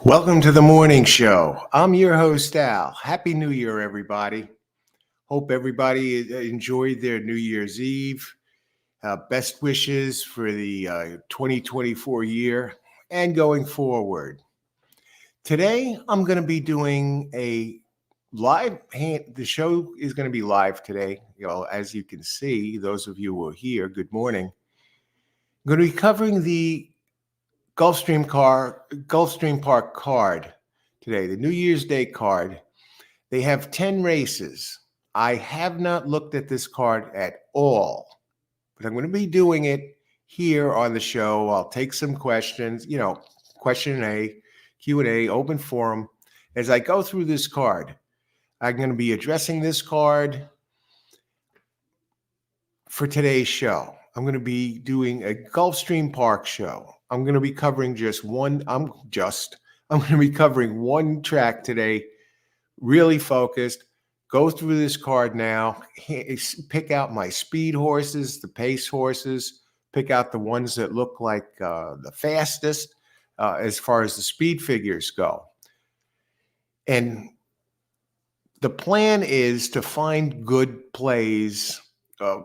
Welcome to the morning show. I'm your host, Al. Happy New Year, everybody. Hope everybody enjoyed their New Year's Eve. Best wishes for the 2024 year and going forward. Today, I'm going to be doing a the show is going to be live today. As you can see, those of you who are here, good morning. I'm going to be covering the Gulfstream Park card today, the New Year's Day card. They have 10 races. I have not looked at this card at all, but I'm going to be doing it here on the show. I'll take some questions, question and Q&A, open forum. As I go through this card, I'm going to be addressing this card for today's show. I'm going to be doing a Gulfstream Park show. I'm going to be covering I'm going to be covering one track today, really focused. Go through this card now, pick out my speed horses, the pace horses, pick out the ones that look like the fastest as far as the speed figures go. And the plan is to find good plays,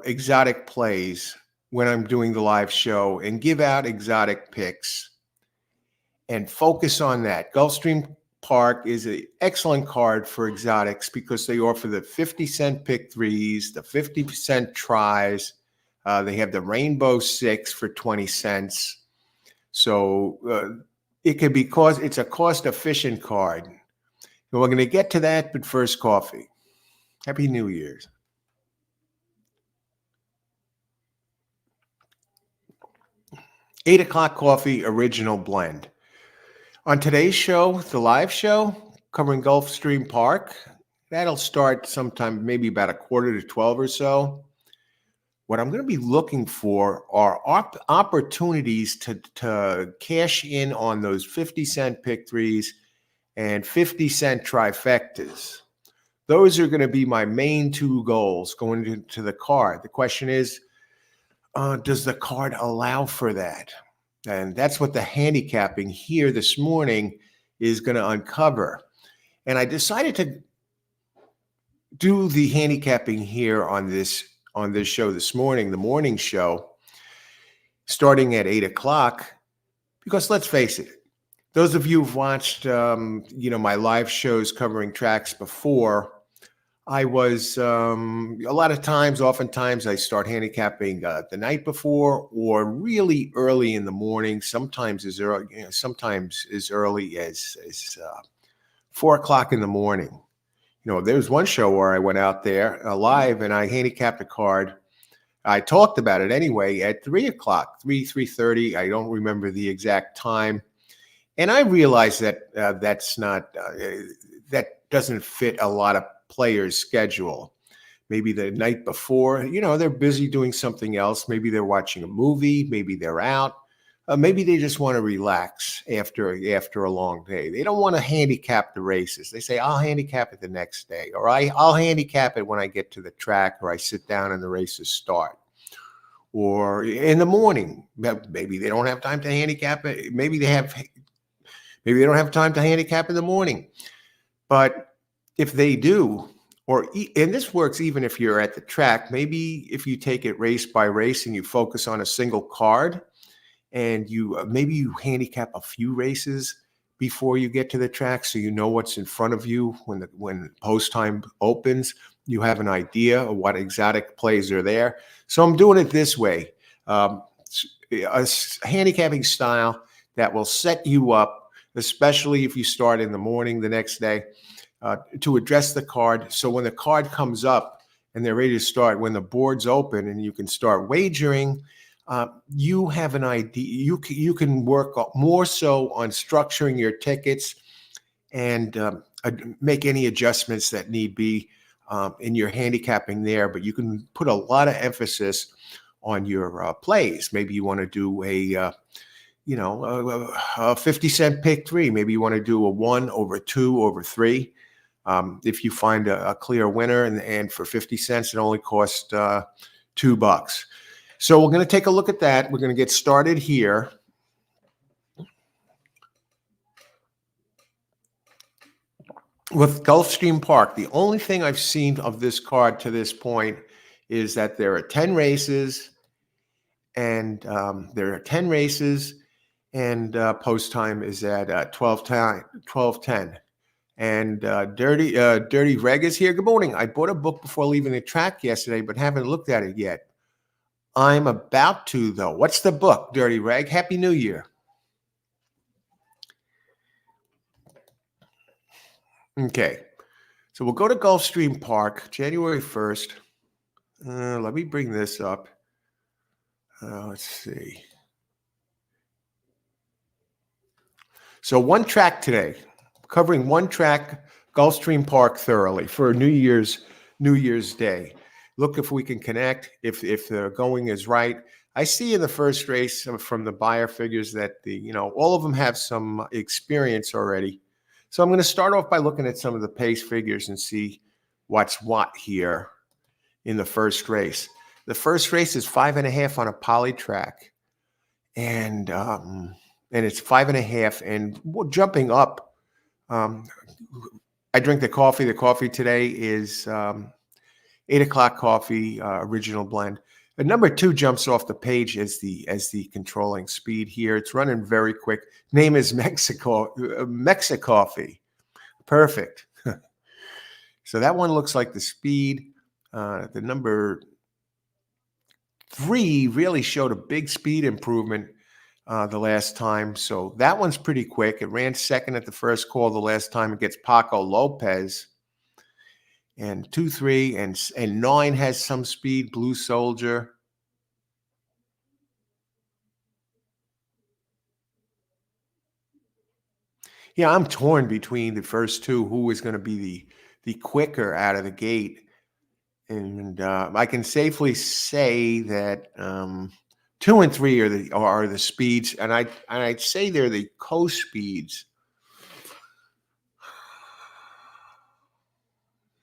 exotic plays, when I'm doing the live show and give out exotic picks and focus on that. Gulfstream Park is an excellent card for exotics because they offer the 50-cent pick threes, the 50% tries. They have the Rainbow Six for 20 cents. So it could be it's a cost-efficient card. And we're going to get to that, but first, coffee. Happy New Year's. $8 coffee, original blend. On today's show, the live show, covering Gulfstream Park, that'll start sometime, maybe about 11:45 or so. What I'm going to be looking for are opportunities to cash in on those 50-cent pick threes and 50-cent trifectas. Those are going to be my main two goals going into the card. The question is, does the card allow for that? And that's what the handicapping here this morning is going to uncover. And I decided to do the handicapping here on this show this morning, the morning show, starting at 8:00, because let's face it, those of you who've watched, my live shows covering tracks before, I was oftentimes I start handicapping the night before or really early in the morning. Sometimes as early as 4:00 in the morning. There was one show where I went out there live and I handicapped a card. I talked about it anyway at 3:00, 3:30. I don't remember the exact time, and I realized that that doesn't fit a lot of players' schedule. Maybe the night before, they're busy doing something else. Maybe they're watching a movie. Maybe they're out. Maybe they just want to relax after a long day. They don't want to handicap the races. They say, I'll handicap it the next day, or I'll handicap it when I get to the track, or I sit down and the races start. Or in the morning, maybe they don't have time to handicap it. Maybe they don't have time to handicap in the morning. But if they do, and this works even if you're at the track, maybe if you take it race by race and you focus on a single card, and maybe you handicap a few races before you get to the track, so you know what's in front of you when post time opens. You have an idea of what exotic plays are there. So I'm doing it this way, a handicapping style that will set you up, especially if you start in the morning the next day. To address the card. So when the card comes up and they're ready to start, when the board's open and you can start wagering, you have an idea. You can work more so on structuring your tickets and make any adjustments that need be in your handicapping there. But you can put a lot of emphasis on your plays. Maybe you want to do a 50-cent pick three. Maybe you want to do a 1/2/3. If you find a clear winner and for 50 cents, it only costs $2. So we're going to take a look at that. We're going to get started here. with Gulfstream Park, the only thing I've seen of this card to this point is that there are 10 races, and post time is at 12:10. And Dirty Reg is here. Good morning. I bought a book before leaving the track yesterday, but haven't looked at it yet. I'm about to, though. What's the book, Dirty Reg? Happy New Year. Okay. So we'll go to Gulfstream Park, January 1st. Let me bring this up. Let's see. So one track today, covering one track, Gulfstream Park thoroughly for New Year's Day. Look if we can connect, if the going is right. I see in the first race from the buyer figures that all of them have some experience already. So I'm going to start off by looking at some of the pace figures and see what's what here in the first race. The first race is 5.5 on a poly track, and it's 5.5, and jumping up. I drink the coffee. The coffee today is 8 o'clock coffee, original blend. The number 2 jumps off the page as the controlling speed here. It's running very quick. Name is Mexicoffee. Perfect. So that one looks like the speed. The number 3 really showed a big speed improvement the last time. So that one's pretty quick. It ran second at the first call the last time. It gets Paco Lopez. And 2, 3, and 9 has some speed. Blue Soldier. Yeah, I'm torn between the first 2. Who is going to be the quicker out of the gate? And I can safely say that 2 and 3 are the speeds, and I'd say they're the co-speeds.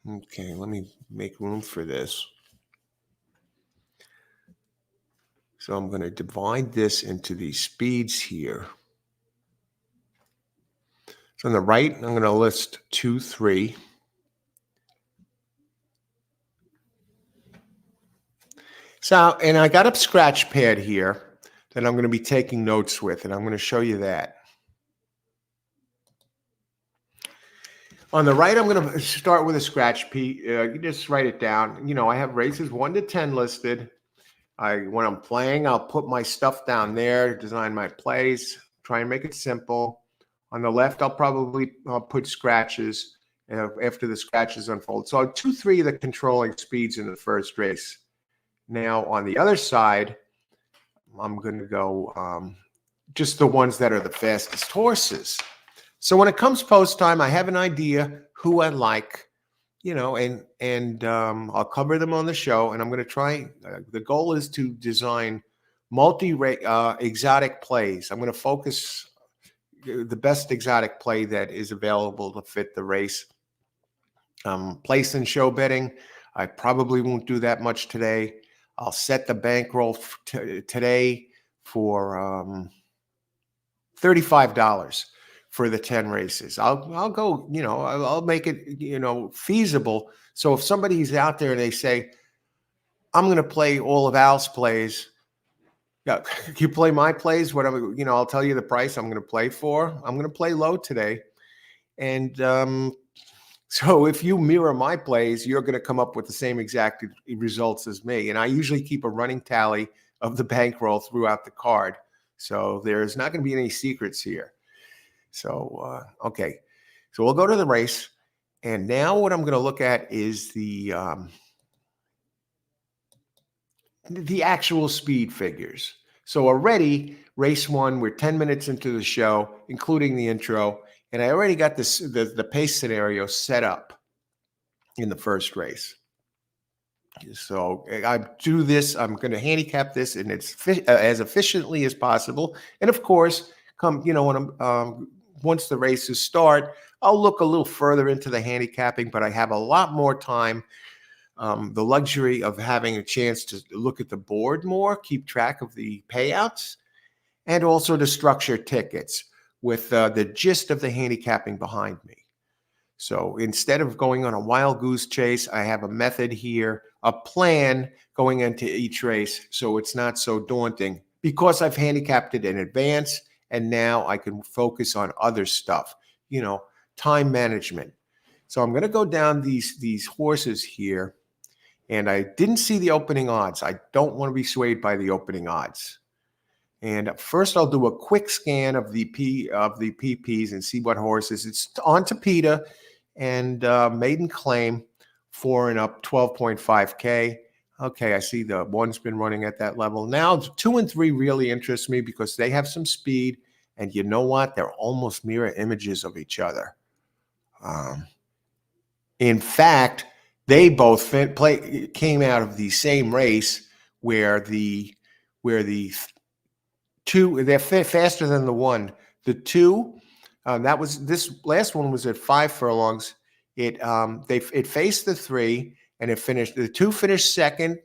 Okay, let me make room for this. So I'm going to divide this into these speeds here. So on the right, I'm going to list 2, 3. So, and I got a scratch pad here that I'm going to be taking notes with, and I'm going to show you that. On the right, I'm going to start with a scratch pad. You just write it down. I have races 1 to 10 listed. When I'm playing, I'll put my stuff down there, design my plays, try and make it simple. On the left, I'll probably put scratches after the scratches unfold. So 2, 3 are the controlling speeds in the first race. Now, on the other side, I'm going to go just the ones that are the fastest horses. So when it comes post time, I have an idea who I like, and I'll cover them on the show. And I'm going to try. The goal is to design exotic plays. I'm going to focus the best exotic play that is available to fit the race. Place and show betting. I probably won't do that much today. I'll set the bankroll today for $35 for the 10 races. I'll go, I'll make it, feasible. So if somebody's out there and they say, I'm going to play all of Al's plays, you play my plays, whatever, I'll tell you the price I'm going to play for. I'm going to play low today. And so if you mirror my plays, you're going to come up with the same exact results as me. And I usually keep a running tally of the bankroll throughout the card. So there's not going to be any secrets here. So, okay. So we'll go to the race. And now what I'm going to look at is the actual speed figures. So already, race 1, we're 10 minutes into the show, including the intro. And I already got the pace scenario set up in the first race. So I do this. I'm going to handicap this, and it's as efficiently as possible. And of course, when once the races start, I'll look a little further into the handicapping. But I have a lot more time, the luxury of having a chance to look at the board more, keep track of the payouts, and also to structure tickets with the gist of the handicapping behind me. So instead of going on a wild goose chase, I have a method here, a plan going into each race. So it's not so daunting because I've handicapped it in advance. And now I can focus on other stuff, time management. So I'm going to go down these horses here. And I didn't see the opening odds. I don't want to be swayed by the opening odds. And first, I'll do a quick scan of the PPs and see what horses. It's on to PETA and maiden claim 4 and up 12.5K. Okay, I see the one's been running at that level. Now 2 and 3 really interest me because they have some speed, and you know what? They're almost mirror images of each other. In fact, they both came out of the same race where the two, they're faster than the one. The two, this last one was at 5 furlongs. It faced the 3 and it finished. The 2 finished second,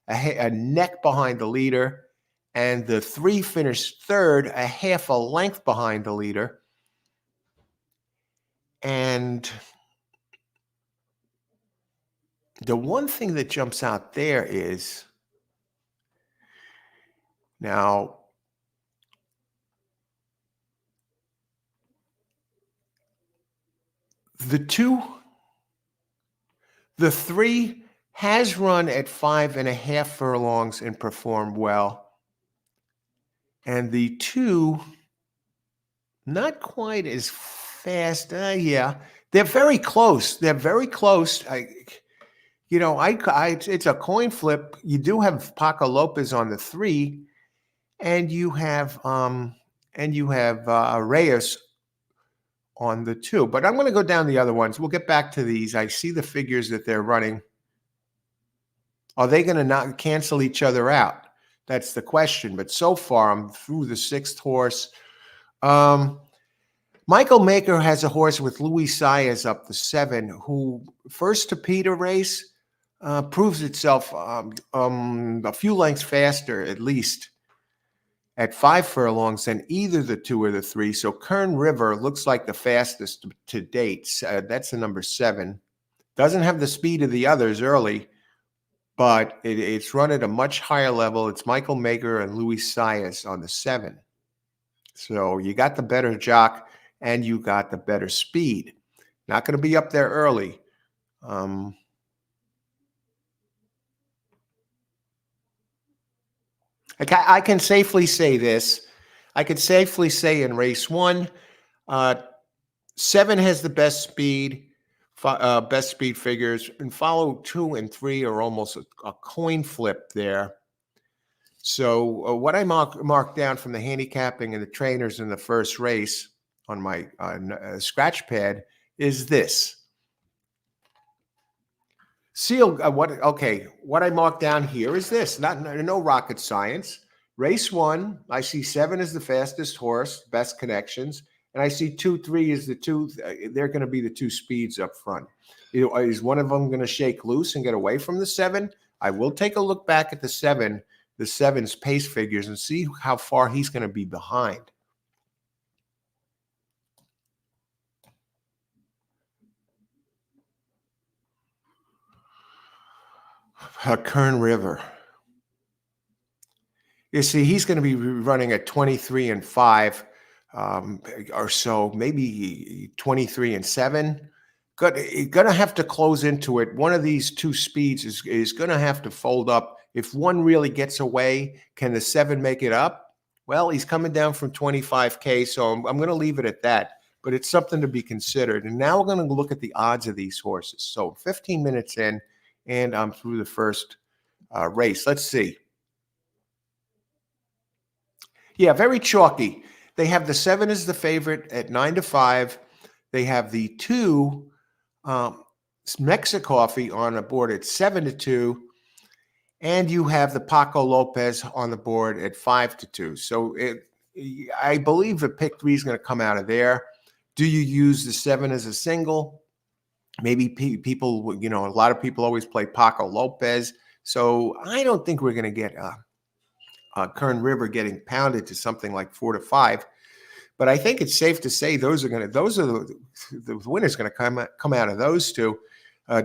a neck behind the leader, and the 3 finished third, a half a length behind the leader. And the one thing that jumps out there is now the 3 has run at 5.5 furlongs and performed well. And the 2, not quite as fast. Yeah, they're very close. They're very close. It's a coin flip. You do have Paco Lopez on the 3, and you have Reyes on the 2. But I'm going to go down the other ones. We'll get back to these. I see the figures that they're running. Are they going to not cancel each other out? That's the question. But so far, I'm through the 6th horse. Michael Maker has a horse with Luis Saez up the 7, who first to PETA race proves itself a few lengths faster, at least, at 5 furlongs than either the 2 or the 3. So Kern River looks like the fastest to date. That's the number 7. Doesn't have the speed of the others early, but it's run at a much higher level. It's Michael Maker and Luis Saez on the 7. So you got the better jock and you got the better speed. Not going to be up there early. I can safely say this. I could safely say in race 1, 7 has the best speed figures, and follow 2 and 3 are almost a coin flip there. So what I marked down from the handicapping and the trainers in the first race on my scratch pad is this. What I marked down here is this. No rocket science. Race 1, I see 7 as the fastest horse, best connections, and I see 2, 3 is the 2. They're going to be the 2 speeds up front. Is one of them going to shake loose and get away from the 7? I will take a look back at the 7's pace figures, and see how far he's going to be behind. Kern River. You see, he's going to be running at 23 and 5 or so, maybe 23 and 7. Going to have to close into it. One of these 2 speeds is going to have to fold up. If one really gets away, can the 7 make it up? Well, he's coming down from 25K, so I'm going to leave it at that. But it's something to be considered. And now we're going to look at the odds of these horses. So 15 minutes in, and I'm through the first race. Let's see. Yeah, very chalky. They have the 7 as the favorite at 9-5. They have the 2 Mexicoffee on the board at 7-2. And you have the Paco Lopez on the board at 5-2. So I believe the pick 3 is going to come out of there. Do you use the 7 as a single? Maybe people, a lot of people always play Paco Lopez. So I don't think we're going to get Kern River getting pounded to something like 4-5. But I think it's safe to say those are the winners going to come out of those two.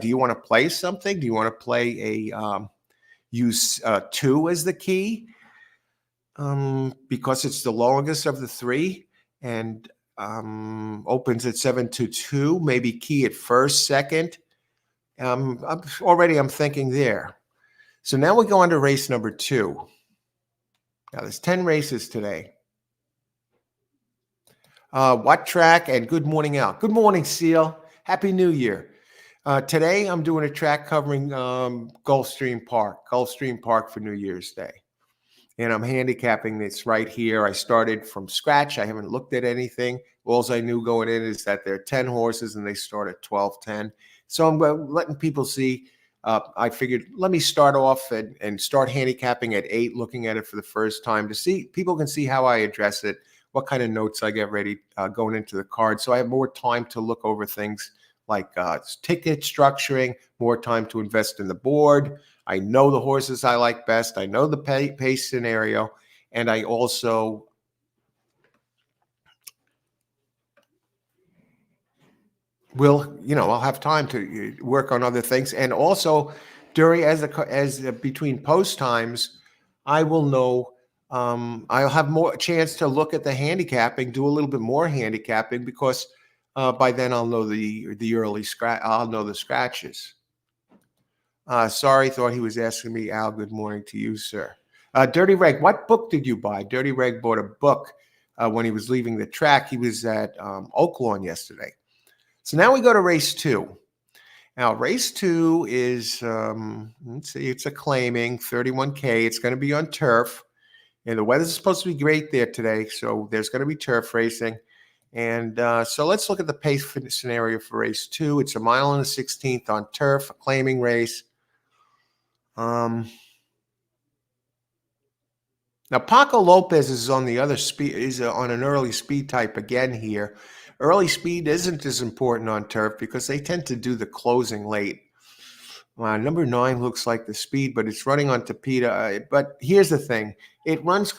Do you want to play something? Do you want to play use 2 as the key? Because it's the longest of the 3 and opens at 7-2, maybe key at first, second. I'm thinking there. So now we go on to race number 2. Now there's 10 races today. What track? And good morning, Al. Good morning, Seal. Happy New Year. Today I'm doing a track covering Gulfstream Park for New Year's Day. And I'm handicapping this right here. I started from scratch. I haven't looked at anything. All I knew going in is that there are 10 horses and they start at 12:10. So I'm letting people see. I figured let me start off and start handicapping at 8, looking at it for the first time to see people can see how I address it, what kind of notes I get ready going into the card. So I have more time to look over things like ticket structuring, more time to invest in the board. I know the horses I like best. I know the pace scenario. And I also I'll have time to work on other things. And also between post times, I will know, I'll have more chance to look at the handicapping, do a little bit more handicapping because by then I'll know the early scratch. I'll know the scratches. Sorry, thought he was asking me, Al, good morning to you, sir. Dirty Reg, what book did you buy? Dirty Reg bought a book when he was leaving the track. He was at Oaklawn yesterday. So now we go to race 2. Now, race 2 is, let's see, it's a claiming 31K. It's going to be on turf. And the weather's supposed to be great there today. So there's going to be turf racing. And so let's look at the pace scenario for race 2. It's a 1.16 on turf, a claiming race. Now Paco Lopez is on the other speed, is on an early speed type again here. Early speed isn't as important on turf because they tend to do the closing late. Number 9 looks like the speed, but it's running on Tapeta. But here's the thing: it runs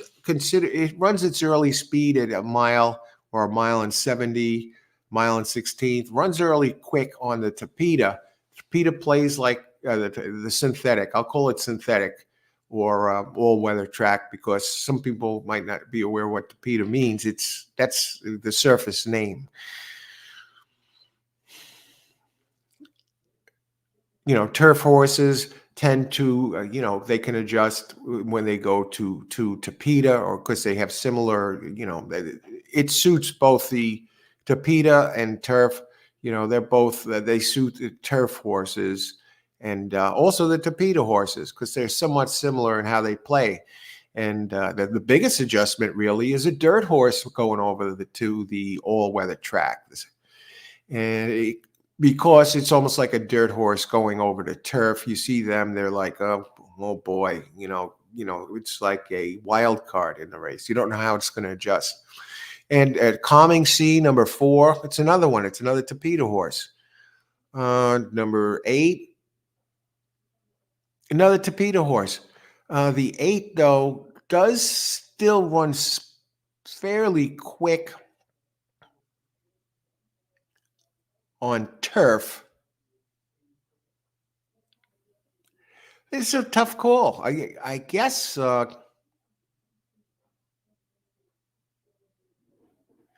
its early speed at a mile or a 1.70, 1.16. Runs early quick on the Tapeta. Tapeta plays like the synthetic. I'll call it synthetic or all-weather track because some people might not be aware what Tapeta means. That's the surface name. Turf horses tend to, they can adjust when they go to Tapeta or because they have similar, it suits both the Tapeta and turf. They suit the turf horses and also the Tapeta horses because they're somewhat similar in how they play. And the biggest adjustment really is a dirt horse going over to the all-weather track. And because it's almost like a dirt horse going over to turf, you see them, they're like, oh boy, it's like a wild card in the race. You don't know how it's going to adjust. And at Calming Sea, number 4, it's another one. It's another Tapeta horse. Number 8, another Tapeta horse. The 8, though, does still run fairly quick on turf. It's a tough call. I guess I'm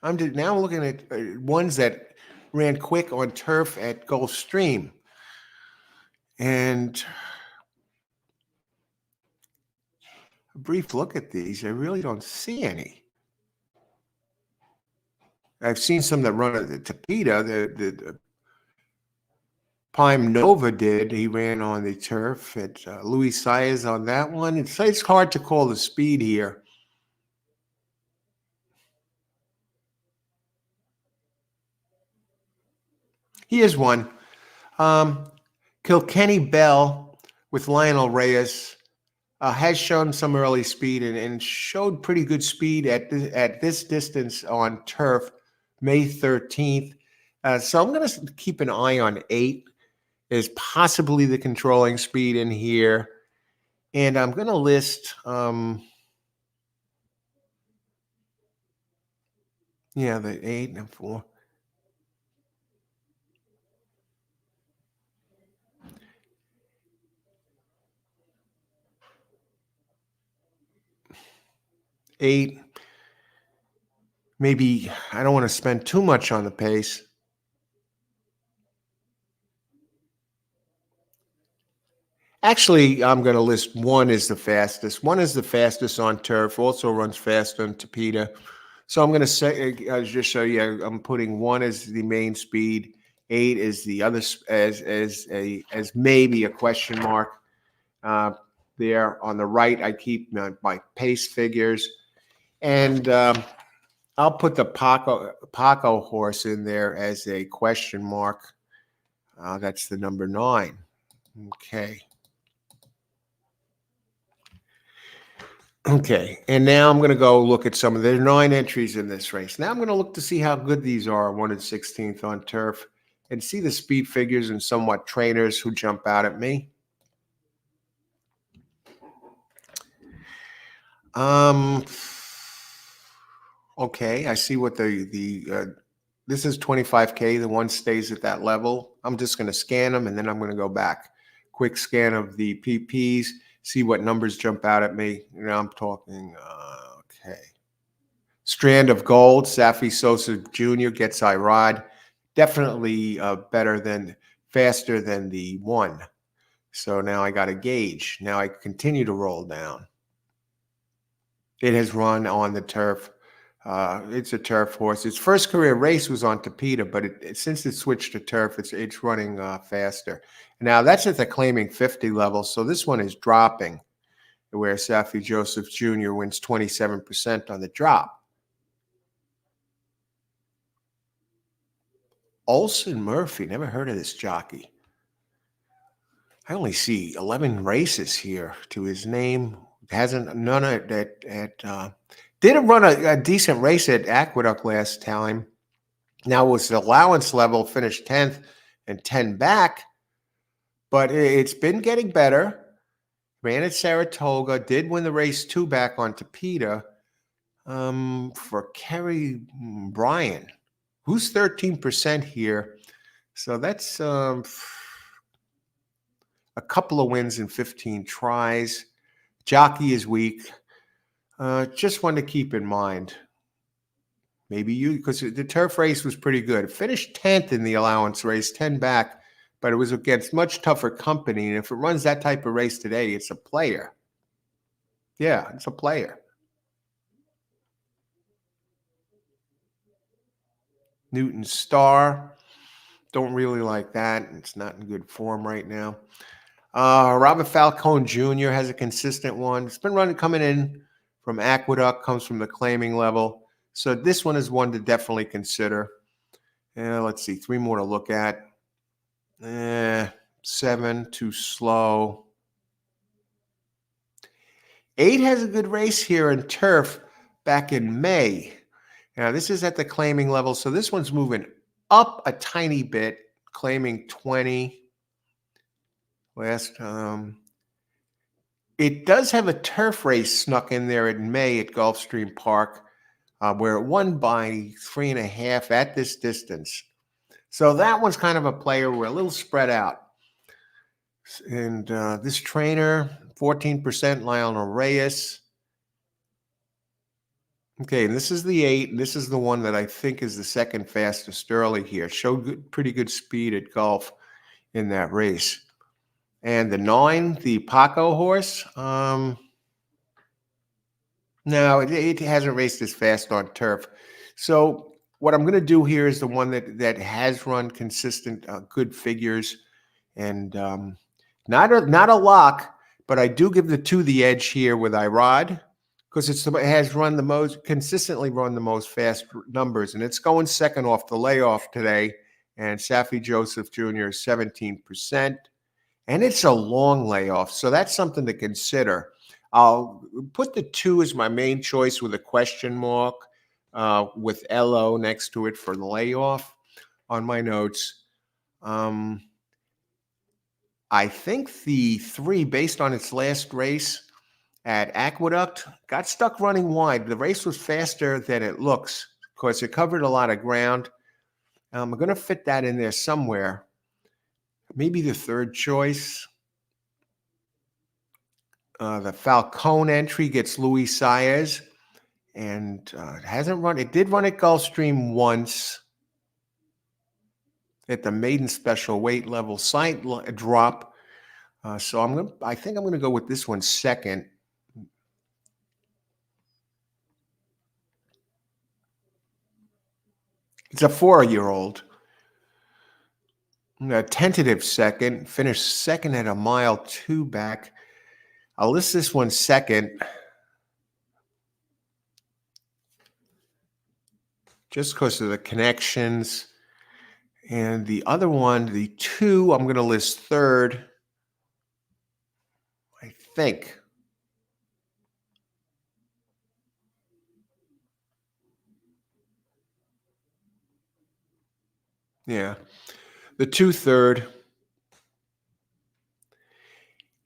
now looking at ones that ran quick on turf at Gulfstream. And a brief look at these, I really don't see any. I've seen some that run at the Tapeta. The Prime Nova did. He ran on the turf at Louis Sayers on that one. It's hard to call the speed here. Here's one. Kilkenny Bell with Lionel Reyes has shown some early speed and showed pretty good speed at this distance on turf, May 13th. So I'm going to keep an eye on 8 as possibly the controlling speed in here. And I'm going to list, Yeah, the 8 and 4. 8. Maybe I don't want to spend too much on the pace. Actually, I'm going to list 1 is the fastest. 1 is the fastest on turf, also runs fast on Tapeta. So I'm going to say, just show you, I'm putting 1 as the main speed, 8 is the other as maybe a question mark. Uh, there on the right, I keep my pace figures, and I'll put the Paco horse in there as a question mark. That's the number 9. Okay. Okay, and now I'm going to go look at some of the 9 entries in this race. Now I'm going to look to see how good these are 1/16 on turf and see the speed figures and somewhat trainers who jump out at me. Um, okay, I see what this is 25K. The one stays at that level. I'm just going to scan them and then I'm going to go back. Quick scan of the PPs, see what numbers jump out at me. Now I'm talking, okay. Strand of Gold, Safi Sosa Jr. gets Irod. Definitely faster than the 1. So now I got a gauge. Now I continue to roll down. It has run on the turf. It's a turf horse. Its first career race was on Tapeta, but since it switched to turf, it's running faster. Now that's at the claiming 50 level, so this one is dropping, where Safi Joseph Jr. wins 27% on the drop. Olson Murphy, never heard of this jockey. I only see 11 races here to his name. Hasn't none at did run a decent race at Aqueduct last time. Now was the allowance level, finished 10th and 10 back, but it's been getting better. Ran at Saratoga, did win the race 2 back on Tapeta for Kerry Bryan, who's 13% here. So that's a couple of wins in 15 tries. Jockey is weak. Just one to keep in mind. Maybe because the turf race was pretty good. It finished 10th in the allowance race, 10 back, but it was against much tougher company. And if it runs that type of race today, it's a player. Yeah, it's a player. Newton Star. Don't really like that. It's not in good form right now. Robert Falcone Jr. has a consistent one. It's been coming in from Aqueduct, comes from the claiming level. So this one is one to definitely consider. Let's see, 3 more to look at. 7, too slow. 8 has a good race here in turf back in May. Now, this is at the claiming level, so this one's moving up a tiny bit, claiming 20. It does have a turf race snuck in there in May at Gulfstream Park, where it won by 3.5 at this distance. So that one's kind of a player. We're a little spread out. And this trainer, 14%, Lionel Reyes. Okay, and this is the 8, and this is the one that I think is the second fastest early here. Showed pretty good speed at Gulf in that race. And the 9, the Paco horse, no, it hasn't raced as fast on turf. So what I'm going to do here is the one that has run consistent, good figures, and not a lock, but I do give the 2 the edge here with Irod because it has consistently run the most fast numbers, and it's going second off the layoff today. And Safi Joseph Jr. is 17%. And it's a long layoff, so that's something to consider. I'll put the 2 as my main choice with a question mark with LO next to it for the layoff on my notes. I think the 3, based on its last race at Aqueduct, got stuck running wide. The race was faster than it looks because it covered a lot of ground. I'm going to fit that in there somewhere. Maybe the third choice. The Falcone entry gets Luis Saez, and it hasn't run. It did run at Gulfstream once at the maiden special weight level side drop. So I think I'm gonna go with this one second. It's a 4-year-old. A tentative second, finished second at a mile 2 back. I'll list this one second, just because of the connections. And the other one, the 2, I'm going to list third, I think. Yeah. The 2 third.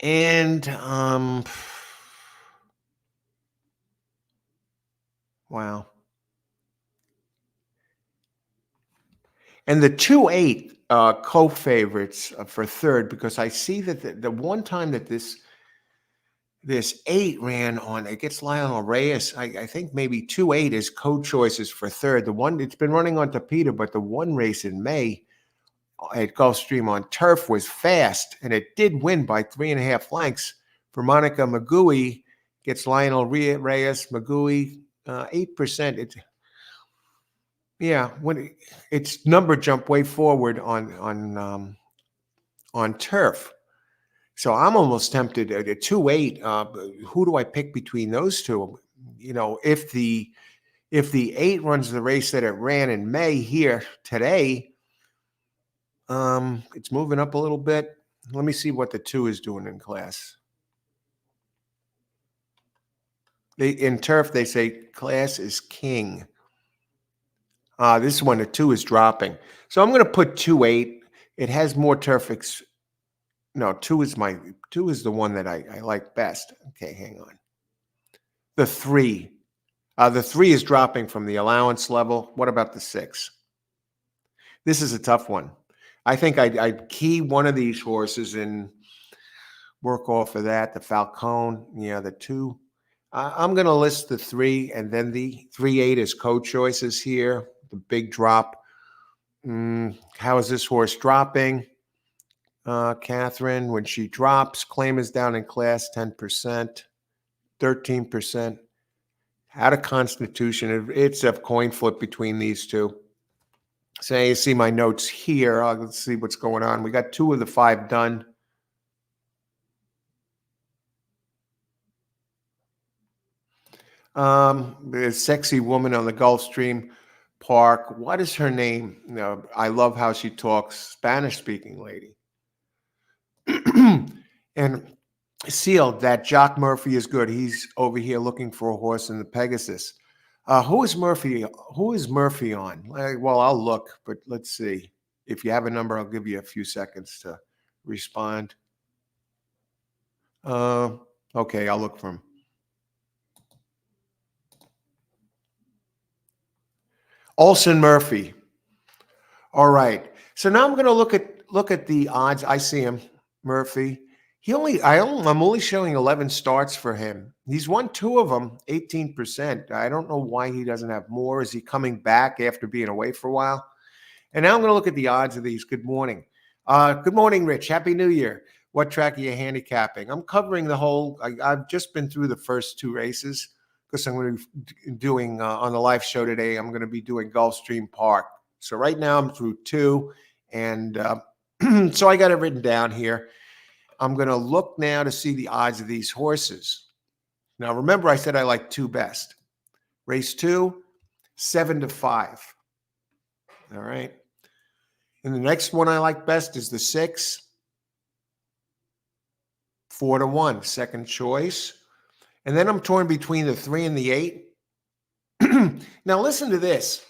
And wow. And the 2-8 co-favorites for third, because I see that the one time that this 8 ran on against Lionel Reyes, I think maybe 2-8 is co-choices for third. The one, it's been running on Tapeta, but the one race in May at Gulfstream on turf was fast, and it did win by 3.5 lengths. For Monica Magui, gets Lionel Reyes, Magui, 8%. When it's number jump way forward on turf. So I'm almost tempted at a 2-8. Who do I pick between those two? You know, if the 8 runs the race that it ran in May here today, it's moving up a little bit. Let me see what the 2 is doing in class. In turf, they say class is king. This one, the 2 is dropping. So I'm going to put 2-8. It has more turf. No, 2 is the one that I like best. Okay, hang on. The 3. The 3 is dropping from the allowance level. What about the 6? This is a tough one. I think I'd key one of these horses and work off of that. The Falcone, the 2. I'm going to list the 3, and then the 3-8 is co-choices here. The big drop. How is this horse dropping? Catherine, when she drops, claim is down in class 10%, 13%. Out of Constitution, it's a coin flip between these two. So you see my notes here. Let's see what's going on. We got 2 of the 5 done. The sexy woman on the Gulfstream Park. What is her name? I love how she talks. Spanish-speaking lady. And sealed that Jock Murphy is good. He's over here looking for a horse in the Pegasus. Who is Murphy? Who is Murphy on? Well, I'll look, but let's see. If you have a number, I'll give you a few seconds to respond. Okay, I'll look for him. Olson Murphy. All right. So now I'm going to look at the odds. I see him, Murphy. I'm only showing 11 starts for him. He's won 2 of them, 18%. I don't know why he doesn't have more. Is he coming back after being away for a while? And now I'm going to look at the odds of these. Good morning. Good morning, Rich. Happy New Year. What track are you handicapping? I'm covering the whole. I've just been through the first 2 races because I'm going to be doing on the live show today. I'm going to be doing Gulfstream Park. So right now I'm through 2, and so I got it written down here. I'm going to look now to see the odds of these horses. Now, remember, I said I like 2 best. Race 2, 7-5. All right. And the next one I like best is the 6, 4-1, second choice. And then I'm torn between the 3 and the 8. Now, listen to this.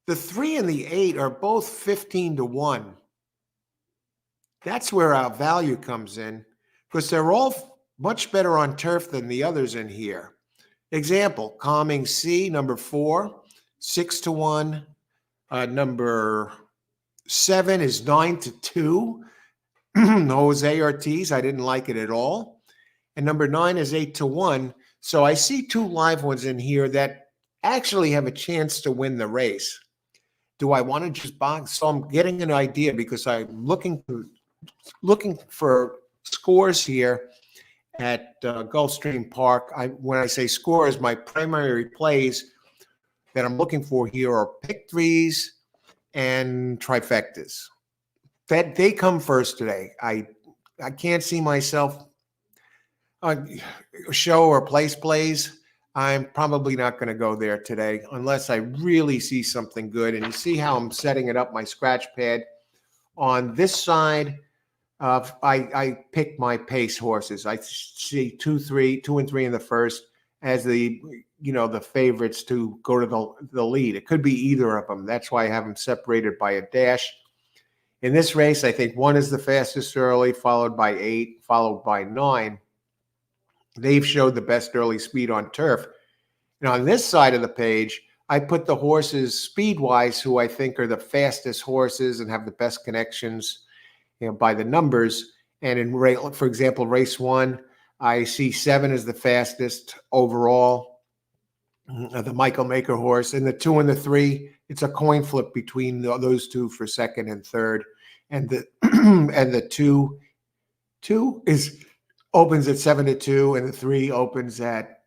The 3 and the 8 are both 15-1. That's where our value comes in, because they're all much better on turf than the others in here. Example, Calming C, number 4, 6-1. Number 7 is 9-2. Jose Ortiz, I didn't like it at all. And number 9 is 8-1. So I see 2 live ones in here that actually have a chance to win the race. Do I want to just box? So I'm getting an idea because I'm looking for scores here at Gulfstream Park. When I say scores, my primary plays that I'm looking for here are pick threes and trifectas. That they come first today. I can't see myself show or place plays. I'm probably not going to go there today unless I really see something good. And you see how I'm setting it up, my scratch pad. On this side, I pick my pace horses. I see 2 and 3 in the first as the favorites to go to the lead. It could be either of them. That's why I have them separated by a dash. In this race, I think 1 is the fastest early, followed by 8, followed by 9. They've showed the best early speed on turf. And on this side of the page, I put the horses speed-wise who I think are the fastest horses and have the best connections, by the numbers. And for example, race 1, I see 7 as the fastest overall, the Michael Maker horse. And the 2 and the 3, it's a coin flip between those 2 for second and third. And the and the 2 opens at 7-2, and the 3 opens at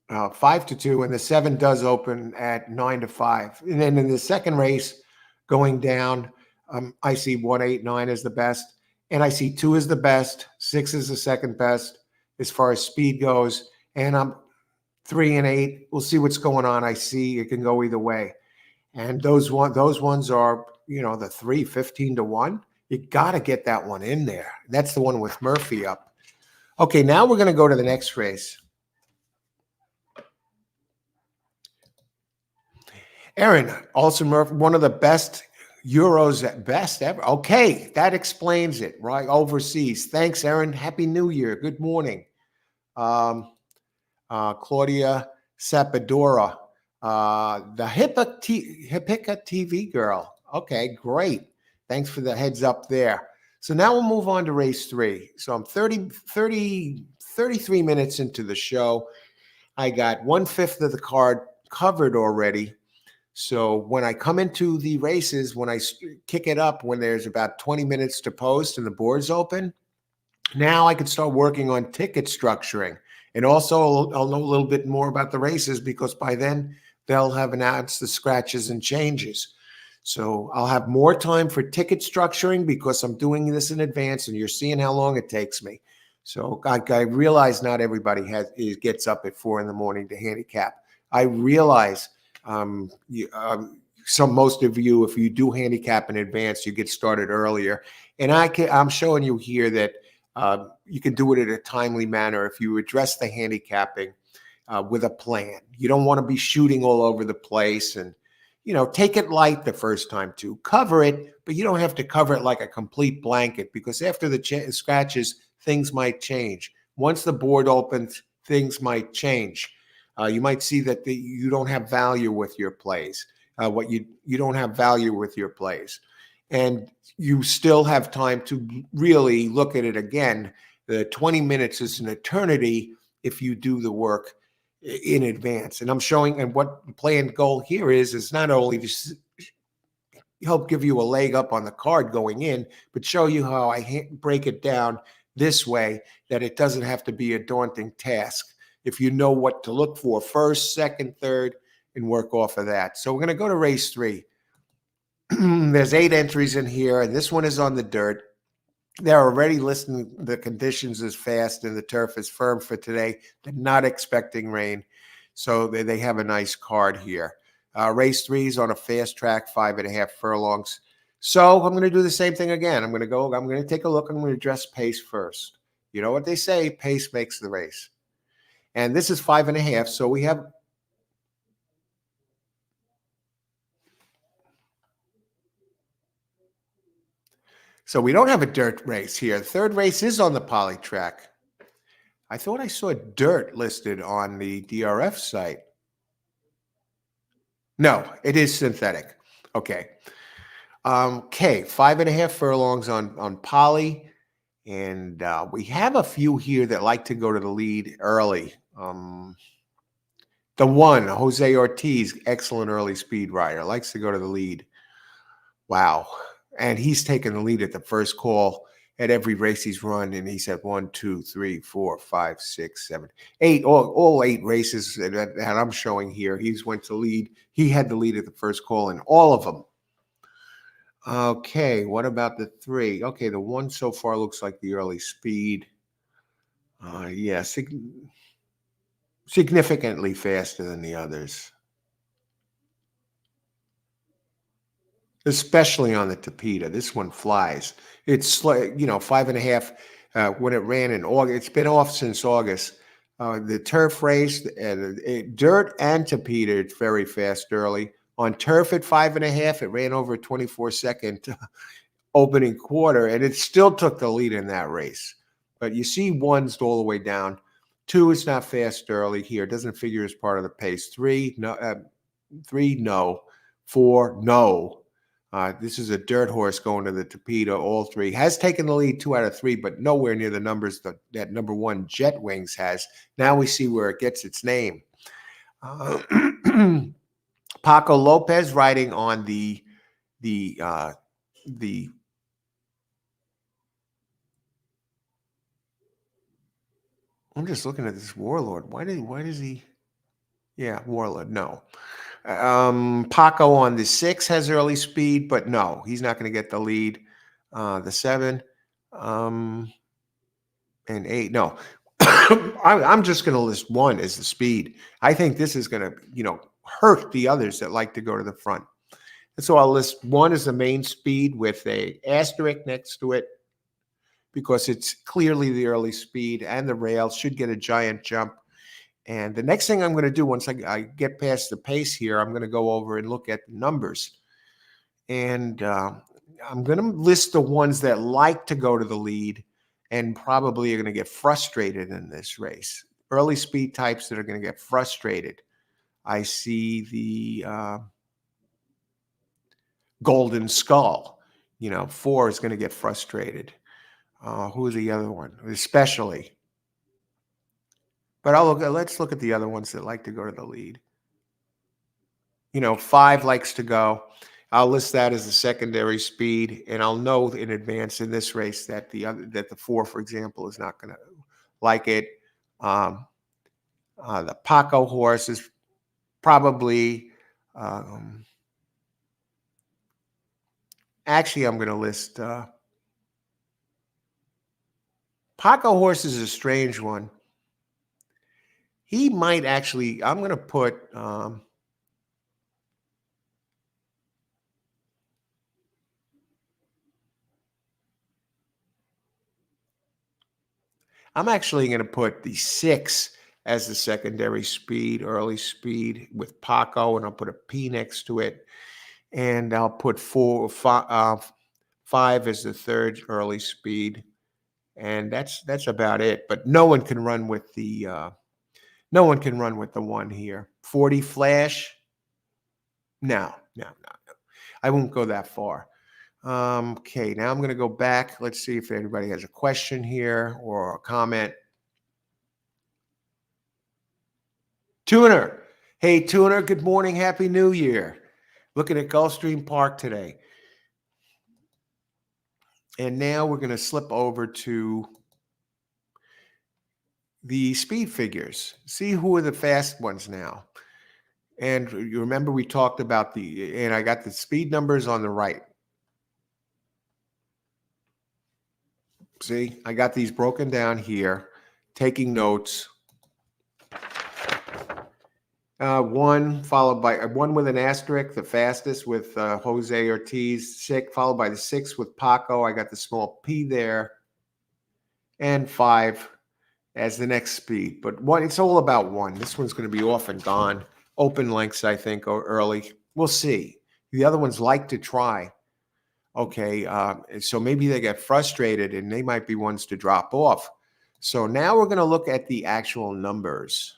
5-2, and the 7 does open at 9-5. And then in the second race, going down, I see 1, 8, 9 as the best, and I see 2 as the best, 6 is the second best as far as speed goes, and 3 and 8. We'll see what's going on. I see it can go either way, and those ones are the 3 15-1. You got to get that one in there. That's the one with Murphy up. Okay, now we're going to go to the next race. Aaron, also Murphy, one of the best Euros at best ever. Okay, that explains it, right? Overseas. Thanks, Aaron. Happy New Year. Good morning. Claudia Sapadora, the Hippica TV girl. Okay, great. Thanks for the heads up there. So now we'll move on to race 3. So I'm 33 minutes into the show. I got 1/5 of the card covered already. So when I come into the races, when I kick it up, when there's about 20 minutes to post and the board's open, now I can start working on ticket structuring. And also I'll know a little bit more about the races because by then they'll have announced the scratches and changes. So I'll have more time for ticket structuring because I'm doing this in advance and you're seeing how long it takes me. So I realize not everybody gets up at 4 in the morning to handicap. I realize most of you, if you do handicap in advance, you get started earlier. And I'm showing you here that you can do it in a timely manner if you address the handicapping with a plan. You don't want to be shooting all over the place and take it light the first time too. Cover it, but you don't have to cover it like a complete blanket because after the scratches, things might change. Once the board opens, things might change. You might see that you don't have value with your plays. You don't have value with your plays, and you still have time to really look at it again. The 20 minutes is an eternity if you do the work in advance. And I'm showing, and what the play and goal here is not only to help give you a leg up on the card going in, but show you how I break it down this way that it doesn't have to be a daunting task if you know what to look for first, second, third, and work off of that. So we're going to go to race 3. There's 8 entries in here, and this one is on the dirt. They're already listing the conditions as fast and the turf is firm for today. They're not expecting rain, so they have a nice card here. Race 3 is on a fast track, 5.5 furlongs. So I'm going to do the same thing again. I'm going to take a look. I'm going to address pace first. You know what they say, pace makes the race. And this is 5.5, so we have So we don't have a dirt race here. The third race is on the poly track. I thought I saw dirt listed on the DRF site. No, it is synthetic. Okay. Okay, 5.5 furlongs on Polly. And we have a few here that like to go to the lead early. The one, Jose Ortiz, excellent early speed rider, likes to go to the lead. Wow. And he's taken the lead at the first call at every race he's run. And he's had 1, 2, 3, 4, 5, 6, 7, 8, all 8 races that I'm showing here. He's went to lead. He had the lead at the first call in all of them. Okay, what about the 3? Okay, the 1 so far looks like the early speed. Yeah, significantly faster than the others, especially on the Tapeta. This one flies. It's like, 5.5 when it ran in August. It's been off since August. The turf race, dirt and Tapeta, it's very fast early. On turf at 5.5, it ran over a 24-second opening quarter, and it still took the lead in that race. But you see 1's all the way down. 2 is not fast early here. It doesn't figure as part of the pace. 3, no. 3, no. 4, no. This is a dirt horse going to the Tapeta. All 3 has taken the lead 2 out of 3, but nowhere near the numbers that number 1 Jet Wings has. Now we see where it gets its name. Paco Lopez riding on the I'm just looking at this Warlord. Why does he? Yeah, Warlord. No. Paco on the 6 has early speed, but no, he's not going to get the lead. The 7 and 8. No. I'm just going to list 1 as the speed. I think this is going to, hurt the others that like to go to the front. And so I'll list 1 as the main speed with a asterisk next to it, because it's clearly the early speed, and the rail should get a giant jump. And the next thing I'm going to do once I get past the pace here, I'm going to go over and look at the numbers. And I'm going to list the ones that like to go to the lead and probably are going to get frustrated in this race. Early speed types that are going to get frustrated. I see the Golden Skull. 4 is going to get frustrated. Who's the other one? Especially. But let's look at the other ones that like to go to the lead. 5 likes to go. I'll list that as the secondary speed, and I'll know in advance in this race that the 4, for example, is not going to like it. The Paco horse is probably actually I'm going to list Paco horse is a strange one. He might actually. I'm going to put. I'm actually going to put the 6 as the secondary speed, early speed with Paco, and I'll put a P next to it, and I'll put 5 as the third early speed, and that's about it. But no one can run with the 1 here. 40 Flash. No. I won't go that far. Okay, now I'm going to go back. Let's see if anybody has a question here or a comment. Tuner. Hey, Tuner, good morning. Happy New Year. Looking at Gulfstream Park today. And now we're going to slip over to the speed figures. See who are the fast ones now. And you remember we talked about and I got the speed numbers on the right. See, I got these broken down here, taking notes. 1 followed by 1 with an asterisk, the fastest with Jose Ortiz. 6 followed by the 6 with Paco. I got the small P there, and 5 as the next speed. But it's all about 1. This one's going to be off and gone. Open lengths, I think, or early. We'll see. The other ones like to try. Okay, so maybe they get frustrated, and they might be ones to drop off. So now we're going to look at the actual numbers.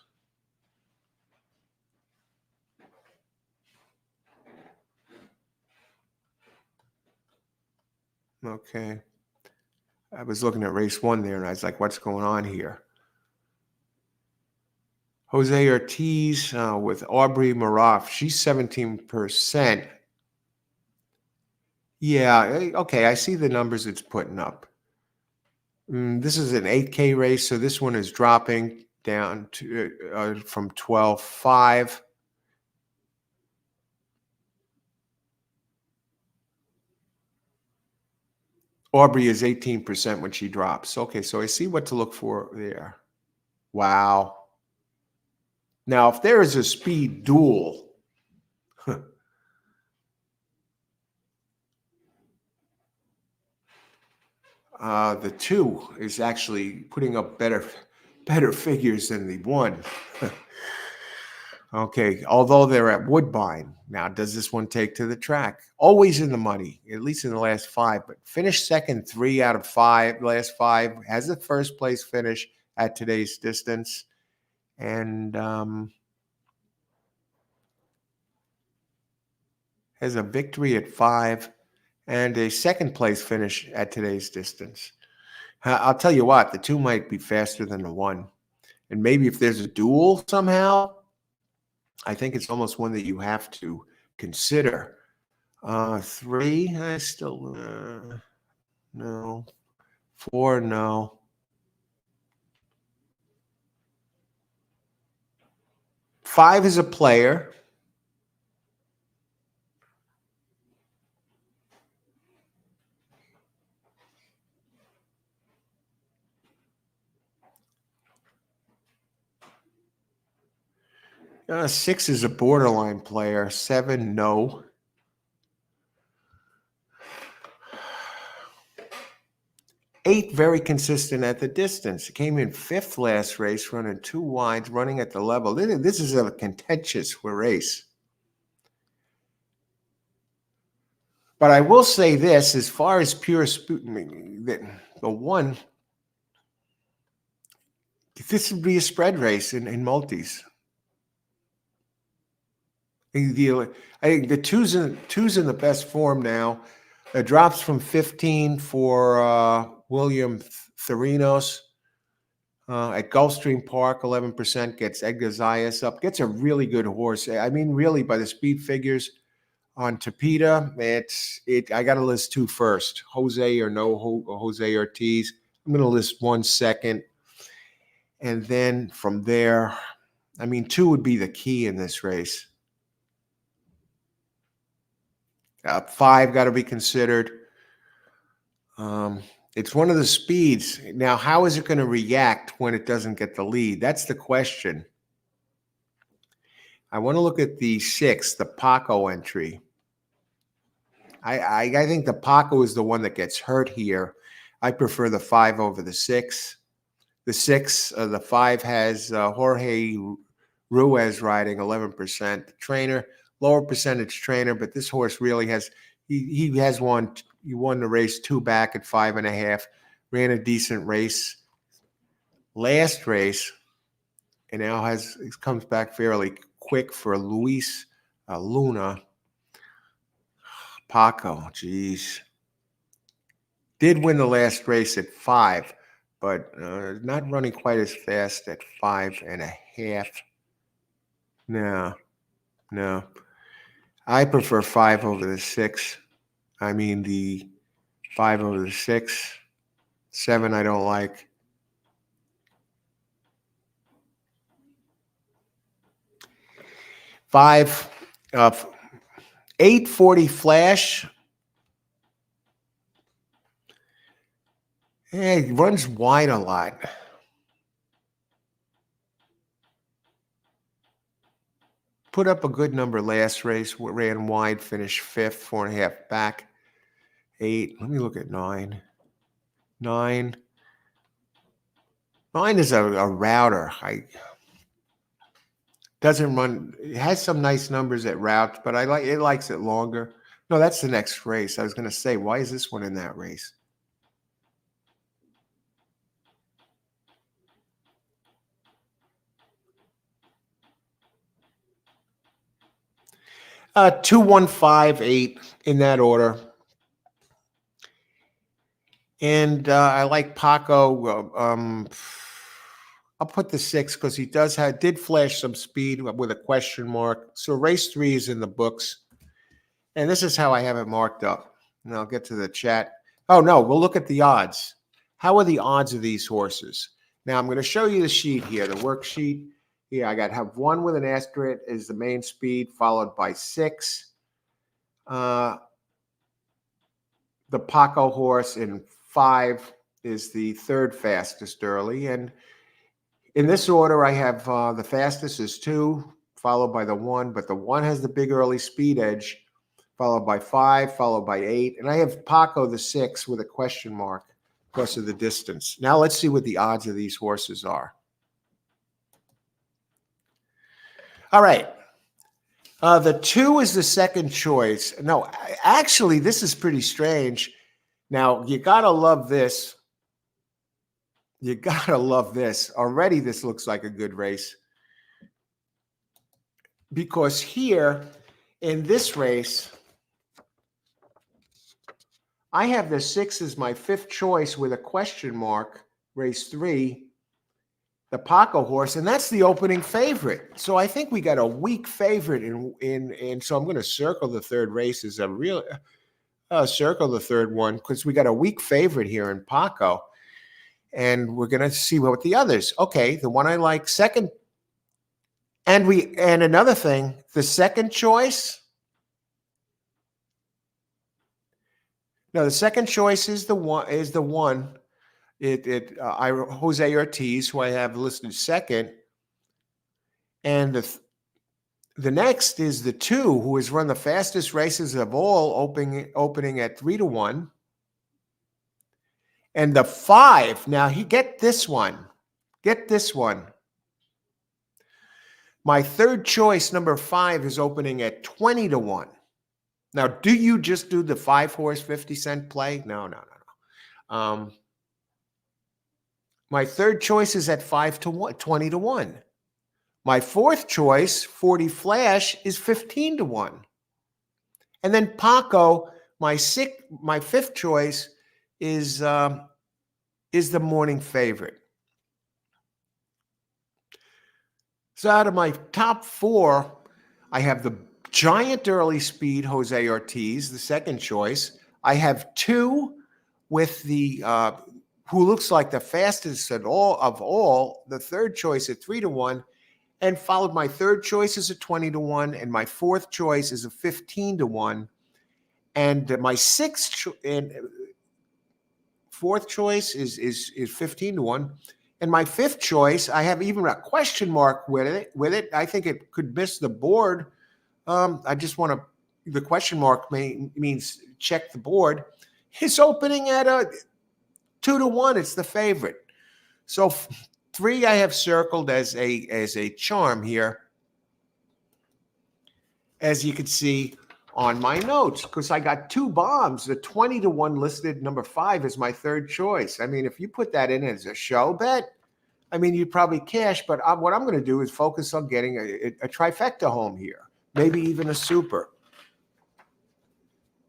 Okay. I was looking at race 1 there, and I was like, what's going on here? Jose Ortiz with Aubrey Maroff. She's 17%. Yeah, okay. I see the numbers it's putting up. This is an 8K race, so this one is dropping down to from 12.5. Aubrey is 18% when she drops. Okay, so I see what to look for there. Wow. Now, if there is a speed duel, the 2 is actually putting up better figures than the 1. Okay, although they're at Woodbine. Now, does this one take to the track? Always in the money, at least in the last 5, but finished second 3 out of 5, last 5, has a first place finish at today's distance, and has a victory at 5 and a second place finish at today's distance. I'll tell you what, the 2 might be faster than the 1. And maybe if there's a duel somehow, I think it's almost one that you have to consider. 3, I still no. 4, no. 5 is a player. Six is a borderline player. 7, no. 8, very consistent at the distance. It came in 5th last race, running 2 wides, running at the level. This is a contentious race. But I will say this, as far as pure the 1, this would be a spread race in multis. I think the two's in the best form now. It drops from 15 for William Therinos at Gulfstream Park. 11% gets Edgar Zayas up. Gets a really good horse. I mean, really, by the speed figures on Tapeta, I got to list 2 first. Jose or no Jose Ortiz. I'm going to list 1 second, and then from there, I mean, 2 would be the key in this race. 5 got to be considered. It's one of the speeds. Now, how is it going to react when it doesn't get the lead? That's the question. I want to look at the 6, the Paco entry. I think the Paco is the one that gets hurt here. I prefer the 5 over the 6. The 6, the 5 has Jorge Ruiz riding 11%. The trainer, lower percentage trainer, but this horse really has, he has won. He won the race 2 back at 5.5, ran a decent race last race, and now it comes back fairly quick for Luis Luna. Paco, geez. Did win the last race at 5, but not running quite as fast at 5.5. No. I prefer 5 over the 6. I mean, the 5 over the 6. 7 I don't like. 5, 840 Flash. He runs wide a lot. Put up a good number last race. Ran wide, finished 5th, 4.5 back. 8. Let me look at 9. 9 is a router. Doesn't run. It has some nice numbers at routes, but it likes it longer. No, that's the next race. I was going to say, why is this one in that race? Two, 1, 5, 8 in that order. And I like Paco. I'll put the 6 because he did flash some speed with a question mark. So race 3 is in the books. And this is how I have it marked up. And I'll get to the chat. Oh, no, we'll look at the odds. How are the odds of these horses? Now, I'm going to show you the sheet here, the worksheet. Here, have 1 with an asterisk is the main speed, followed by 6. The Paco horse in 5 is the third fastest early. And in this order, I have the fastest is 2, followed by the 1. But the 1 has the big early speed edge, followed by 5, followed by 8. And I have Paco the 6 with a question mark because of the distance. Now let's see what the odds of these horses are. All right. The 2 is the second choice. No, actually, this is pretty strange. Now, you got to love this. You got to love this. Already, this looks like a good race. Because here, in this race, I have the 6 as my 5th choice with a question mark, race 3, the Paco horse, and that's the opening favorite. So I think we got a weak favorite in so I'm going to circle the third race as a real circle the third one because we got a weak favorite here in Paco. And we're going to see what the others. Okay, the one I like second. And another thing, the second choice. No, the second choice is the one. Jose Ortiz, who I have listed second, and the next is the 2, who has run the fastest races of all, opening at 3-1, and the 5. Now get this one. Get this one. My third choice, number 5, is opening at 20-1. Now, do you just do the 5-horse 50-cent play? No. My third choice is at 20-1. My fourth choice, 40 Flash, is 15-1. And then Paco, my 5th choice, is the morning favorite. So out of my top 4, I have the giant early speed Jose Ortiz, the second choice. I have 2 with the who looks like the fastest of all, the third choice at 3-1, and followed my third choice is a 20-1, and my fourth choice is a 15-1, and my fourth choice is 15-1. And my 5th choice, I have even a question mark with it. I think it could miss the board. I just want to. The question mark means check the board. It's opening at a 2-1. It's the favorite. So 3 I have circled as a charm here, as you can see on my notes, because I got 2 bombs. The 20-1 listed number 5 is my third choice. I mean, if you put that in as a show bet, I mean, you'd probably cash. But what I'm going to do is focus on getting a trifecta home here, maybe even a super.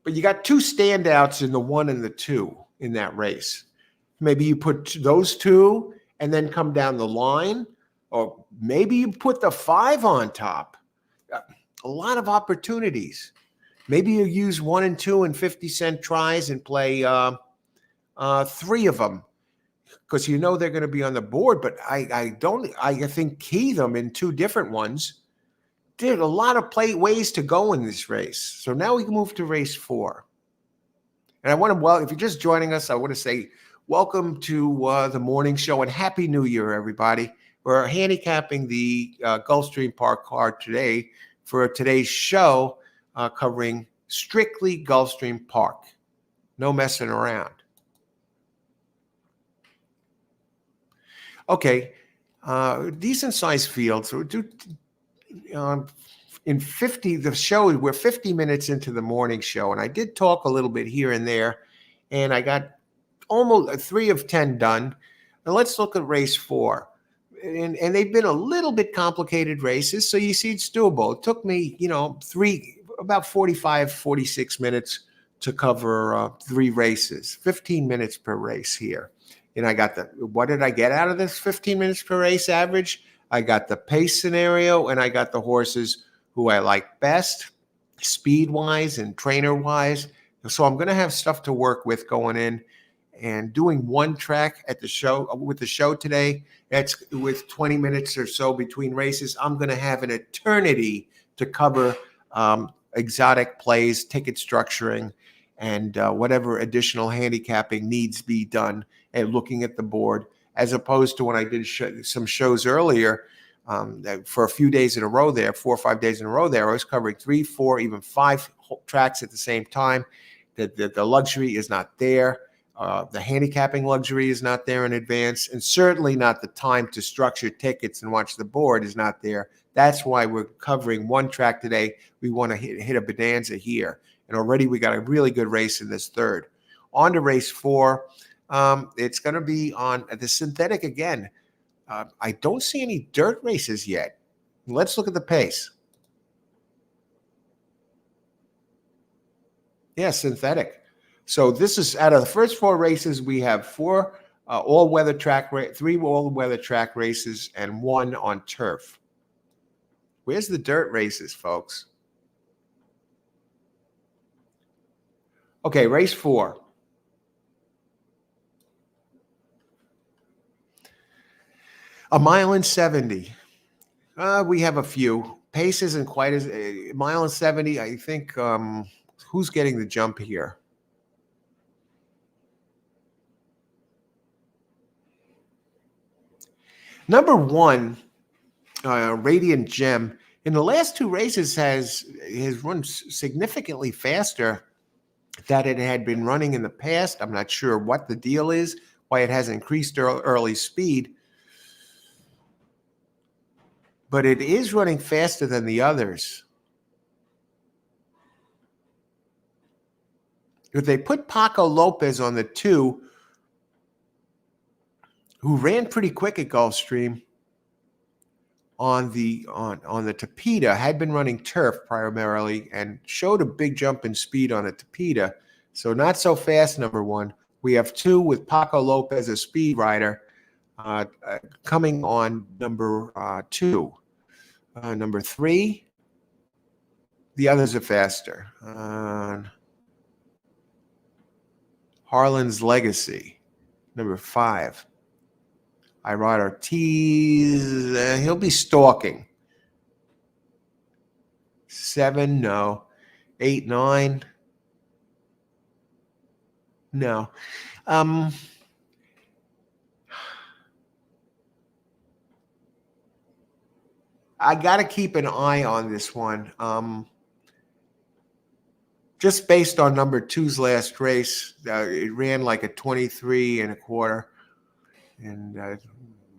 But you got 2 standouts in the 1 and the 2 in that race. Maybe you put those 2 and then come down the line, or maybe you put the 5 on top. A lot of opportunities. Maybe you use 1 and 2 and 50-cent tries and play 3 of them because you know they're going to be on the board. But I think key them in 2 different ones. There's a lot of ways to go in this race. So now we can move to race 4. And I want to, if you're just joining us, I want to say welcome to the morning show and Happy New Year, everybody. We're handicapping the Gulfstream Park card today for today's show covering strictly Gulfstream Park. No messing around. Okay, decent sized field. So in 50, the show, we're 50 minutes into the morning show, and I did talk a little bit here and there, and I got almost 3 of 10 done. Now let's look at race 4. And they've been a little bit complicated races, so you see it's doable. It took me, about 45, 46 minutes to cover 3 races, 15 minutes per race here. And I got what did I get out of this 15 minutes per race average? I got the pace scenario, and I got the horses who I like best, speed-wise and trainer-wise. So I'm going to have stuff to work with going in. And doing one track at the show with the show today, that's with 20 minutes or so between races. I'm going to have an eternity to cover exotic plays, ticket structuring, and whatever additional handicapping needs be done and looking at the board, as opposed to when I did some shows earlier for a few days in a row there, 4 or 5 days in a row there. I was covering 3, 4, even 5 tracks at the same time. The luxury is not there. The handicapping luxury is not there in advance, and certainly not the time to structure tickets and watch the board is not there. That's why we're covering one track today. We want to hit a bonanza here, and already we got a really good race in this third. On to race 4. It's going to be on the synthetic again. I don't see any dirt races yet. Let's look at the pace. Yeah, synthetic. So this is out of the first 4 races, we have 4 all-weather track, 3 all-weather track races, and 1 on turf. Where's the dirt races, folks? Okay, race 4. A mile and 70. We have a few. Pace isn't quite as mile and 70. I think who's getting the jump here? Number 1, Radiant Gem, in the last 2 races has run significantly faster than it had been running in the past. I'm not sure what the deal is, why it has increased early speed, but it is running faster than the others. If they put Paco Lopez on the 2, who ran pretty quick at Gulfstream on the Tapeta, had been running turf primarily and showed a big jump in speed on a Tapeta. So not so fast, number 1. We have 2 with Paco Lopez, a speed rider, coming on number 2. Number 3, the others are faster. Harlan's Legacy, number 5. I ride Ortiz. He'll be stalking. 7, no. 8, 9, no. I got to keep an eye on this one. Just based on number 2's last race, it ran like a 23 and a quarter. And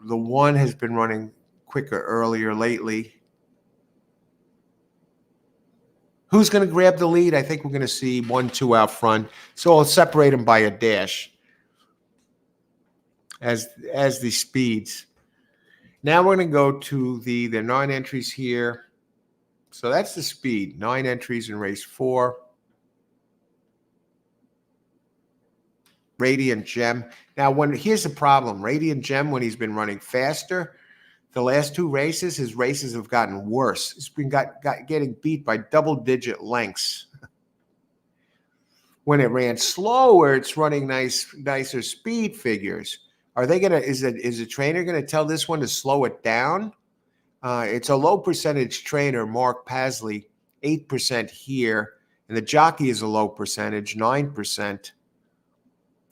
the 1 has been running quicker earlier lately. Who's going to grab the lead? I think we're going to see 1, 2 out front. So I'll separate them by a dash as the speeds. Now we're going to go to the 9 entries here. So that's the speed. 9 entries in race 4. Radiant Gem. Now, here's the problem. Radiant Gem, when he's been running faster, the last 2 races, his races have gotten worse. He's been getting beat by double-digit lengths. When it ran slower, it's running nicer speed figures. Are they gonna? Is a trainer gonna tell this one to slow it down? It's a low percentage trainer, Mark Pasley, 8% here, and the jockey is a low percentage, 9%.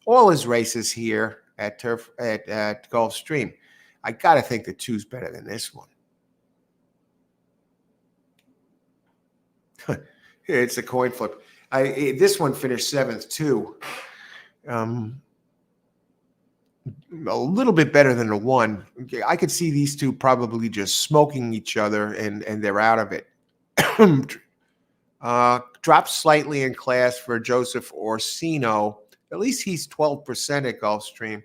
All his races here at Gulfstream. I got to think the 2's better than this one. It's a coin flip. This one finished 7th too. A little bit better than the 1. I could see these 2 probably just smoking each other, and they're out of it. Dropped slightly in class for Joseph Orsino. At least he's 12% at Gulfstream.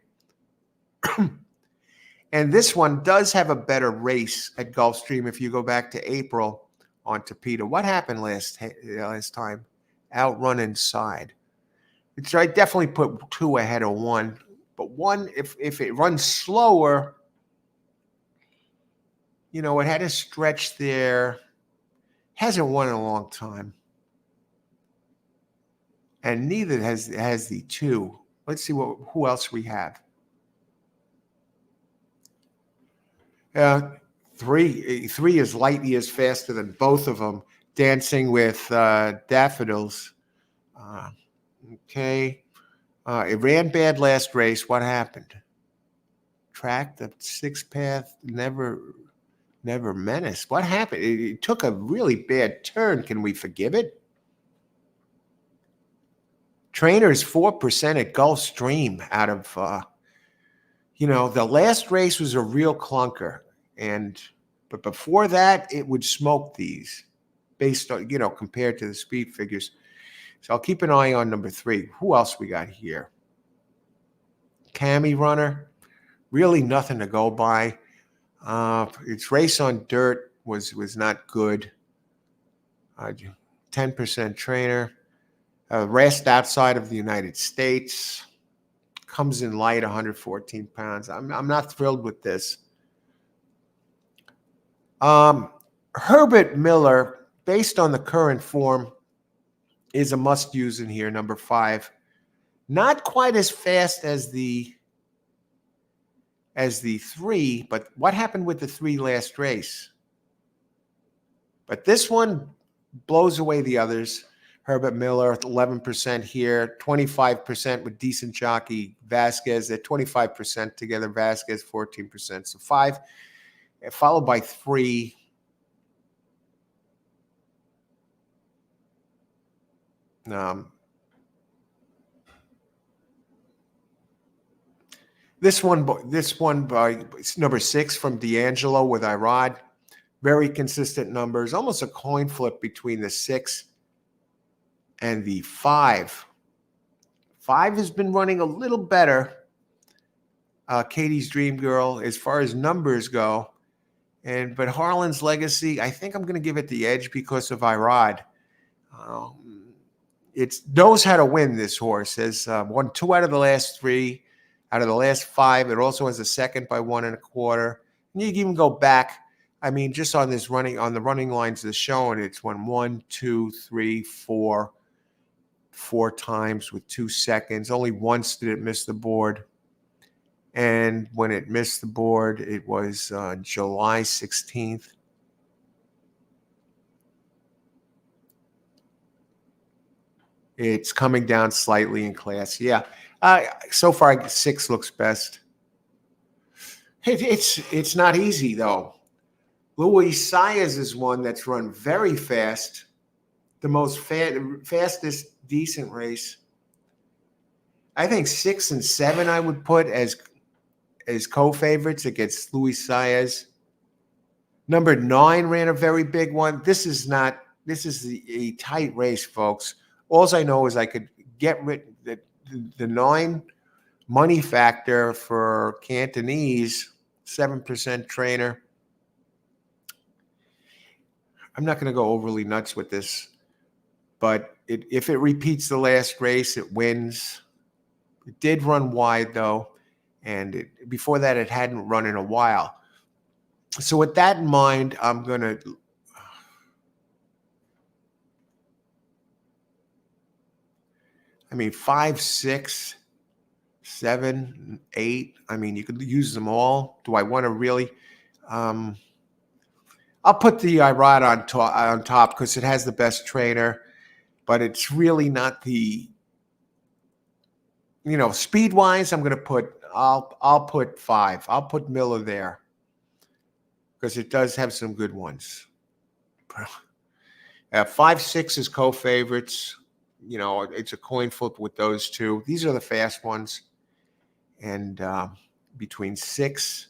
And this one does have a better race at Gulfstream if you go back to April on Tapeta. What happened last time? Outrun inside. It's I definitely put 2 ahead of 1, but 1 if it runs slower, it had a stretch there. Hasn't won in a long time, and neither has the 2. Let's see who else we have. 3 is light years faster than both of them. Dancing with Daffodils. Okay. It ran bad last race. What happened? Track the 6th path, never menaced. What happened? It took a really bad turn. Can we forgive it? Trainers 4% at Gulfstream out of, the last race was a real clunker. But before that, it would smoke these based on, compared to the speed figures. So I'll keep an eye on number 3. Who else we got here? Cami Runner. Really nothing to go by. Its race on dirt was not good. 10% trainer. Raced outside of the United States. Comes in light, 114 pounds. I'm not thrilled with this. Herbert Miller, based on the current form, is a must-use in here, number 5. Not quite as fast as the 3, but what happened with the 3 last race? But this one blows away the others. Herbert Miller, 11% here, 25% with decent jockey Vasquez. They're 25% together. Vasquez, 14%. So 5, followed by 3. This one by number 6 from D'Angelo with Irod. Very consistent numbers. Almost a coin flip between the 6 and the 5. 5 has been running a little better. Katie's Dream Girl, as far as numbers go. But Harlan's Legacy, I think I'm going to give it the edge because of Irod. It knows how to win, this horse. Has won 2 out of the last 3. Out of the last 5, it also has a second by 1 1/4. And you can even go back. I mean, just on the running lines that's shown, it's won 1, 2, 3, 4 times with 2 seconds. Only once did it miss the board. And when it missed the board, it was July 16th. It's coming down slightly in class. Yeah. So far, 6 looks best. It's not easy, though. Louis Saez is one that's run very fast. The most fastest decent race. I think 6 and 7 I would put as co-favorites against Louis Saez. Number 9 ran a very big one. This is a tight race, folks. All I know is I could get rid the 9 money factor for Cantonese, 7% trainer. I'm not going to go overly nuts with this, but if it repeats the last race, it wins. It did run wide, though, and before that, it hadn't run in a while. So with that in mind, I'm going to... I mean, 5, 6, 7, 8. I mean, you could use them all. Do I want to really? I'll put the Irod on top because it has the best trainer, but it's really not the. Speed wise, I'm going to put. I'll put 5. I'll put Miller there because it does have some good ones. 5, 6 is co-favorites. It's a coin flip with those 2. These are the fast ones. And between 6,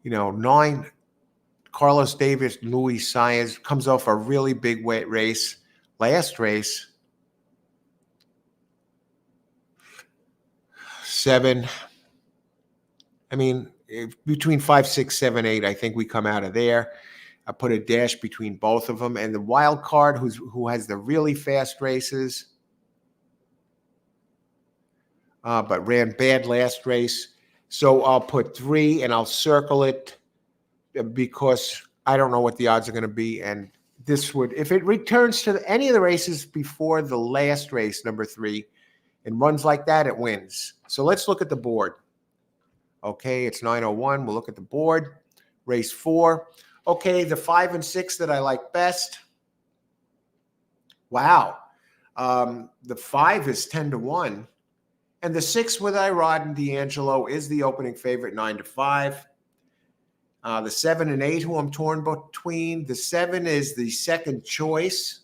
9, Carlos Davis, Louis Saez comes off a really big race. Last race, 7. I mean, between 5, 6, 7, 8, I think we come out of there. I put a dash between both of them. And the wild card, who has the really fast races, but ran bad last race. So I'll put 3 and I'll circle it because I don't know what the odds are going to be. And this would, if it returns to any of the races before the last race, number 3, and runs like that, it wins. So let's look at the board. Okay, it's 9:01. We'll look at the board. Race 4. Okay, the 5 and 6 that I like best. Wow. The 5 is 10-1. And the 6 with Irod and D'Angelo is the opening favorite, 9-5. The 7 and 8, who I'm torn between. The 7 is the second choice.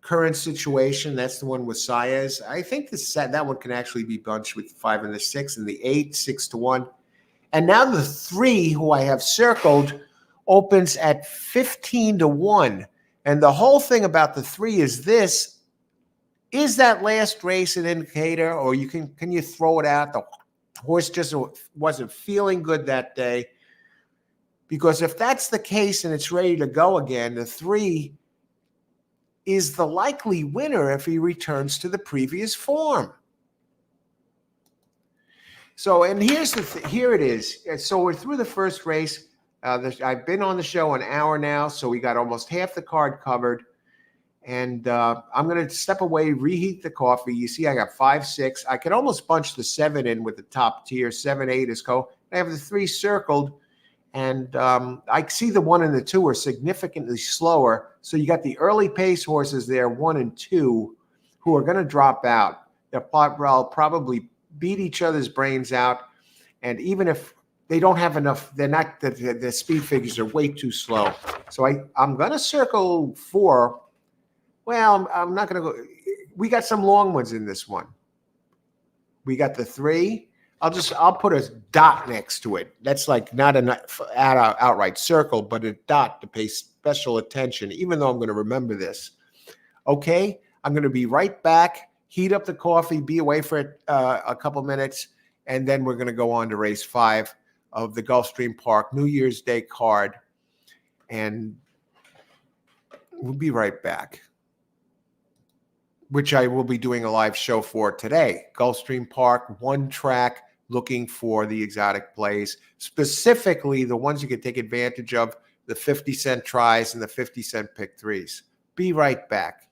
Current situation, that's the one with Saez. I think that one can actually be bunched with the 5 and the 6, and the 8, 6-1. And now the 3, who I have circled, opens at 15-1. And the whole thing about the 3 is this: is that last race an indicator, or can you throw it out? The horse just wasn't feeling good that day. Because if that's the case and it's ready to go again, the 3 is the likely winner if he returns to the previous form. So, and here it is. So we're through the first race. I've been on the show an hour now, so we got almost half the card covered. And I'm going to step away, reheat the coffee. You see, I got 5, 6. I could almost bunch the 7 in with the top tier. 7, 8 is I have the 3 circled. And I see the 1 and the 2 are significantly slower. So you got the early pace horses there, 1 and 2, who are going to drop out. They'll probably beat each other's brains out. And even if they don't have enough, the speed figures are way too slow. So I'm going to circle 4. Well, I'm not going to go. We got some long ones in this one. We got the 3. I'll put a dot next to it. That's like not an outright circle, but a dot to pay special attention, even though I'm going to remember this. Okay, I'm going to be right back, heat up the coffee, be away for a couple minutes, and then we're going to go on to race 5 of the Gulfstream Park New Year's Day card. And we'll be right back, which I will be doing a live show for today. Gulfstream Park, 1 track, looking for the exotic plays, specifically the ones you can take advantage of, the 50-cent tries and the 50-cent pick 3s. Be right back.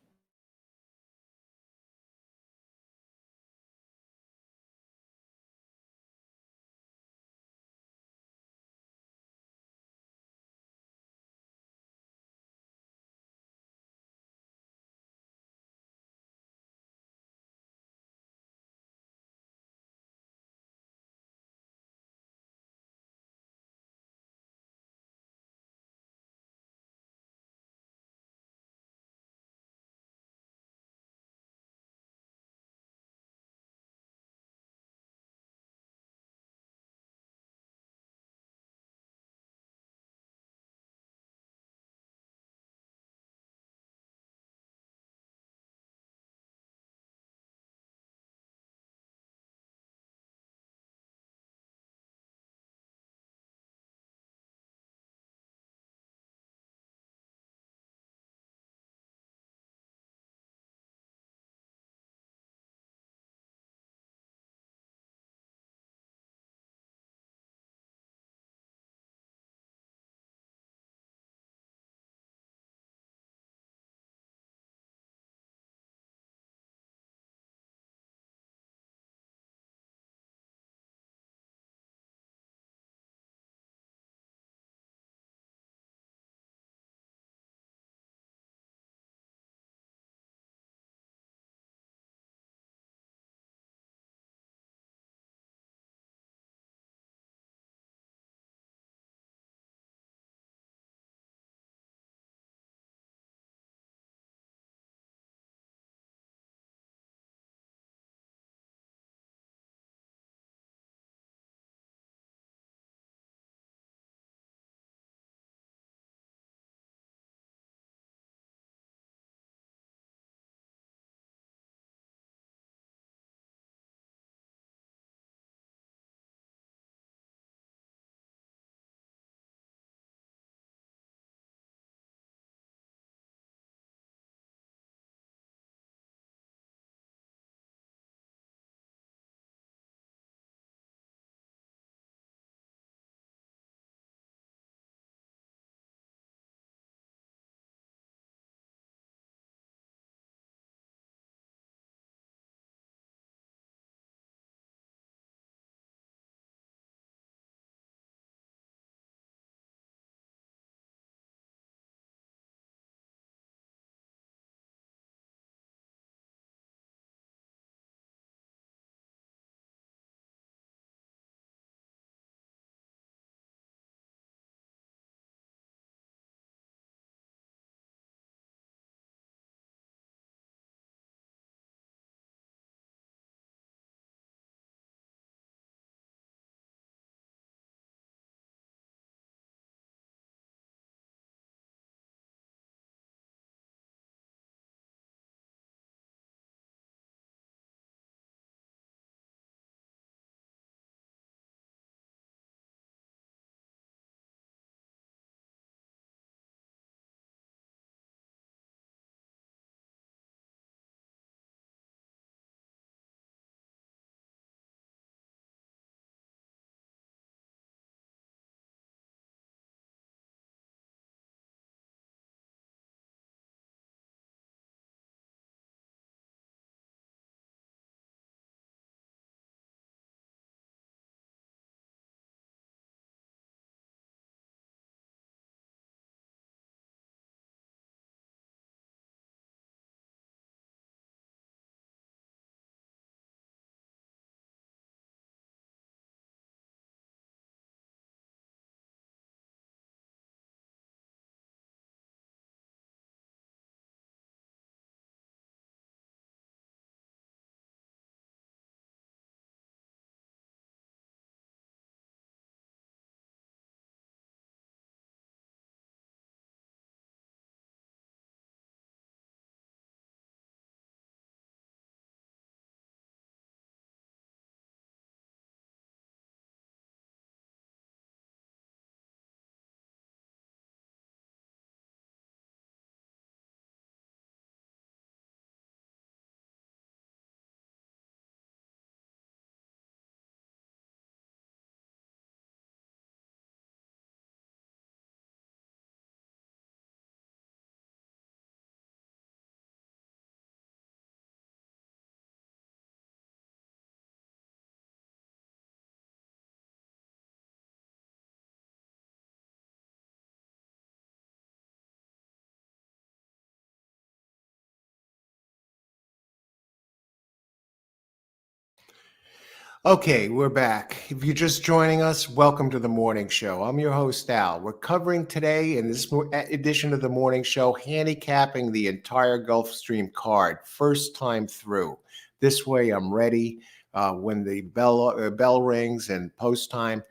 Okay, we're back. If you're just joining us, welcome to the morning show. I'm your host, Al. We're covering today in this edition of the morning show, handicapping the entire Gulfstream card, first time through. This way, I'm ready when the bell rings and post time.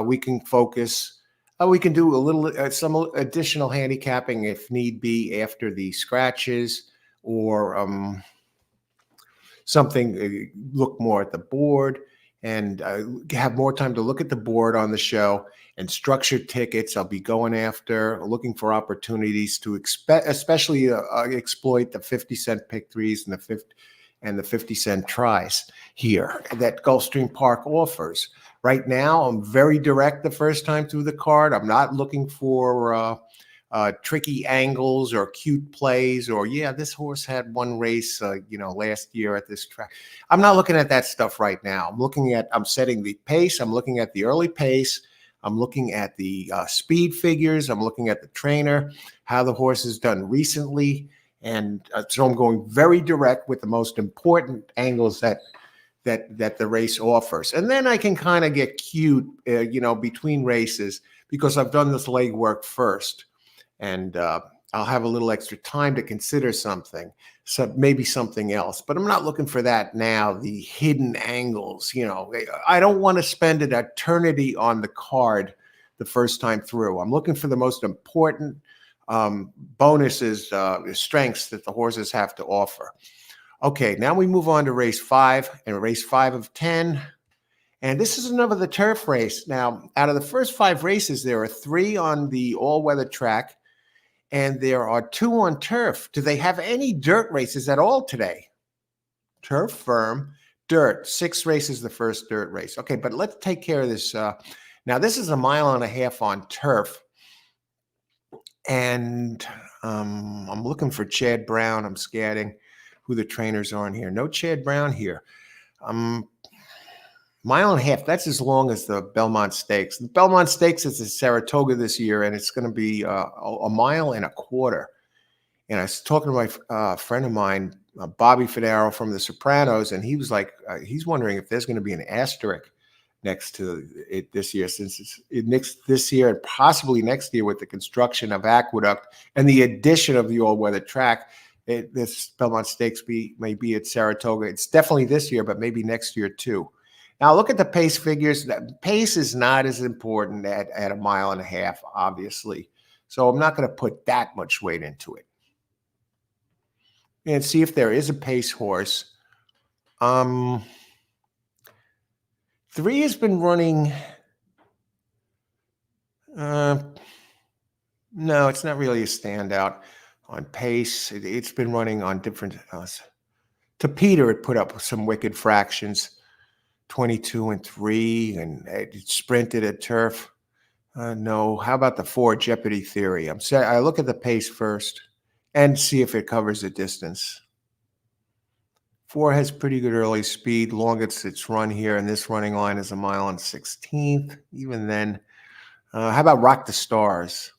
We can focus. We can do a little, some additional handicapping if need be after the scratches or something, look more at the board and have more time to look at the board on the show and structured tickets. I'll be going after, looking for opportunities to especially exploit the 50-cent pick threes and the 50-cent tries here that Gulfstream Park offers. Right now, I'm very direct the first time through the card. I'm not looking for tricky angles or cute plays or, yeah, this horse had one race, last year at this track. I'm not looking at that stuff right now. I'm setting the pace. I'm looking at the early pace. I'm looking at the speed figures. I'm looking at the trainer, how the horse has done recently. And so I'm going very direct with the most important angles that the race offers. And then I can kind of get cute, between races because I've done this leg work first. And I'll have a little extra time to consider something, so maybe something else. But I'm not looking for that now, the hidden angles. I don't want to spend an eternity on the card the first time through. I'm looking for the most important bonuses, strengths that the horses have to offer. Okay, now we move on to race 5, and race 5 of 10. And this is another the turf race. Now, out of the first 5 races, there are 3 on the all-weather track, and there are 2 on turf. Do they have any dirt races at all today? Turf, firm, dirt. 6 races, the first dirt race. Okay, but let's take care of this. Now, this is a 1.5 miles on turf. And I'm looking for Chad Brown. I'm scanning who the trainers are in here. No Chad Brown here. 1.5 miles, that's as long as the Belmont Stakes. The Belmont Stakes is in Saratoga this year, and it's going to be 1.25 miles. And I was talking to my friend of mine, Bobby Fedaro from The Sopranos, and he was like, he's wondering if there's going to be an asterisk next to it this year, since this year and possibly next year with the construction of Aqueduct and the addition of the all-weather track. This Belmont Stakes may be at Saratoga. It's definitely this year, but maybe next year too. Now, look at the pace figures. Pace is not as important at 1.5 miles, obviously. So I'm not going to put that much weight into it. And see if there is a pace horse. 3 has been running. No, it's not really a standout on pace. It's been running on different. To Peter, it put up some wicked fractions. 22 and 3, and it sprinted at turf. No. How about the 4 Jeopardy Theory? I look at the pace first and see if it covers the distance. 4 has pretty good early speed. Longest it's run here, and this running line is 1 mile and 16th. Even then, how about Rock the Stars?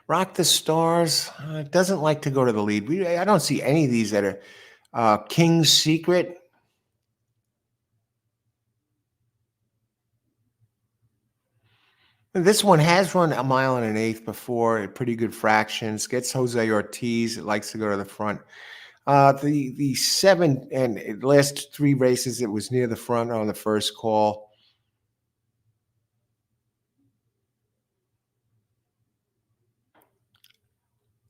Rock the Stars doesn't like to go to the lead. I don't see any of these that are King's Secret. This one has run 1.125 miles before at pretty good fractions. Gets Jose Ortiz. It likes to go to the front. The 7 and last 3 races, it was near the front on the first call.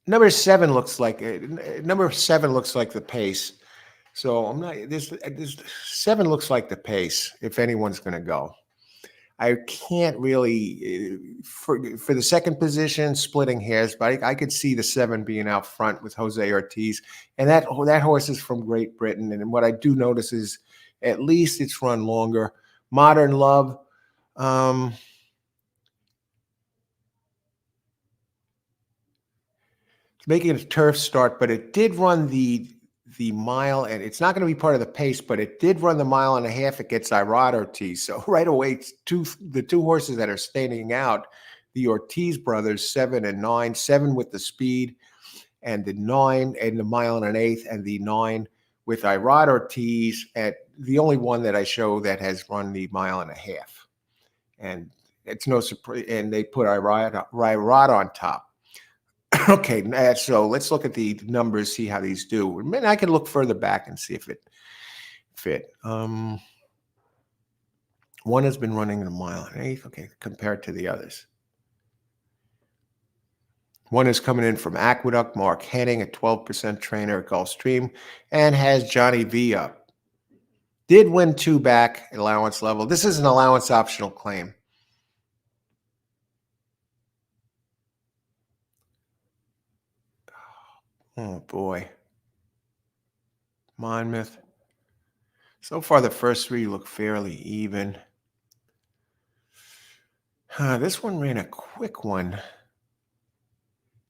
Number 7 looks like the pace. So I'm not. This 7 looks like the pace. If anyone's going to go, I can't really for the second position splitting hairs, but I could see the 7 being out front with Jose Ortiz, and that horse is from Great Britain. And what I do notice is at least it's run longer. Modern Love. Making a turf start, but it did run the mile, and it's not going to be part of the pace, but it did run the 1.5 miles. It gets Irad Ortiz. So right away, the 2 horses that are standing out, the Ortiz brothers, 7 and 9, 7 with the speed. and the 9 and the mile and an eighth and the 9 with Irad Ortiz at the only one that I show that has run the mile and a half. And it's no surprise, and they put Irad on top. Okay, so let's look at the numbers, see how these do. And I can look further back and see if it fit. One has been running a mile and an eighth, okay, compared to the others. One is coming in from Aqueduct, Mark Henning, a 12% trainer at Gulfstream, and has Johnny V up. Did win 2 back allowance level. This is an allowance optional claim. Oh, boy. Monmouth. So far, the first 3 look fairly even. This one ran a quick one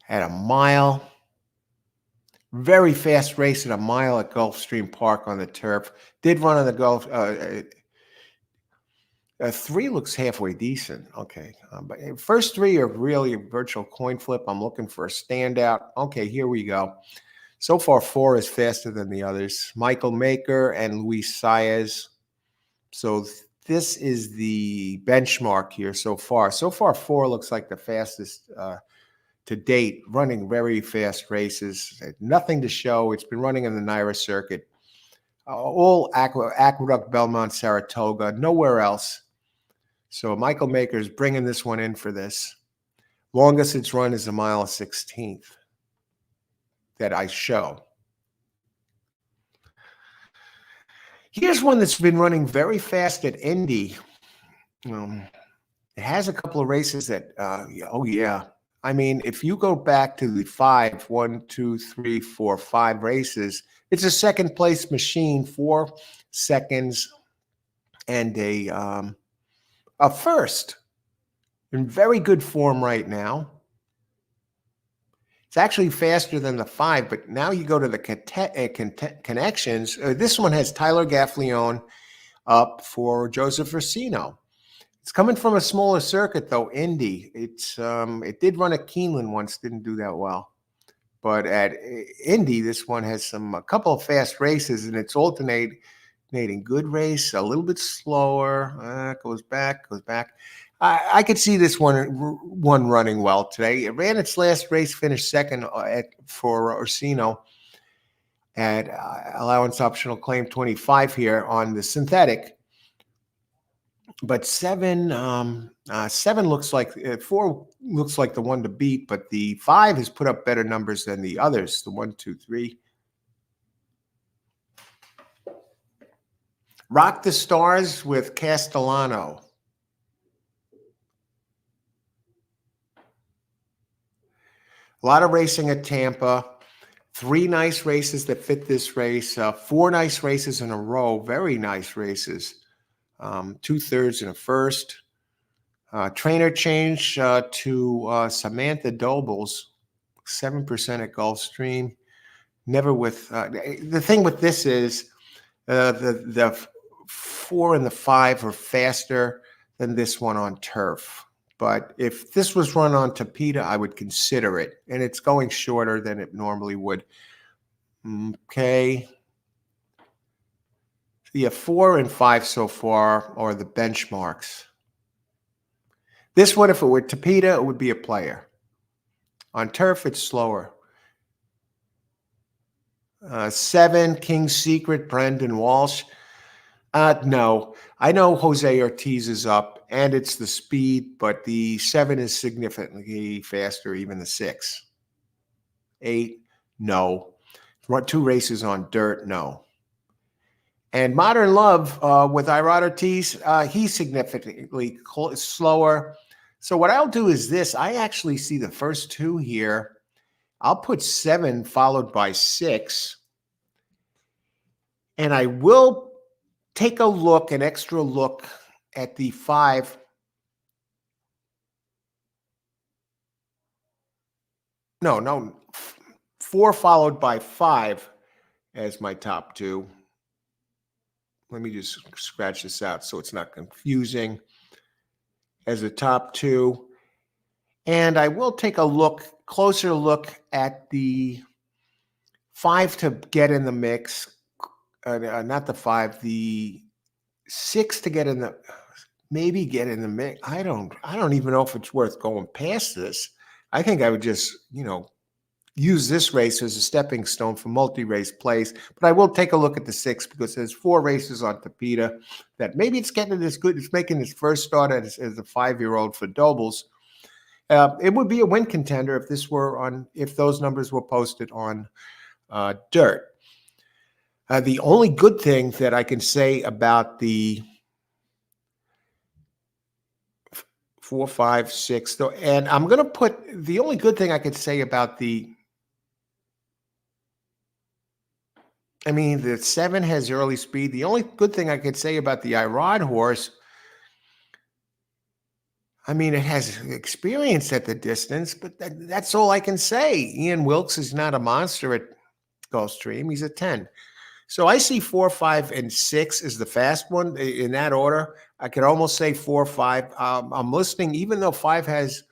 at a mile. Very fast race at a mile at Gulfstream Park on the turf. Did run on the Gulf. 3 looks halfway decent. Okay. But first 3 are really a virtual coin flip. I'm looking for a standout. Okay, here we go. So far, 4 is faster than the others. Michael Maker and Luis Saez. So this is the benchmark here so far. So far, 4 looks like the fastest to date, running very fast races. Nothing to show. It's been running in the NYRA circuit. All Aqueduct, Belmont, Saratoga, nowhere else. So Michael Maker's bringing this one in for this. Longest it's run is a mile 16th that I show. Here's one that's been running very fast at Indy. It has a couple of races that, oh yeah. I mean, if you go back to the 5 races, it's a second place machine, 4 seconds, and a first. In very good form right now. It's actually faster than the 5, but now you go to the connections. This one has Tyler Gaffleone up for Joseph Racino. It's coming from a smaller circuit, though, Indy. It did run at Keeneland once, didn't do that well. But at Indy, this one has a couple of fast races, and it's alternating good race, a little bit slower, goes back. I could see this one running well today. It ran its last race, finished second for Orsino at allowance optional claim 25 here on the synthetic. But 7 looks like 4 looks like the one to beat, but the 5 has put up better numbers than the others. The 1, 2, 3. Rock the Stars with Castellano. A lot of racing at Tampa. 3 nice races that fit this race. 4 nice races in a row. Very nice races. 2/3 and a first. Trainer change to Samantha Dobles. 7% at Gulfstream. Never with the thing with this is the 4 and the 5 are faster than this one on turf. But if this was run on Tapeta, I would consider it. And it's going shorter than it normally would. Okay. Yeah, 4 and 5 so far are the benchmarks. This one, if it were Tapeta, it would be a player. On turf, it's slower. 7, King's Secret, Brendan Walsh. No, I know Jose Ortiz is up, and it's the speed, but the 7 is significantly faster, even the 6. 8, no. 2 races on dirt, no. And Modern Love with Irad Ortiz, he's significantly slower. So what I'll do is this. I actually see the first 2 here. I'll put 7 followed by 6. And I will take an extra look at the 5. No. 4 followed by 5 as my top 2. Let me just scratch this out so it's not confusing. As the top 2. And I will take a look closer look at the 5 to get in the mix. Not the 5, the 6 to get in the maybe get in the mix. I don't even know if it's worth going past this. I think I would just, use this race as a stepping stone for multi-race plays. But I will take a look at the 6 because there's 4 races on Tapeta that maybe it's getting this good. It's making its first start as a 5-year-old for doubles. It would be a win contender if those numbers were posted on dirt. The only good thing that I can say about the 4, 5, 6, though, and I'm going to put the only good thing I could say about the 7 has early speed. The only good thing I could say about the Irod horse, it has experience at the distance, but that's all I can say. Ian Wilkes is not a monster at Gulfstream. He's a 10. So I see 4, 5, and 6 is the fast one in that order. I could almost say 4, 5. I'm listing, even though 5 has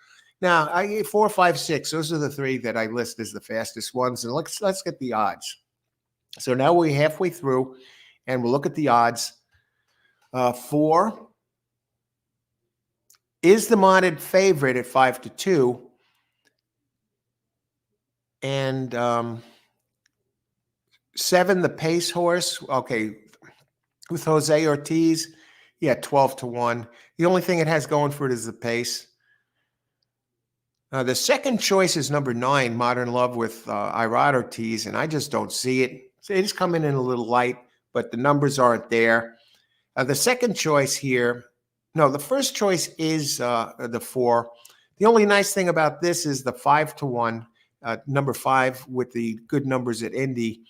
now 4, 5, 6. Those are the 3 that I list as the fastest ones. And let's get the odds. So now we're halfway through, and we'll look at the odds. 4 is the modded favorite at 5-2, and 7, the pace horse. Okay, with Jose Ortiz, 12-1. The only thing it has going for it is the pace. The second choice is number 9, Modern Love with Irod Ortiz, and I just don't see it. So it is coming in a little light, but the numbers aren't there. The second choice here, no, the first choice is the 4. The only nice thing about this is the 5-1, number 5 with the good numbers at Indy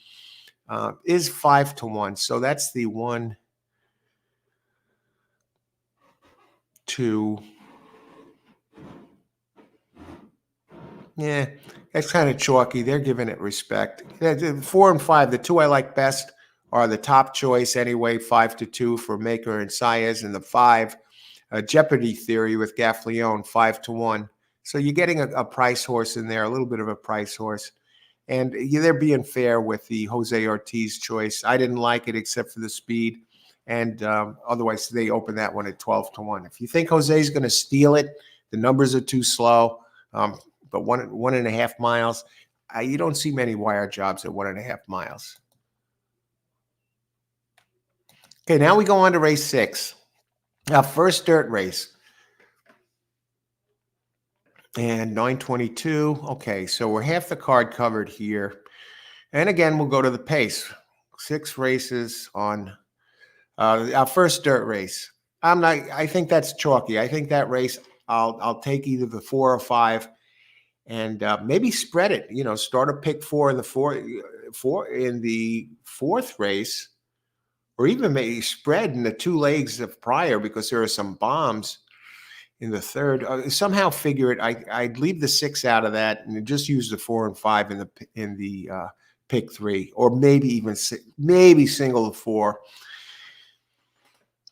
is 5-1. So that's the 1, 2. Yeah, that's kind of chalky. They're giving it respect. 4 and 5, the 2 I like best are the top choice anyway, 5-2 for Maker and Saez, and the 5, Jeopardy Theory with Gaffleone, 5-1. So you're getting a price horse in there, a little bit of a price horse. And they're being fair with the Jose Ortiz choice. I didn't like it except for the speed. And otherwise, they open that one at 12-1. If you think Jose's going to steal it, the numbers are too slow. But 1.5 miles, you don't see many wire jobs at 1.5 miles. Okay, now we go on to race 6. Our first dirt race. And 922. Okay, so we're half the card covered here. And again, we'll go to the pace. 6 races on our first dirt race. I think that's chalky. I think that race, I'll take either the 4 or 5. And maybe spread it. Start a pick 4 in the 4th race, or even maybe spread in the 2 legs of prior because there are some bombs in the 3rd. Somehow figure it. I'd leave the 6 out of that and just use the 4 and 5 in the pick 3, or maybe even single the 4.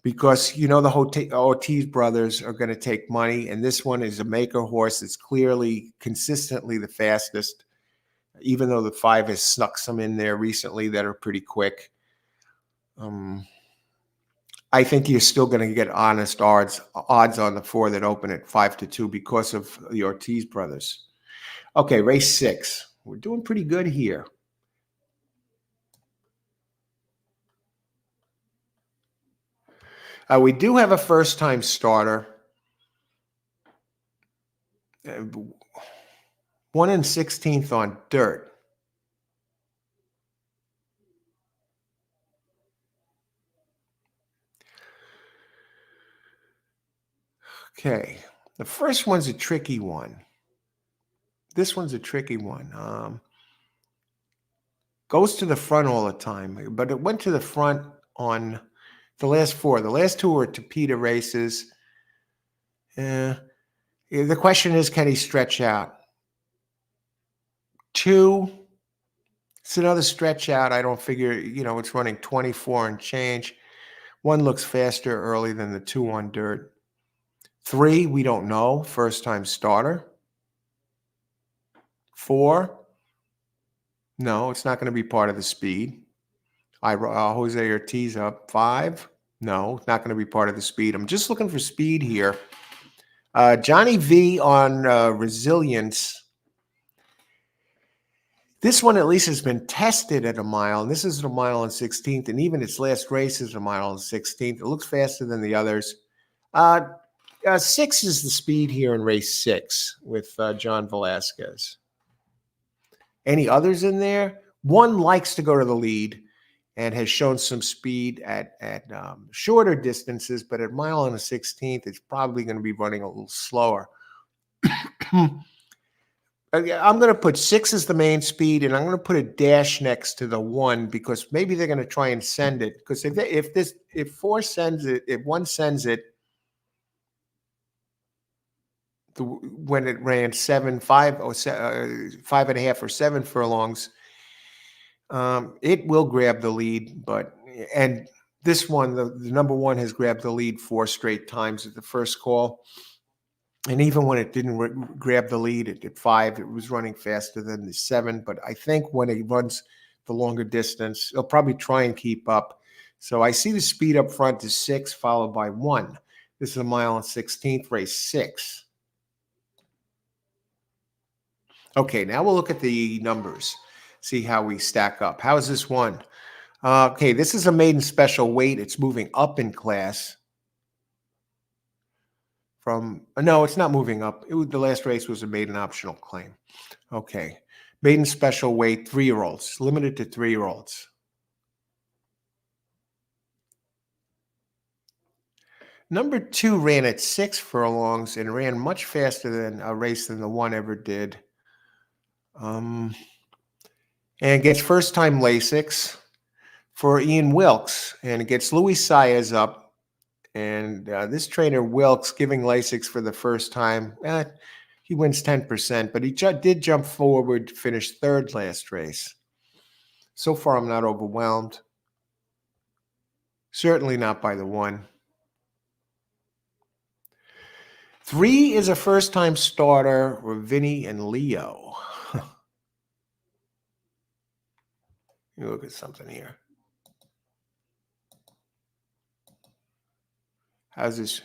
Because, the Ortiz brothers are going to take money, and this one is a Maker horse that's clearly, consistently the fastest, even though the 5 has snuck some in there recently that are pretty quick. I think you're still going to get honest odds on the 4 that open at 5-2 because of the Ortiz brothers. Okay, race 6. We're doing pretty good here. We do have a first-time starter. 1 16th on dirt. Okay, the first one's a tricky one. This one's a tricky one. Goes to the front all the time, but it went to the front on the last 4. The last 2 were Tapeta races. The question is, can he stretch out? 2, it's another stretch out. I don't figure, it's running 24 and change. 1 looks faster early than the 2 on dirt. 3, we don't know. First time starter. 4. No, it's not going to be part of the speed. Jose Ortiz up. 5. No, it's not going to be part of the speed. I'm just looking for speed here. Johnny V on resilience. This one at least has been tested at a mile, and this is a mile and 16th, and even its last race is a mile and 16th. It looks faster than the others. 6 is the speed here in race 6 with John Velasquez. Any others in there? 1 likes to go to the lead and has shown some speed at shorter distances, but at mile and a 16th, it's probably going to be running a little slower. I'm going to put 6 as the main speed, and I'm going to put a dash next to the 1 because maybe they're going to try and send it. Because if 4 sends it, if 1 sends it, when it ran 7, 5, or 5.5 or 7 furlongs, it will grab the lead. And this one, the number 1 has grabbed the lead 4 straight times at the first call. And even when it didn't grab the lead at 5, it was running faster than the 7. But I think when it runs the longer distance, it'll probably try and keep up. So I see the speed up front is 6, followed by 1. This is a mile and 16th, race 6. Okay, now we'll look at the numbers, see how we stack up. How is this one? Okay, this is a maiden special weight. It's moving up in class. No, it's not moving up. The last race was a maiden optional claim. Okay. Maiden special weight, 3-year-olds, limited to 3-year-olds. Number 2 ran at 6 furlongs and ran much faster than a race than the 1 ever did. And gets first-time Lasix for Ian Wilkes, and it gets Luis Saez up. And this trainer, Wilkes, giving Lasix for the first time, he wins 10%, but he did jump forward to finish 3rd last race. So far, I'm not overwhelmed. Certainly not by the 1. 3 is a first-time starter for Vinny and Leo. Let me look at something here. How's this?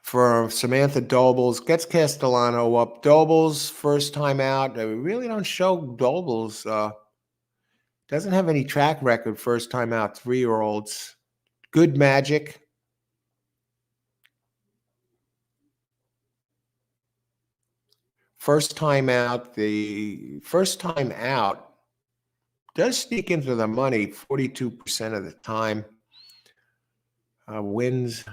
For Samantha Dobles, gets Castellano up. Dobles, first time out. We really don't show Dobles. Doesn't have any track record, first time out, 3-year-olds. Good magic. First time out. The first time out does sneak into the money 42% of the time. Wins.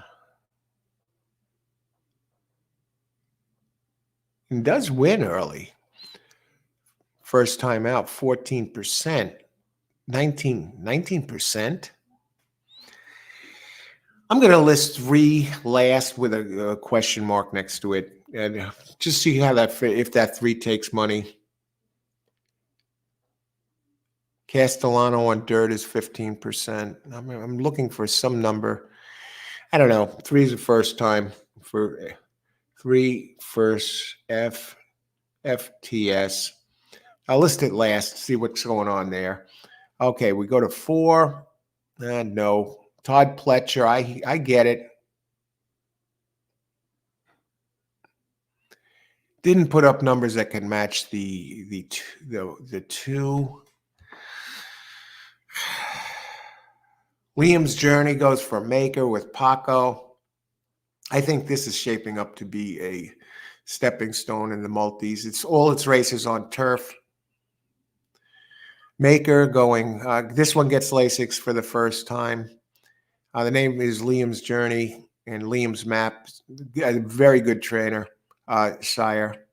And does win early. First time out, 14%. 19%. I'm going to list 3 last with a question mark next to it. And just see how if that 3 takes money. Castellano on dirt is 15%. I'm looking for some number. I don't know. 3 is the first time for 3 first FTS. I'll list it last, see what's going on there. Okay, we go to 4. No. Todd Pletcher, I get it. Didn't put up numbers that can match the 2. Liam's Journey goes for Maker with Paco. I think this is shaping up to be a stepping stone in the multis. It's all its races on turf. Maker going, this one gets Lasix for the first time. The name is Liam's Journey and Liam's Map. A very good trainer, Sire.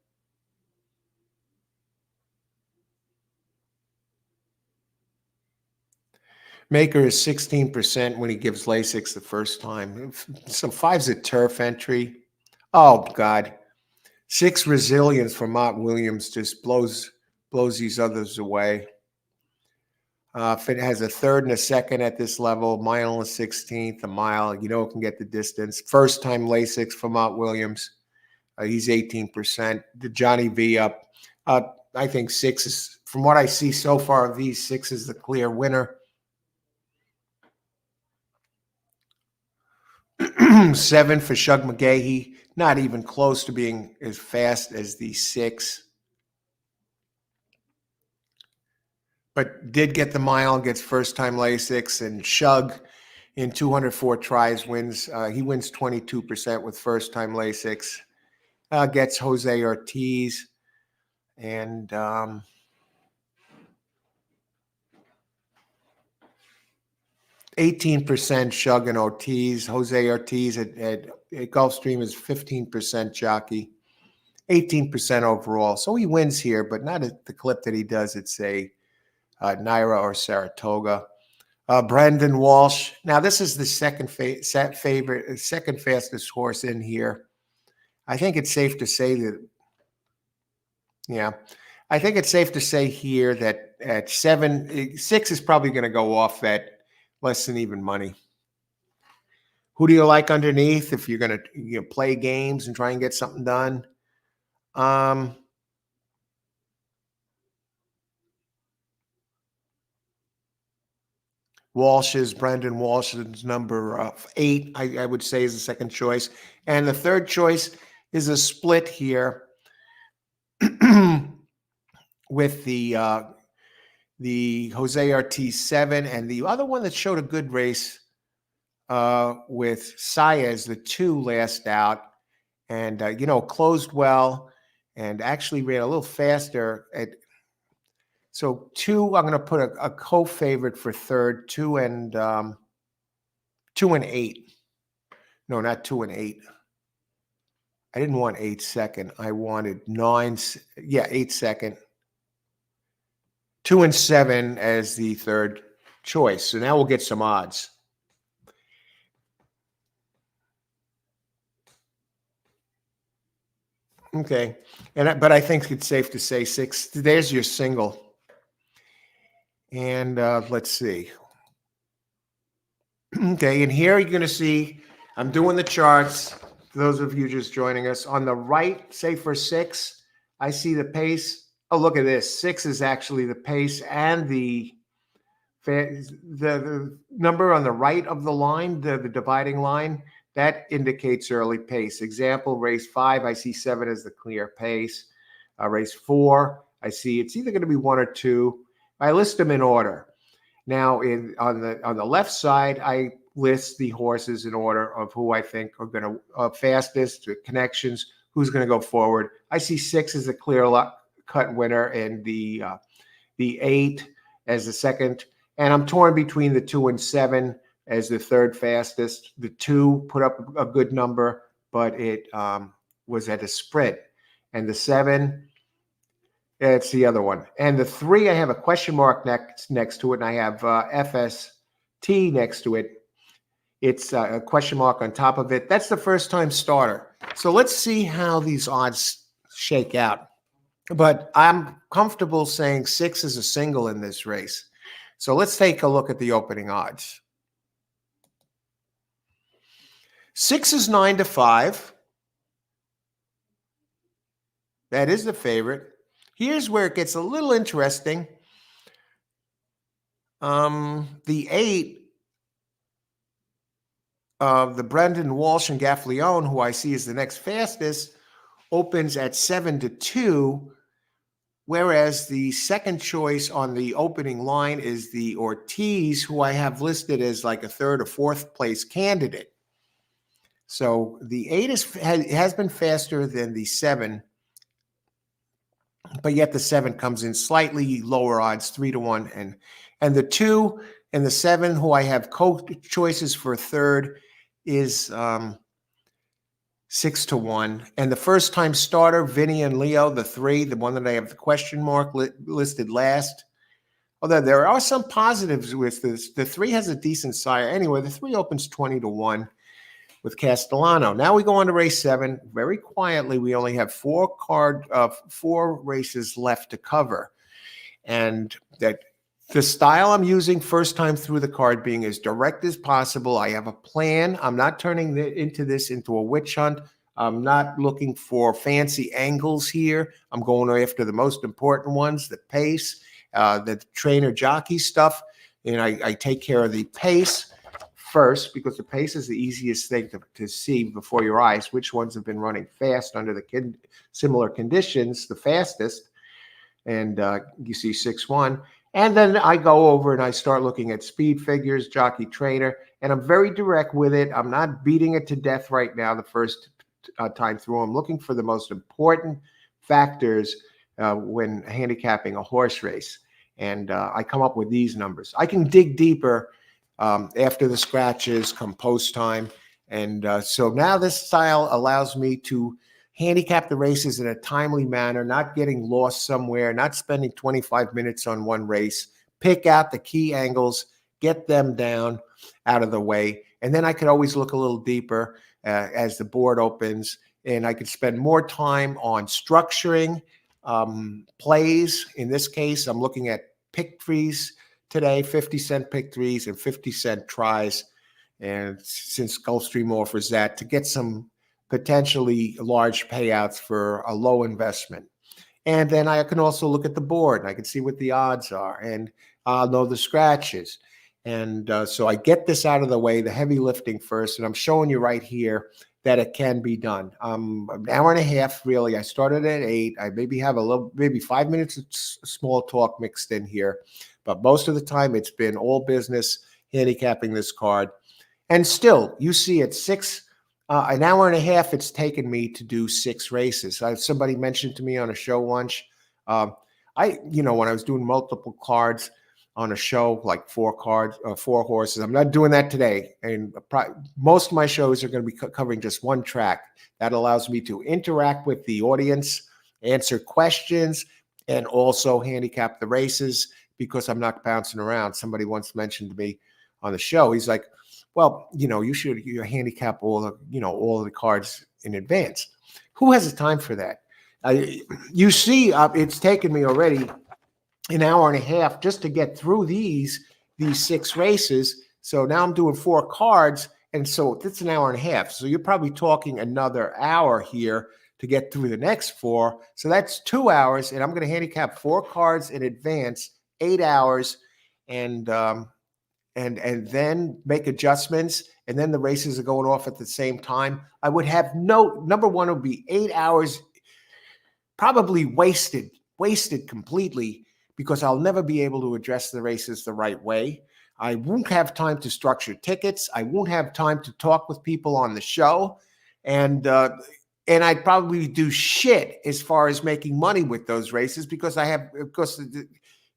Maker is 16% when he gives Lasix the first time. Some 5's a turf entry. Oh, God. 6 Resilience for Mott Williams just blows these others away. If it has a 3rd and a 2nd at this level, mile and a 16th, a mile, it can get the distance. First time Lasix for Mott Williams. He's 18%. The Johnny V up. I think 6 is, from what I see so far of these, 6 is the clear winner. 7 for Shug McGahee, not even close to being as fast as the 6. But did get the mile, gets first-time Lasix, and Shug in 204 tries wins. He wins 22% with first-time Lasix. Gets Jose Ortiz, and 18% Shug and Ortiz. Jose Ortiz at Gulfstream is 15% jockey, 18% overall. So he wins here, but not at the clip that he does at, say, Naira or Saratoga. Brandon Walsh. Now, this is the second fastest horse in here. I think it's safe to say that, I think it's safe to say here that at 6 is probably going to go off at less than even money. Who do you like underneath if you're going to play games and try and get something done? Brendan Walsh's number 8, I would say, is the second choice. And the third choice is a split here with the Jose Ortiz 7, and the other one that showed a good race with Saez, the 2 last out, and closed well and actually ran a little faster. So 2, I'm going to put a co-favorite for third, 2 and 8. No, not 2 and 8. I didn't want 8 second. I wanted 8 second. 2 and 7 as the third choice. So now we'll get some odds. Okay, but I think it's safe to say 6. There's your single. And let's see. Okay, and here you're going to see, I'm doing the charts. For those of you just joining us, on the right, say for 6, I see the pace. Oh, look at this. 6 is actually the pace, and the number on the right of the line, the dividing line, that indicates early pace. Example, race 5, I see 7 as the clear pace. Race 4, I see it's either going to be 1 or 2. I list them in order. Now, on the left side, I list the horses in order of who I think are going to fastest, the connections, who's going to go forward. I see 6 as a clear cut winner, and the 8 as the second. And I'm torn between the 2 and 7 as the third fastest. The 2 put up a good number, but it was at a sprint. And the 7, it's the other one. And the 3, I have a question mark next to it, and I have FST next to it. It's a question mark on top of it. That's the first-time starter. So let's see how these odds shake out. But I'm comfortable saying 6 is a single in this race. So let's take a look at the opening odds. 6 is 9 to 5. That is the favorite. Here's where it gets a little interesting. The 8 of the Brendan Walsh and Gaffleone, who I see is the next fastest, opens at 7 to 2. Whereas the second choice on the opening line is the Ortiz, who I have listed as like a third or fourth place candidate. So the 8 has been faster than the 7, but yet the 7 comes in slightly lower odds, 3 to 1. And the 2 and the 7, who I have co-choices for third, is 6 to 1. And the first-time starter, Vinny and Leo, the 3, the one that I have the question mark listed last. Although there are some positives with this. The 3 has a decent sire. Anyway, the 3 opens 20 to 1 with Castellano. Now we go on to race 7. Very quietly, we only have 4 races left to cover. And that the style I'm using first time through the card being as direct as possible. I have a plan. I'm not turning this into a witch hunt. I'm not looking for fancy angles here. I'm going after the most important ones, the pace, the trainer jockey stuff. And I take care of the pace first because the pace is the easiest thing to see before your eyes, which ones have been running fast under the similar conditions, the fastest. And you see 6-1. And then I go over and I start looking at speed figures, jockey trainer, and I'm very direct with it. I'm not beating it to death right now the first time through. I'm looking for the most important factors when handicapping a horse race. And I come up with these numbers. I can dig deeper after the scratches, come post time. And so now this style allows me to handicap the races in a timely manner, not getting lost somewhere, not spending 25 minutes on one race, pick out the key angles, get them down out of the way. And then I could always look a little deeper as the board opens, and I could spend more time on structuring plays. In this case, I'm looking at pick threes today, 50-cent pick threes and 50-cent tries. And since Gulfstream offers that, to get some potentially large payouts for a low investment. And then I can also look at the board and I can see what the odds are, and I'll know the scratches. And so I get this out of the way, the heavy lifting first, and I'm showing you right here that it can be done. An hour and a half, really. I started at 8. I maybe have maybe 5 minutes of small talk mixed in here, but most of the time it's been all business handicapping this card. And still, you see at an hour and a half, it's taken me to do 6 races. Somebody mentioned to me on a show once, when I was doing multiple cards on a show, like 4 horses. I'm not doing that today. And most of my shows are going to be covering just one track. That allows me to interact with the audience, answer questions, and also handicap the races because I'm not bouncing around. Somebody once mentioned to me on the show, he's like, well, you handicap all of the cards in advance. Who has the time for that? You see, it's taken me already an hour and a half just to get through these 6 races. So now I'm doing 4 cards, and so that's an hour and a half. So you're probably talking another hour here to get through the next 4. So that's 2 hours, and I'm going to handicap 4 cards in advance, 8 hours, and then make adjustments, and then the races are going off at the same time. I would have number one would be 8 hours probably wasted completely because I'll never be able to address the races the right way. I won't have time to structure tickets. I won't have time to talk with people on the show. And I'd probably do shit as far as making money with those races because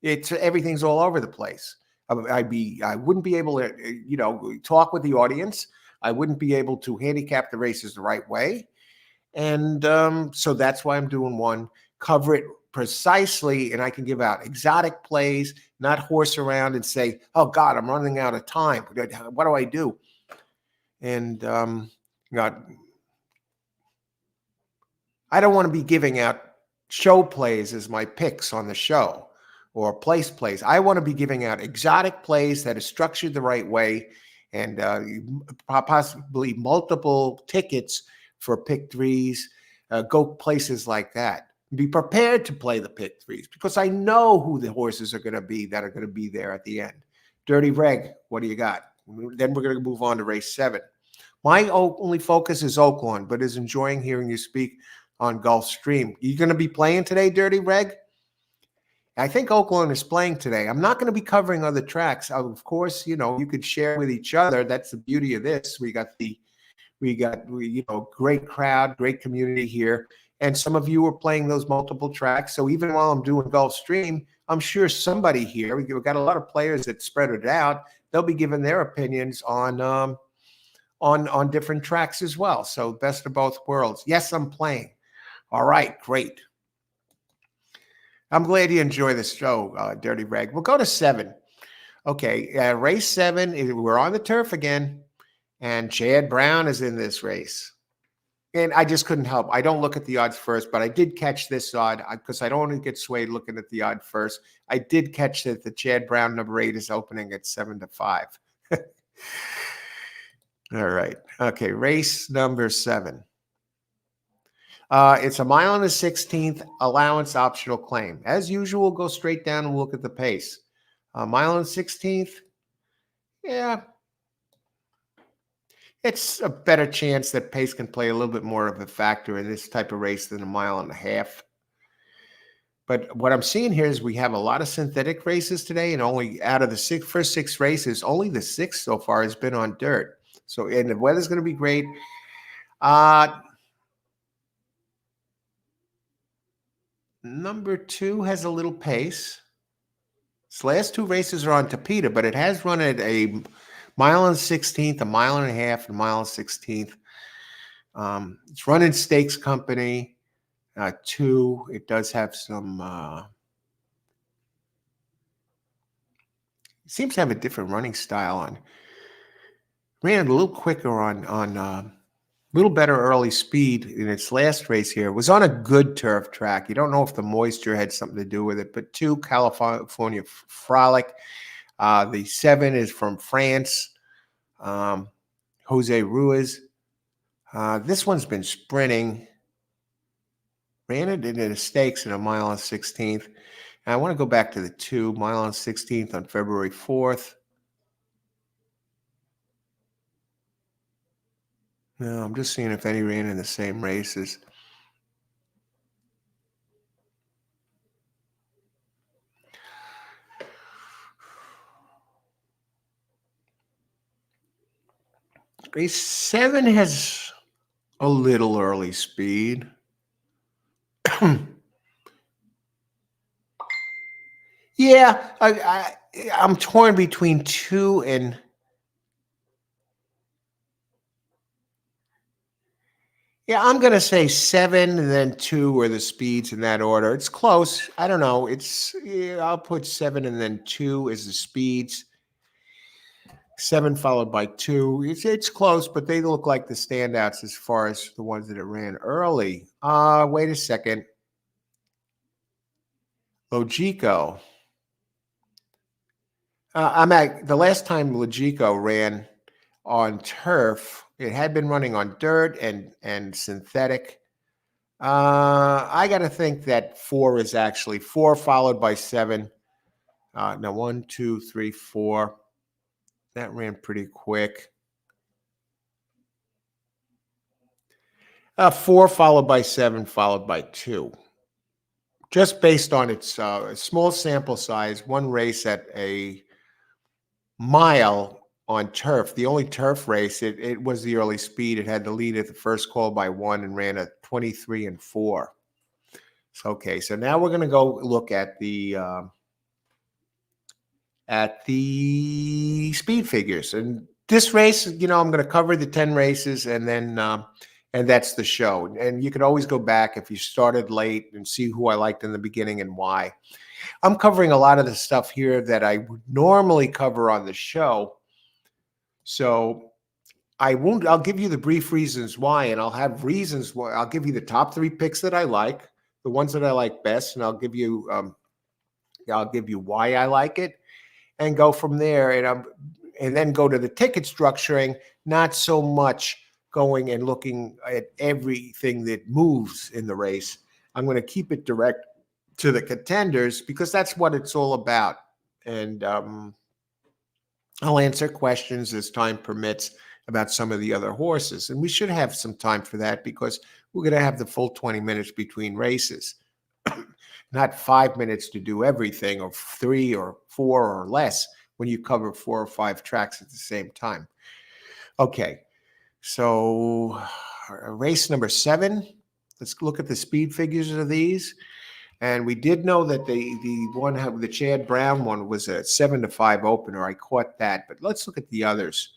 everything's all over the place. I wouldn't be able to, talk with the audience. I wouldn't be able to handicap the races the right way. And so that's why I'm doing one, cover it precisely, and I can give out exotic plays, not horse around and say, oh God, I'm running out of time. What do I do? And I don't want to be giving out show plays as my picks on the show or place plays. I want to be giving out exotic plays that are structured the right way and possibly multiple tickets for pick threes, go places like that. Be prepared to play the pick threes because I know who the horses are going to be that are going to be there at the end. Dirty Reg, what do you got? Then we're going to move on to race 7. My only focus is Oaklawn, but is enjoying hearing you speak on Gulfstream. You going to be playing today, Dirty Reg? I think Oaklawn is playing today. I'm not going to be covering other tracks. Of course, you could share with each other. That's the beauty of this. We got great crowd, great community here. And some of you are playing those multiple tracks. So even while I'm doing Gulfstream, I'm sure somebody here, we've got a lot of players that spread it out. They'll be giving their opinions on different tracks as well. So best of both worlds. Yes, I'm playing. All right, great. I'm glad you enjoy this show, Dirty Reg. We'll go to 7. Okay, race 7, we're on the turf again, and Chad Brown is in this race. And I just couldn't help. I don't look at the odds first, but I did catch this odd because I don't want to get swayed looking at the odd first. I did catch that the Chad Brown number 8 is opening at 7-5. All right. Okay, race number 7. It's a mile and a 16th allowance optional claim. As usual, go straight down and look at the pace. A mile and 16th, yeah, it's a better chance that pace can play a little bit more of a factor in this type of race than a mile and a half. But what I'm seeing here is we have a lot of synthetic races today, and only out of the first six races, only the sixth so far has been on dirt. So, and the weather's going to be great. Number 2 has a little pace. Its last 2 races are on Tapeta, but it has run at a mile and 16th, a mile and a half, and a mile and 16th. It's running Stakes Company 2. It does have some. It seems to have a different running style on. Ran a little quicker on little better early speed in its last race here. It was on a good turf track. You don't know if the moisture had something to do with it, but 2 California Frolic. The 7 is from France, Jose Ruiz. This one's been sprinting. Ran it into the stakes in a mile and 16th. And I want to go back to the 2 mile and 16th on February 4th. No, I'm just seeing if any ran in the same races. Race 7 has a little early speed. Yeah, I'm torn between 2 and. Yeah, I'm going to say 7 and then 2 are the speeds in that order. It's close. I don't know. I'll put 7 and then 2 as the speeds. 7 followed by 2. It's close, but they look like the standouts as far as the ones that it ran early. Wait a second. Logico. The last time Logico ran on turf, it had been running on dirt and synthetic. I got to think that 4 is actually 4 followed by 7. Now 1, 2, 3, 4. That ran pretty quick. 4 followed by 7 followed by 2. Just based on its small sample size, one race at a mile on turf, the only turf race, it was the early speed. It had the lead at the first call by 1 and ran a 23 and 4. So, okay, so now we're going to go look at the speed figures. And this race, I'm going to cover the 10 races and then and that's the show. And you could always go back if you started late and see who I liked in the beginning and why. I'm covering a lot of the stuff here that I would normally cover on the show. So I'll give you the brief reasons why, and I'll have reasons why. I'll give you the top 3 picks that I like, the ones that I like best, and I'll give you why I like it, and go from there. And then go to the ticket structuring, not so much going and looking at everything that moves in the race. I'm going to keep it direct to the contenders because that's what it's all about. And I'll answer questions as time permits about some of the other horses. And we should have some time for that because we're going to have the full 20 minutes between races. Not 5 minutes to do everything, or 3 or 4 or less when you cover 4 or 5 tracks at the same time. Okay, so race number 7. Let's look at the speed figures of these. And we did know that the Chad Brown one was a 7-5 opener. I caught that, but let's look at the others.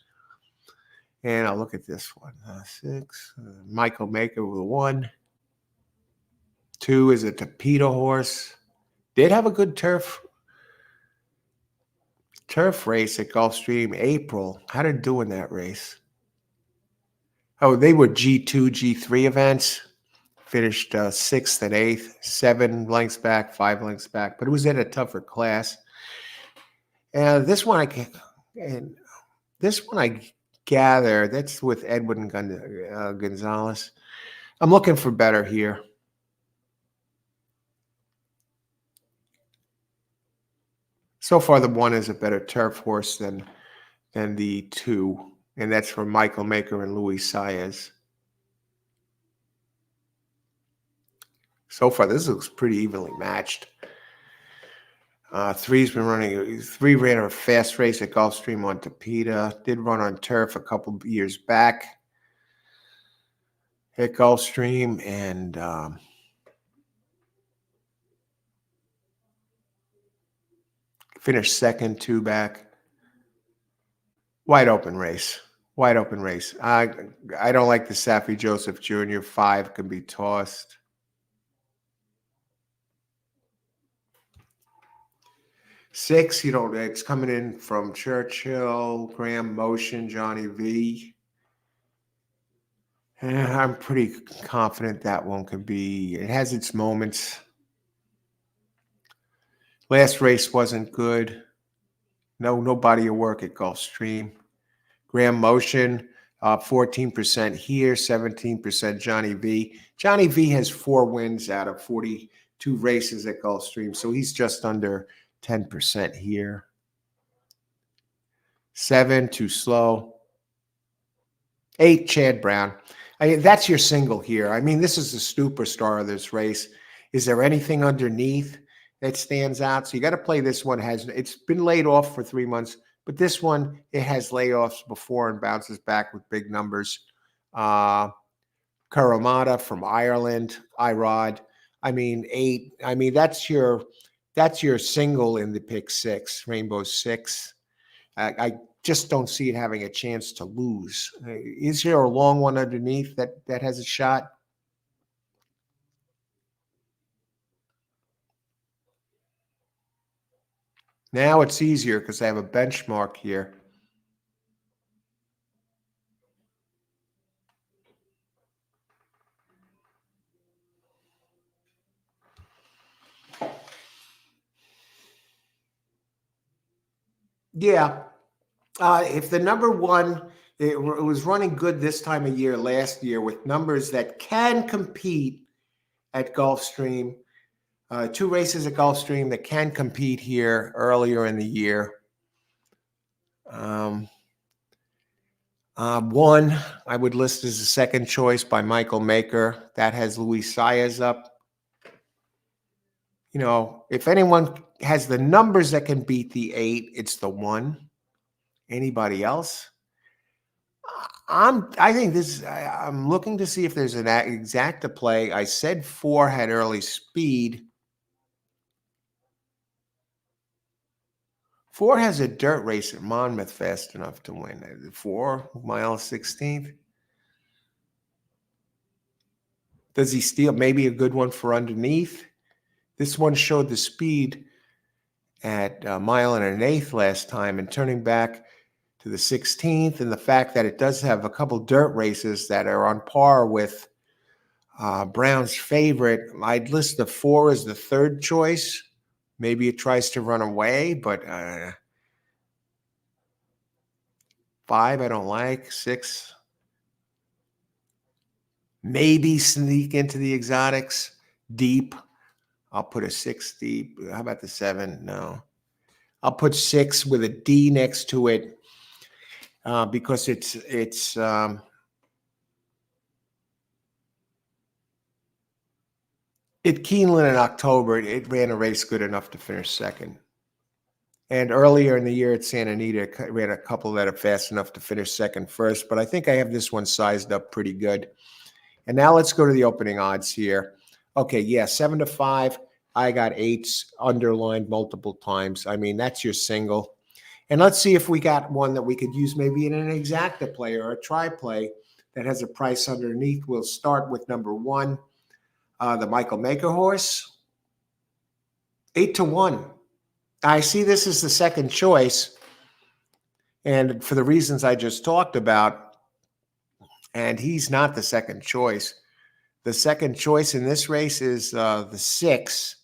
And I'll look at this one. 6. Michael Maker with 1. 2 is a Tapeta horse. Did have a good turf race at Gulfstream April. How did it do in that race? Oh, they were G2, G3 events. Finished 6th and 8th, 7 lengths back, 5 lengths back, but it was in a tougher class. And this one I gather that's with Edwin Gonzalez. I'm looking for better here. So far, the 1 is a better turf horse than the 2, and that's for Michael Maker and Luis Saez. So far, this looks pretty evenly matched. 3's been running. 3 ran a fast race at Gulfstream on Tapeta. Did run on turf a couple of years back at Gulfstream, and finished second 2 back. Wide open race. Wide open race. I don't like the Saffie Joseph Jr. 5 can be tossed. Six, it's coming in from Churchill, Graham Motion, Johnny V. I'm pretty confident that one could be. It has its moments. Last race wasn't good. No body of work at Gulfstream. Graham Motion, 14% here, 17% Johnny V. Johnny V has 4 wins out of 42 races at Gulfstream, so he's just under 10% here. 7, too slow. 8, Chad Brown. That's your single here. I mean, this is the superstar of this race. Is there anything underneath that stands out? So you got to play this one. It's been laid off for 3 months, but this one, it has layoffs before and bounces back with big numbers. Karamata from Ireland, Irod. I mean, 8. I mean, that's your single in the pick 6, Rainbow 6. I just don't see it having a chance to lose. Is there a long one underneath that has a shot? Now it's easier because I have a benchmark here. Yeah. If the number 1, it was running good this time of year last year with numbers that can compete at Gulfstream. 2 races at Gulfstream that can compete here earlier in the year. 1, I would list as a second choice by Michael Maker. That has Luis Saez up. If anyone has the numbers that can beat the 8, it's the 1. Anybody else? I'm looking to see if there's an exact to play. I said 4 had early speed. 4 has a dirt race at Monmouth fast enough to win. 4 mile 16th. Does he steal? Maybe a good one for underneath. This one showed the speed at a mile and an eighth last time, and turning back to the 16th, and the fact that it does have a couple dirt races that are on par with Brown's favorite. I'd list the 4 as the third choice. Maybe it tries to run away, but 5 I don't like. 6 maybe sneak into the exotics. Deep, I'll put a 6 deep. How about the 7? No. I'll put 6 with a D next to it because it's at Keeneland in October, it ran a race good enough to finish second. And earlier in the year at Santa Anita, it ran a couple that are fast enough to finish second first. But I think I have this one sized up pretty good. And now let's go to the opening odds here. Okay, yeah, 7 to 5. I got 8s underlined multiple times. I mean, that's your single. And let's see if we got one that we could use maybe in an exacta play or a tri play that has a price underneath. We'll start with number 1, the Michael Maker horse. 8 to 1. I see this as the second choice. And for the reasons I just talked about, and he's not the second choice. The second choice in this race is the 6.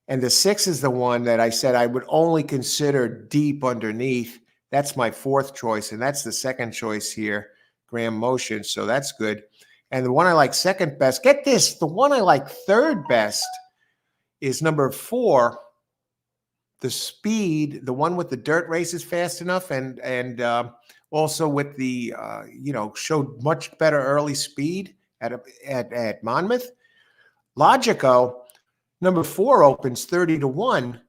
And the 6 is the one that I said I would only consider deep underneath. That's my 4th choice, and that's the second choice here, Graham Motion. So that's good. And the one I like second best, get this, the one I like third best is number 4. The speed, the one with the dirt race is fast enough, and also with the showed much better early speed at Monmouth. Logico, number 4 opens 30-1.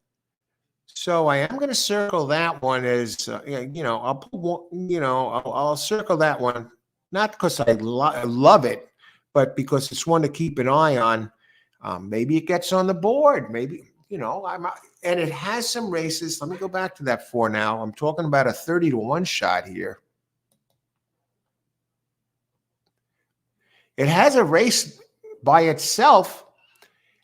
So I am going to circle that one as I'll put one, I'll circle that one, not because I love it, but because it's one to keep an eye on. Maybe it gets on the board. Maybe and it has some races. Let me go back to that 4 now. I'm talking about a 30-1 shot here. It has a race by itself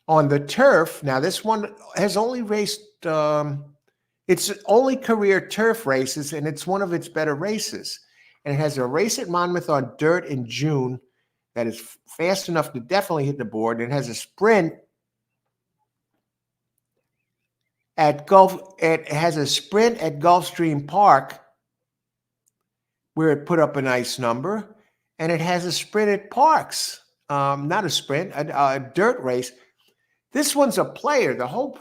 on the turf. Now, this one has only raced, it's only career turf races, and it's one of its better races. And it has a race at Monmouth on dirt in June that is fast enough to definitely hit the board. And it has a sprint at Gulfstream Park where it put up a nice number. And it has a sprint at Parks. Not a sprint, a dirt race. This one's a player. The whole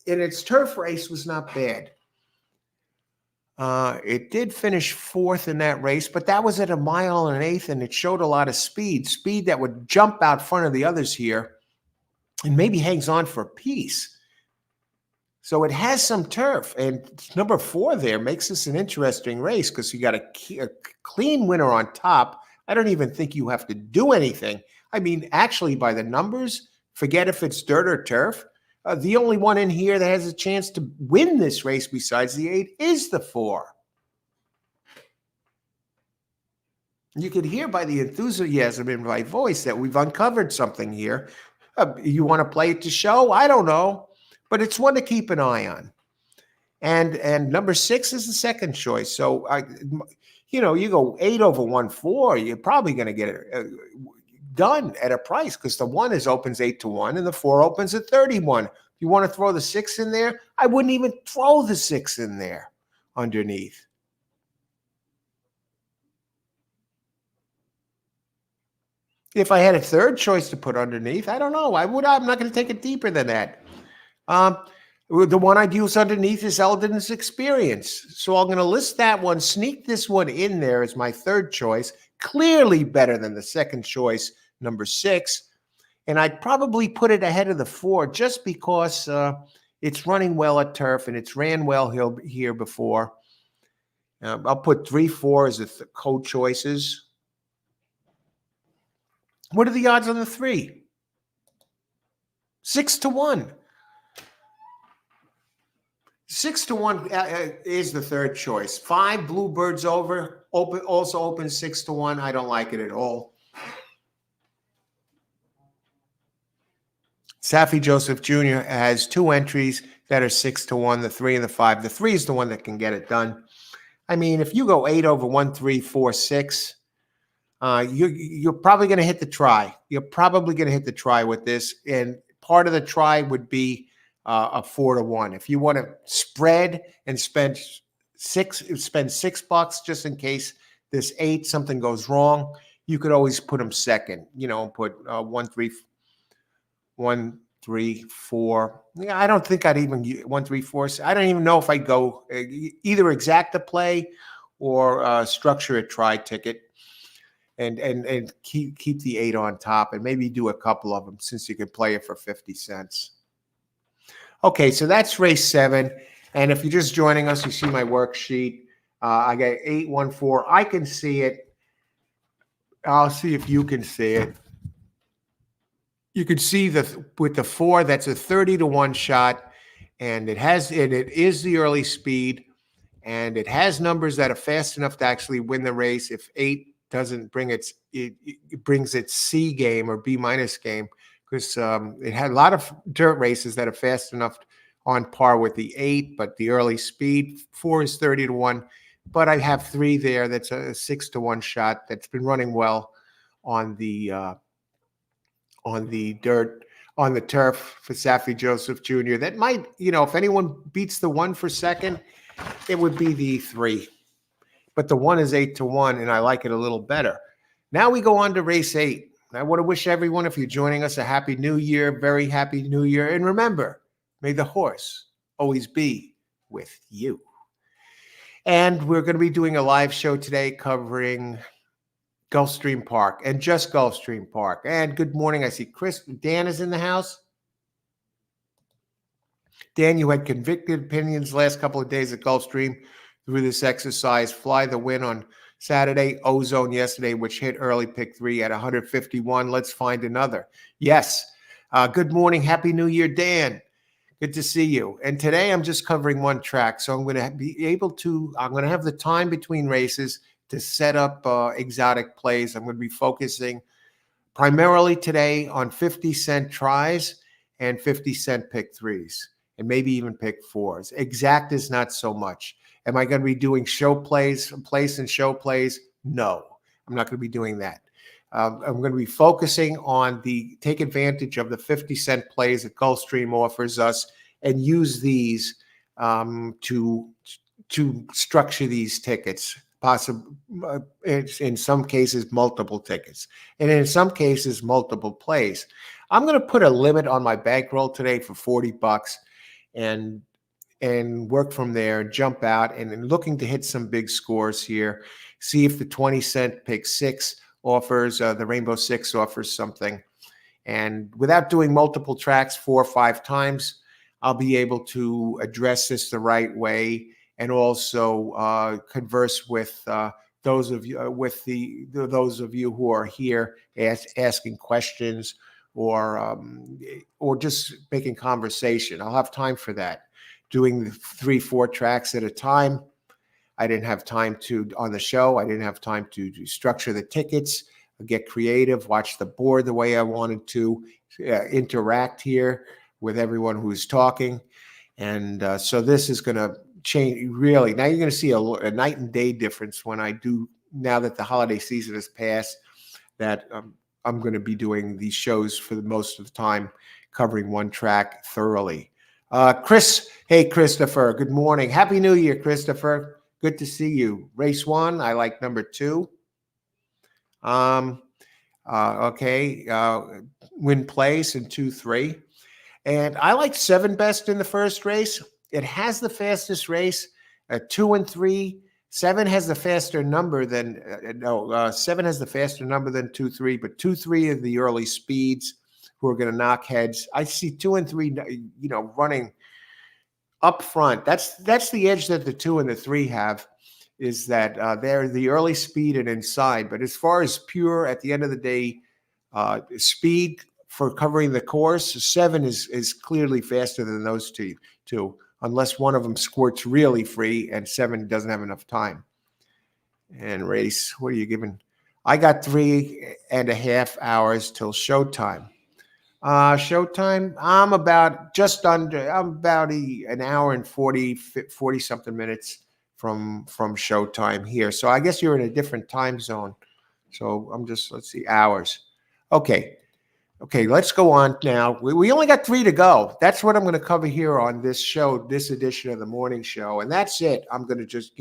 in its turf race was not bad. It did finish 4th in that race, but that was at 1 1/8, and it showed a lot of speed that would jump out front of the others here and maybe hangs on for a piece. So it has some turf, and number 4 there makes this an interesting race because you got a clean winner on top. I don't even think you have to do anything. I mean, actually, by the numbers, forget if it's dirt or turf. The only one in here that has a chance to win this race besides the 8 is the 4. You could hear by the enthusiasm in my voice that we've uncovered something here. You want to play it to show? I don't know, but it's one to keep an eye on. And number 6 is the second choice. So, you go 8/1/4, you're probably going to get it done at a price because the 1 opens 8-1 and the 4 opens at 30-1. If you want to throw the 6 in there, I wouldn't even throw the 6 in there underneath. If I had a third choice to put underneath, I don't know. I'm not going to take it deeper than that. The one I'd use underneath is Eldon's Experience. So I'm going to list that one, sneak this one in there as my third choice. Clearly better than the second choice, number 6. And I'd probably put it ahead of the 4 just because it's running well at turf and it's ran well here before. I'll put 3, 4 as the co-choices. What are the odds on the 3? 6-1. 6-1 is the third choice. 5 Bluebirds also opens 6-1. I don't like it at all. Saffie Joseph Jr. has 2 entries that are 6-1, the 3 and the 5. The 3 is the one that can get it done. I mean, if you go 8/1, 3, 4, 6, you're probably going to hit the try. You're probably going to hit the try with this, and part of the try would be a 4-1. If you want to spread and spend $6 just in case this 8 something goes wrong, you could always put them second. Put 1, 3, 4. Yeah, I don't think I'd even 1, 3, 4. I don't even know if I'd go either exacta play or structure a try ticket. And keep the 8 on top and maybe do a couple of them since you can play it for 50 cents. Okay, so that's race 7. And if you're just joining us, you see my worksheet. I got 8-1-4. I can see it. I'll see if you can see it. You can see with the 4, that's a 30-1 shot, and it is the early speed, and it has numbers that are fast enough to actually win the race. If 8 doesn't bring it brings its C game or B- game, because it had a lot of dirt races that are fast enough on par with the 8, but the early speed 4 is 30-1. But I have 3 there. That's a 6-1 shot that's been running well on the turf for Saffie Joseph Jr. That might, if anyone beats the 1 for second, it would be the 3. But the 1 is 8-1, and I like it a little better. Now we go on to race 8. And I want to wish everyone, if you're joining us, a happy new year, very happy new year. And remember, may the horse always be with you. And we're going to be doing a live show today covering Gulfstream Park and just Gulfstream Park. And good morning. I see Dan is in the house. Dan, you had convicted opinions last couple of days at Gulfstream through this exercise. Fly the win on Saturday, Ozone yesterday, which hit early pick 3 at 151. Let's find another. Yes. Good morning. Happy New Year, Dan. Good to see you. And today I'm just covering one track. So I'm going to have the time between races to set up exotic plays. I'm going to be focusing primarily today on 50-cent tries and 50-cent pick 3s. And maybe even pick 4s. Exact is not so much. Am I going to be doing show plays, place and show plays? No, I'm not going to be doing that. I'm going to be focusing on take advantage of the 50-cent plays that Gulfstream offers us and use these to structure these tickets. In some cases, multiple tickets. And in some cases, multiple plays. I'm going to put a limit on my bankroll today for $40. And work from there, jump out, and looking to hit some big scores here. See if the 20-cent pick 6 offers, the Rainbow 6 offers something. And without doing multiple tracks 4 or 5 times, I'll be able to address this the right way and also converse with those of you who are here asking questions or just making conversation. I'll have time for that. Doing 3-4 tracks at a time. I didn't have time on the show. I didn't have time to structure the tickets, get creative, watch the board the way I wanted to, interact here with everyone who's talking. And so this is going to change really. Now you're going to see a night and day difference now that the holiday season has passed, that I'm going to be doing these shows for the most of the time, covering one track thoroughly. Hey, Christopher, good morning. Happy New Year, Christopher. Good to see you. Race 1, I like number 2. Win place in 2-3. And I like 7 best in the first race. It has the fastest race, 2 and 3. 7 has the faster number than 7 has the faster number than 2-3, but 2-3 are the early speeds who are going to knock heads. I see 2 and 3, running up front. That's the edge that the 2 and the 3 have, is that they're the early speed and inside. But as far as pure, at the end of the day, speed for covering the course, 7 is clearly faster than those two, unless one of them squirts really free and 7 doesn't have enough time. And race, what are you giving? I got 3.5 hours till showtime. Showtime, I'm about an hour and 40 something minutes from showtime here. So I guess you're in a different time zone. So let's see, hours. Okay, let's go on now. We only got 3 to go. That's what I'm going to cover here on this show, this edition of the morning show. And that's it. I'm going to just,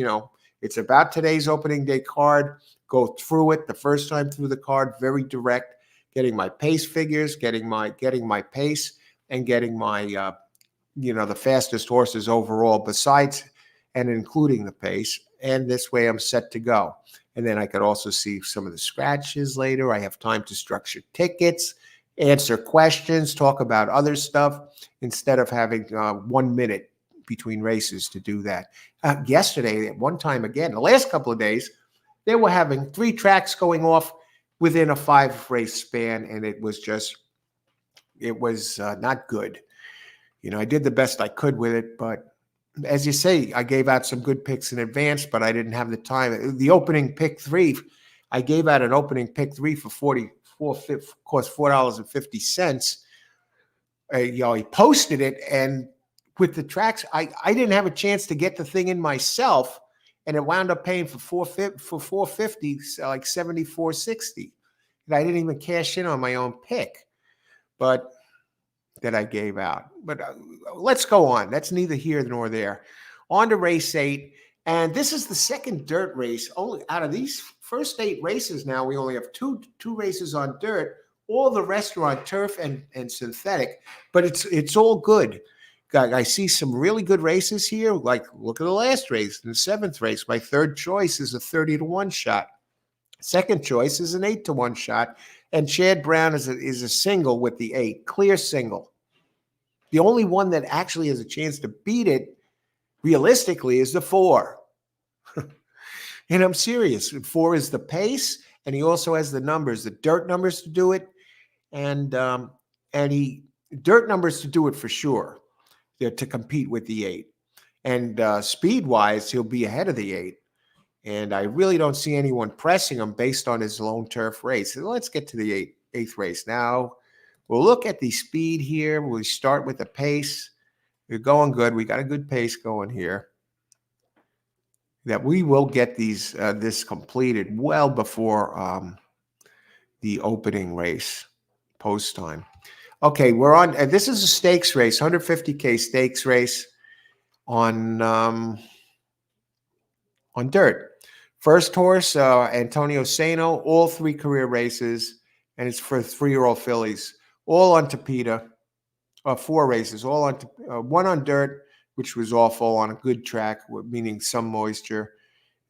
it's about today's opening day card, go through it the first time through the card, very direct, getting my pace figures, getting my pace, and getting my, the fastest horses overall besides and including the pace. And this way I'm set to go. And then I could also see some of the scratches later. I have time to structure tickets, answer questions, talk about other stuff, instead of having 1 minute between races to do that. Yesterday, at one time again, the last couple of days, they were having 3 tracks going off within a 5-race span, and it was not good. I did the best I could with it, but as you say, I gave out some good picks in advance, but I didn't have the time. The opening pick 3, I gave out an opening pick 3 for cost $4.50. He posted it, and with the tracks, I didn't have a chance to get the thing in myself, and it wound up paying for $4.50, like $74.60. And I didn't even cash in on my own pick, but that I gave out. But let's go on. That's neither here nor there. On to race 8. And this is the second dirt race. Only out of these first 8 races now, we only have two races on dirt. All the rest are on turf and synthetic, but it's all good. I see some really good races here. Like, look at the last race, the 7th race. My third choice is a 30-1 shot. Second choice is an 8-1 shot. And Chad Brown is a single with the 8, clear single. The only one that actually has a chance to beat it realistically is the 4. And I'm serious. 4 is the pace, and he also has the numbers, the dirt numbers to do it, and he dirt numbers to do it for sure, to compete with the 8. And speed-wise, he'll be ahead of the 8. And I really don't see anyone pressing him based on his lone turf race. So let's get to the 8th race now. We'll look at the speed here. We'll start with the pace. We're going good. We got a good pace going here. That we will get this completed well before the opening race, post time. Okay, we're on. This is a stakes race, 150K stakes race on dirt. First horse, Antonio Sano, all 3 career races, and it's for 3-year-old fillies, all on Tapeta. 4 races, all on 1 on dirt, which was awful, on a good track, meaning some moisture,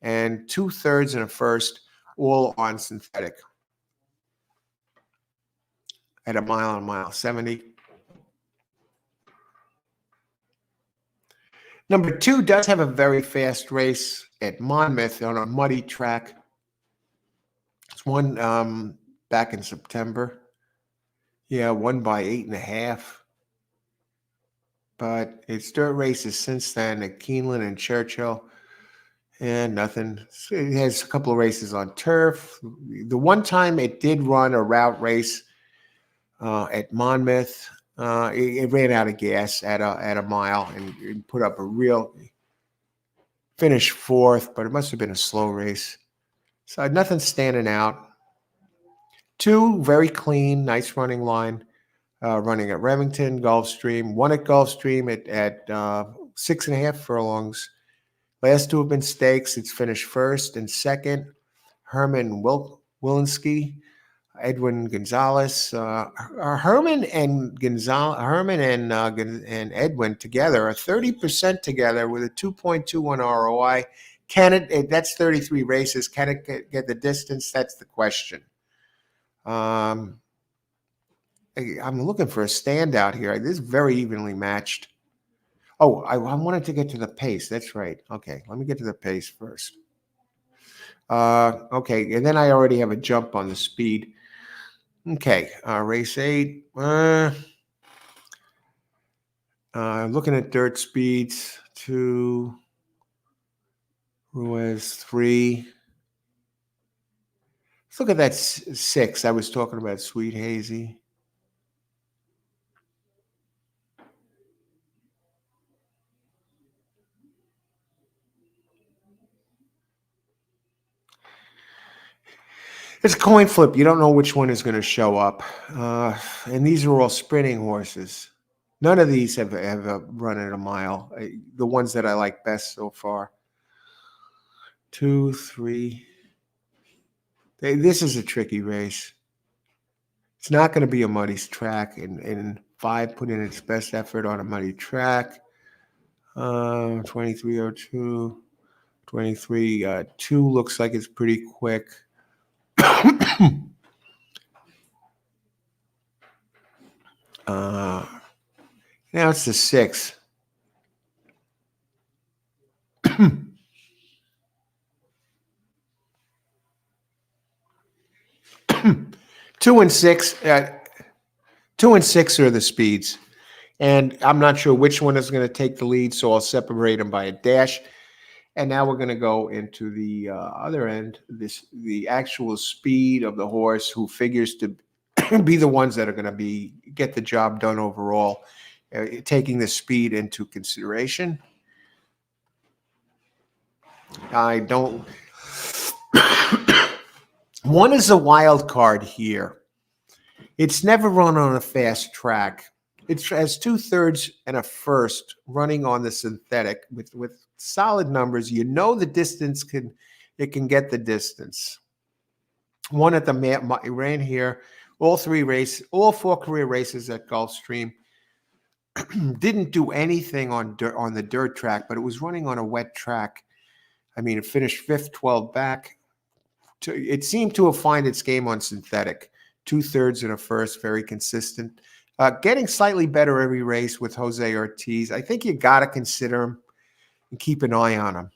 and 2/3 and a first, all on synthetic at a mile 70. Number 2 does have a very fast race at Monmouth on a muddy track. It's won back in September. Yeah, won by 8.5. But it's dirt races since then at Keeneland and Churchill, and nothing. It has a couple of races on turf. The one time it did run a route race at Monmouth, it ran out of gas at a mile and put up a real finished 4th, but it must have been a slow race. So nothing standing out. 2 very clean, nice running line. Running at Remington, Gulfstream, 1 at Gulfstream at 6.5 furlongs. Last 2 have been stakes. It's finished 1st and 2nd. Herman Wilinski, Edwin Gonzalez. Herman and Edwin together are 30% together with a 2.21 ROI. Can it? That's 33 races. Can it get the distance? That's the question. I'm looking for a standout here. This is very evenly matched. Oh, I wanted to get to the pace. That's right. Okay, let me get to the pace first. Okay, and then I already have a jump on the speed. Okay, race 8. Looking at dirt speeds. 2. Ruiz 3. Let's look at that 6. I was talking about Sweet Hazy. It's a coin flip. You don't know which one is going to show up. And these are all sprinting horses. None of these have run at a mile. The ones that I like best so far. 2, 3. This is a tricky race. It's not going to be a muddy track. And 5 put in its best effort on a muddy track. 23:02. 23:2 looks like it's pretty quick. Now it's the 6. 2 and 6. 2 and 6 are the speeds. And I'm not sure which one is going to take the lead, so I'll separate them by a dash. And now we're going to go into the other end, the actual speed of the horse, who figures to be the ones that are going to get the job done overall, taking the speed into consideration. I don't. One is a wild card here. It's never run on a fast track. It has 2/3 and a first running on the synthetic with solid numbers. You know the distance can get the distance. One at the ran here, all four career races at Gulfstream. Didn't do anything on the dirt track, but it was running on a wet track. I mean, it finished fifth, 12 back. It seemed to have found its game on synthetic. 2/3 and a first, very consistent. Getting slightly better every race with Jose Ortiz. I think you got to consider him and keep an eye on him.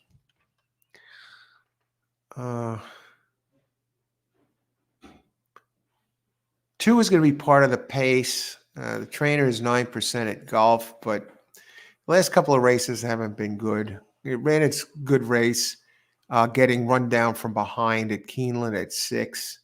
2 is going to be part of the pace. The trainer is 9% at golf, but the last couple of races haven't been good. It ran its good race, getting run down from behind at Keeneland at 6.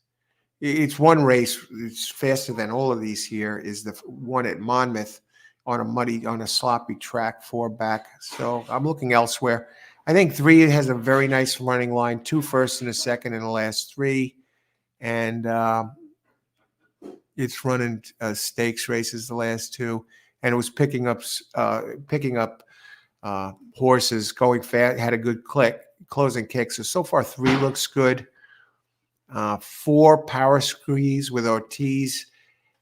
It's one race. It's faster than all of these here. Is the one at Monmouth on a sloppy track, 4 back. So I'm looking elsewhere. I think 3 has a very nice running line. 2 first and a second in the last 3, and it's running stakes races the last 2, and it was picking up horses going fast. Had a good closing kick. So far 3 looks good. 4 power squeeze with Ortiz.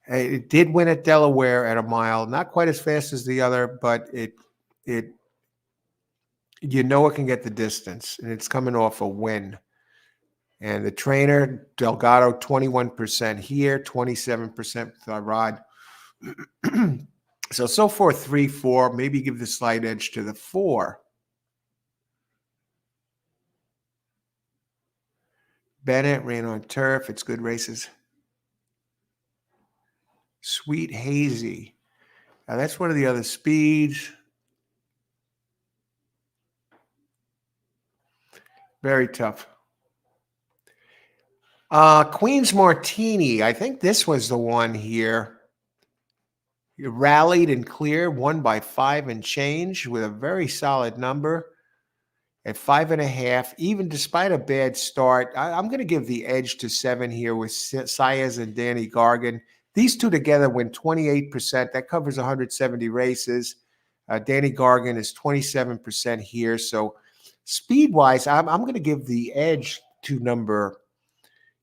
It did win at Delaware at a mile, not quite as fast as the other, but it it can get the distance, and it's coming off a win. And the trainer, Delgado, 21% here, 27% with our rod. So far 3, 4, maybe give the slight edge to the 4. Bennett ran on turf. It's good races. Sweet Hazy. Now that's one of the other speeds. Very tough. Queen's Martini. I think this was the one here. You rallied and cleared, won by 5 and change with a very solid number at 5.5. Even despite a bad start, I'm going to give the edge to 7 here with Saez and Danny Gargan. These two together win 28%. That covers 170 races. Danny Gargan is 27% here. So speed-wise, I'm going to give the edge to number.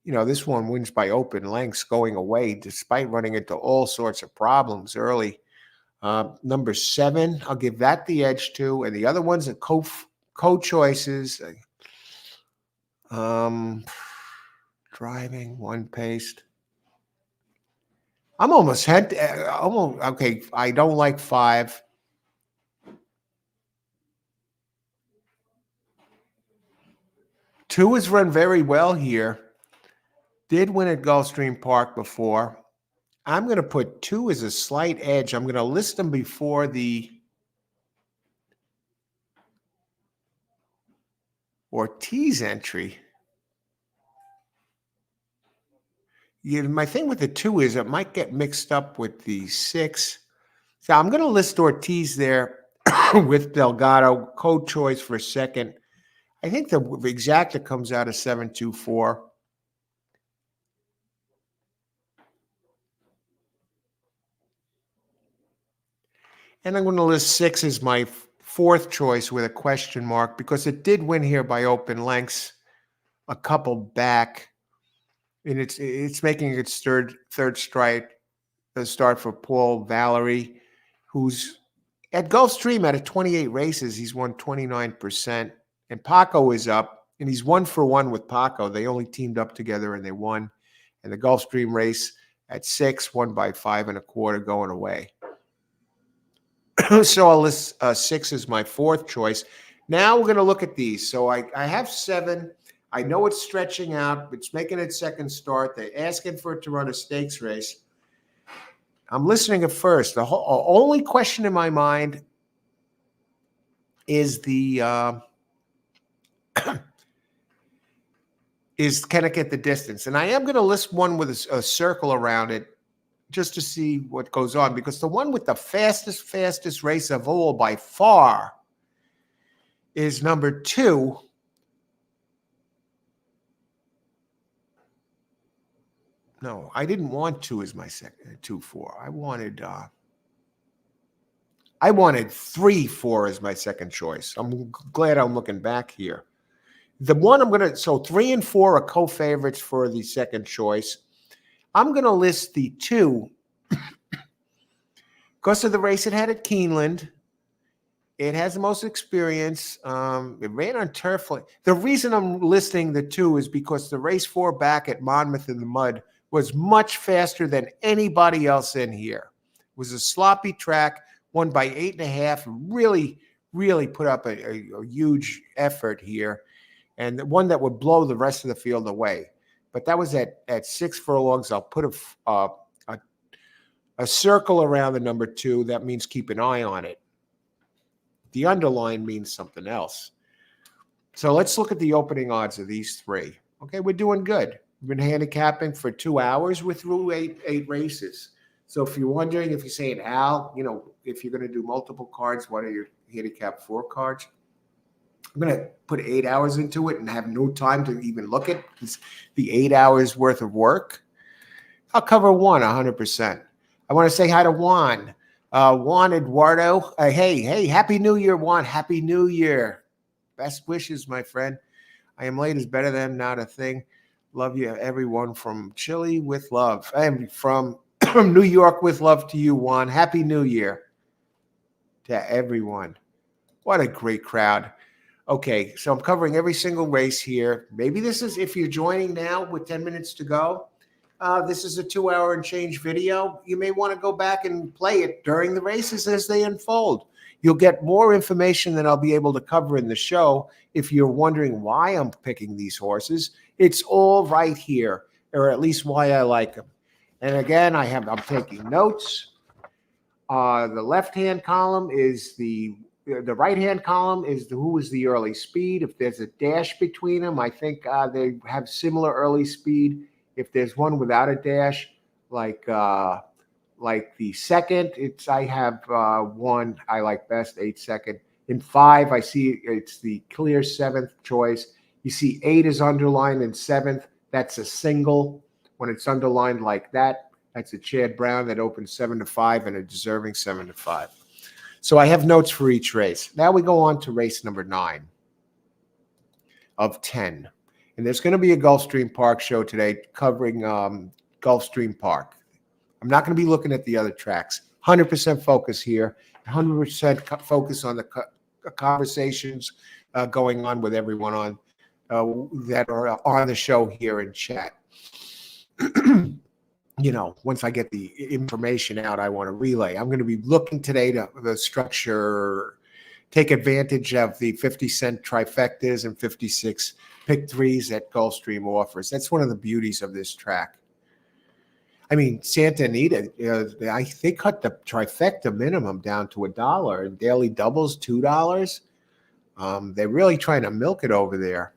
This one wins by open lengths going away despite running into all sorts of problems early. Number 7, I'll give that the edge to. And the other ones are co-choices. Driving, one paced. I'm almost okay. I don't like 5. Two has run very well here. Did win at Gulfstream Park before. I'm going to put 2 as a slight edge. I'm going to list them before the Ortiz entry. My thing with the 2 is it might get mixed up with the 6. So I'm going to list Ortiz there with Delgado, code choice for second. I think the exacta comes out of 724. And I'm going to list 6 as my 4th choice with a question mark because it did win here by open lengths, a couple back, and it's making its third strike. The start for Paul Valery, who's at Gulfstream out of 28 races, he's won 29%. And Paco is up, and he's 1 for 1 with Paco. They only teamed up together and they won. And the Gulfstream race at 6, won by 5.25 going away. So I'll list 6 as my 4th choice. Now we're going to look at these. So I have 7. I know it's stretching out. It's making its second start. They're asking for it to run a stakes race. I'm listening at first. The only question in my mind is is can it get the distance? And I am going to list one with a circle around it just to see what goes on, because the one with the fastest race of all by far is number 2. No, I didn't want 2 as my second 2-4. I wanted I wanted 3-4 as my second choice. I'm glad I'm looking back here. The one I'm going to, so 3 and 4 are co-favorites for the second choice. I'm going to list the 2 because of the race it had at Keeneland. It has the most experience. It ran on turf. The reason I'm listing the 2 is because the race 4 back at Monmouth in the mud was much faster than anybody else in here. It was a sloppy track, won by 8.5. Really, really put up a huge effort here, and one that would blow the rest of the field away. But that was at 6 furlongs. I'll put a circle around the number 2. That means keep an eye on it. The underline means something else. So let's look at the opening odds of these 3. Okay, we're doing good. We've been handicapping for 2 hours. We're through eight races. So if you're wondering, if you're saying, Al, if you're going to do multiple cards, why don't you handicap 4 cards? I'm going to put 8 hours into it and have no time to even look at the 8 hours worth of work. I'll cover one 100%. I want to say hi to Juan. Juan Eduardo. Hey, Happy New Year, Juan. Happy New Year. Best wishes, my friend. I am late is better than not a thing. Love you, everyone, from Chile with love. And from New York with love to you, Juan. Happy New Year to everyone. What a great crowd. Okay, so I'm covering every single race here. Maybe this is, if you're joining now with 10 minutes to go, this is a 2-hour and change video. You may want to go back and play it during the races as they unfold. You'll get more information than I'll be able to cover in the show. If you're wondering why I'm picking these horses, it's all right here, or at least why I like them. And again, I'm taking notes. The left-hand column is the right-hand column is who is the early speed. If there's a dash between them, I think they have similar early speed. If there's one without a dash, like the second, I have one I like best, 8 second. In 5, I see it's the clear 7th choice. You see 8 is underlined in 7th. That's a single. When it's underlined like that, that's a Chad Brown that opens 7-5 and a deserving 7-5. So I have notes for each race. Now we go on to race number 9 of 10. And there's going to be a Gulfstream Park show today covering Gulfstream Park. I'm not going to be looking at the other tracks. 100% focus here. 100% focus on the conversations going on with everyone on that are on the show here in chat. Once I get the information out, I want to relay. I'm going to be looking today to the structure, take advantage of the 50-cent trifectas and 56 pick 3s that Gulfstream offers. That's one of the beauties of this track. I mean, Santa Anita, they cut the trifecta minimum down to $1 and daily doubles $2. They're really trying to milk it over there.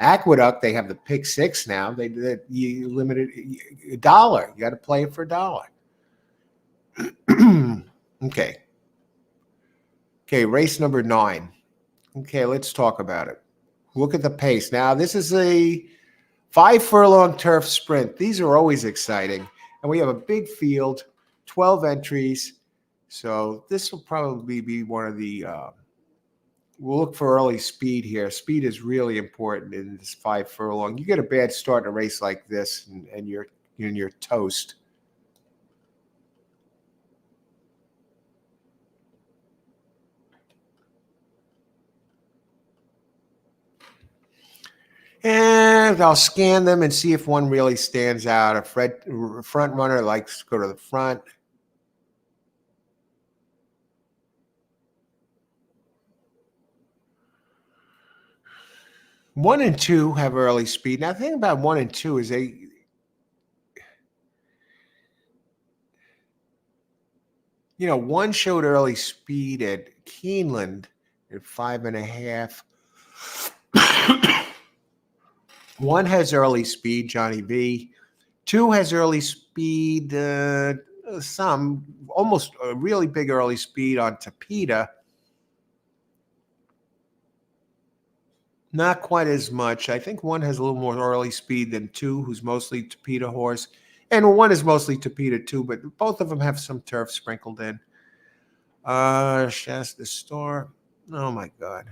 Aqueduct, they have the pick 6 now. You limited $1. You got to play it for $1. Okay, race number 9. Okay, let's talk about it. Look at the pace. Now, this is a 5-furlong turf sprint. These are always exciting. And we have a big field, 12 entries. So this will probably be one of the we'll look for early speed here. Speed is really important in this 5-furlong. You get a bad start in a race like this, and you're toast. And I'll scan them and see if one really stands out. A front runner likes to go to the front. One and 2 have early speed. Now, the thing about 1 and 2 is one showed early speed at Keeneland at 5.5. One has early speed, Johnny V. 2 has early speed, some, almost a really big early speed on Tapeta. Not quite as much. I think 1 has a little more early speed than 2, who's mostly Tapeta horse. And 1 is mostly Tapeta too, but both of them have some turf sprinkled in. Shasta Store. Oh my God.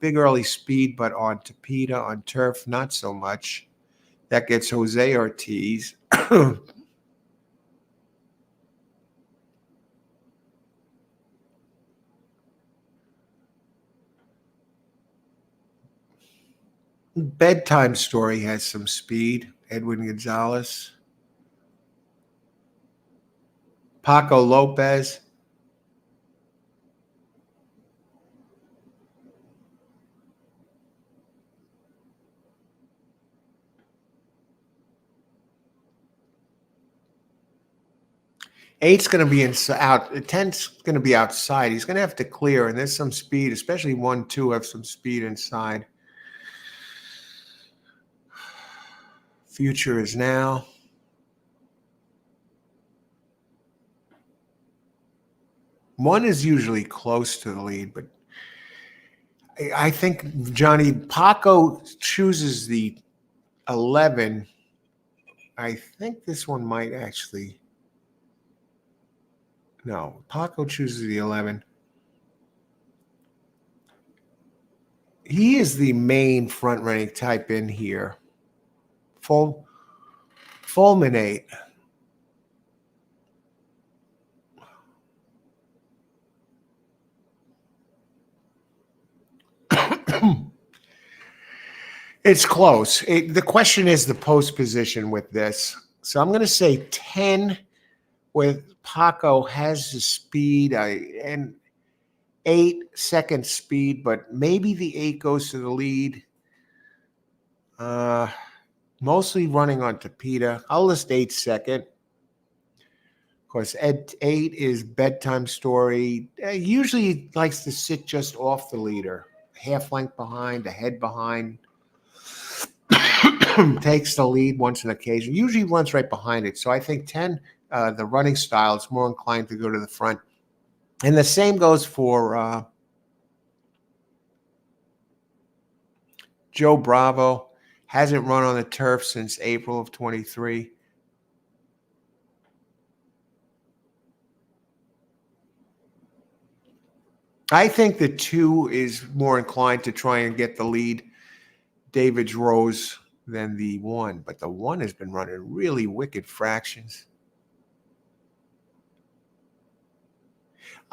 Big early speed, but on Tapeta, on turf, not so much. That gets Jose Ortiz. Bedtime Story has some speed. Edwin Gonzalez. Paco Lopez. Eight's going to be out. 10's going to be outside. He's going to have to clear, and there's some speed, especially 1, 2 have some speed inside. Future is now. One is usually close to the lead, but I think Johnny Paco chooses the 11. I think this one might actually. No, Paco chooses the 11. He is the main front running type in here. Fulminate. It's close. The question is the post position with this. So I'm going to say 10 with Paco has the speed and 8 second speed, but maybe the 8 goes to the lead. Mostly running on Tapeta. I'll list 8 second. Of course, 8 is Bedtime Story. Usually likes to sit just off the leader, half length behind, a head behind. Takes the lead once an occasion. Usually runs right behind it. So I think 10, the running style, is more inclined to go to the front. And the same goes for Joe Bravo. Hasn't run on the turf since April of 23. I think the 2 is more inclined to try and get the lead, David's Rose, than the 1. But the 1 has been running really wicked fractions.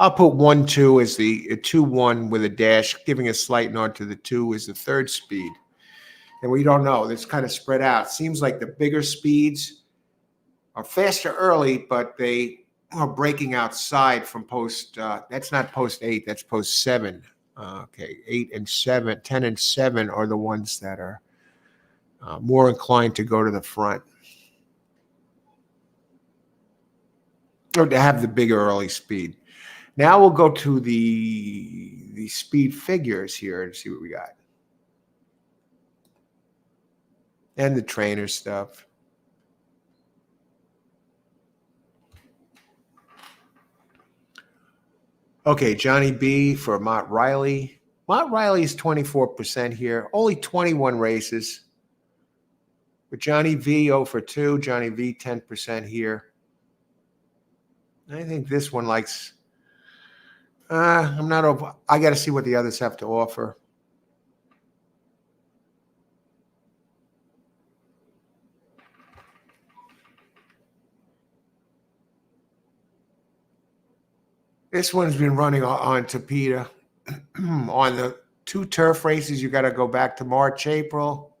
I'll put 1-2 as the 2-1 with a dash, giving a slight nod to the 2 is the third speed. And we don't know. It's kind of spread out. Seems like the bigger speeds are faster early, but they are breaking outside from post. That's not post 8. That's post 7. Okay, 8 and 7, 10 and 7 are the ones that are more inclined to go to the front or to have the bigger early speed. Now we'll go to the speed figures here and see what we got. And the trainer stuff. Okay, Johnny B for Mott Riley. Mott Riley is 24% here. Only 21 races. With Johnny V, 0 for 2. Johnny V, 10% here. I think this one likes... I'm not over. I got to see what the others have to offer. This one's been running on Tapeta. On the 2 turf races, you got to go back to March, April.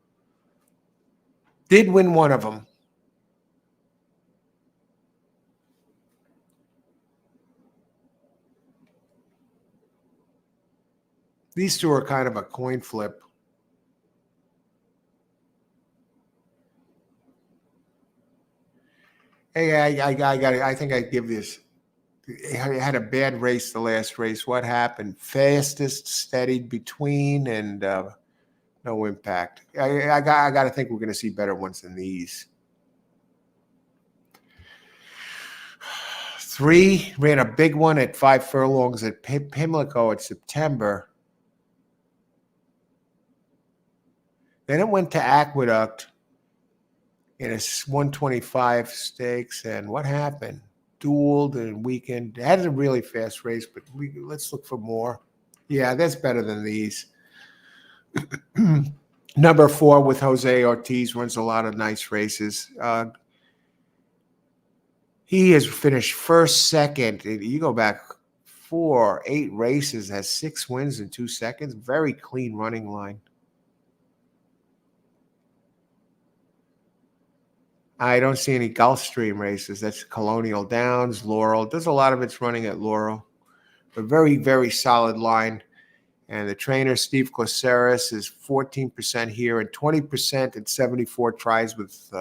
Did win one of them. These 2 are kind of a coin flip. Hey, I got it. I think I give this. It had a bad race the last race. What happened? Fastest, steadied between, and no impact. I got to think we're going to see better ones than these. 3 ran a big one at 5 furlongs at Pimlico in September. Then it went to Aqueduct in a 125 stakes. And what happened? dueled and weakened. It had a really fast race, but let's look for more. Yeah, that's better than these. Number 4 with Jose Ortiz runs a lot of nice races. He has finished first, second. You go back 8 races, has 6 wins in 2 seconds. Very clean running line. I don't see any Gulfstream races. That's Colonial Downs, Laurel. There's a lot of it's running at Laurel. A very, very solid line. And the trainer, Steve Glaceris, is 14% here and 20% at 74 tries with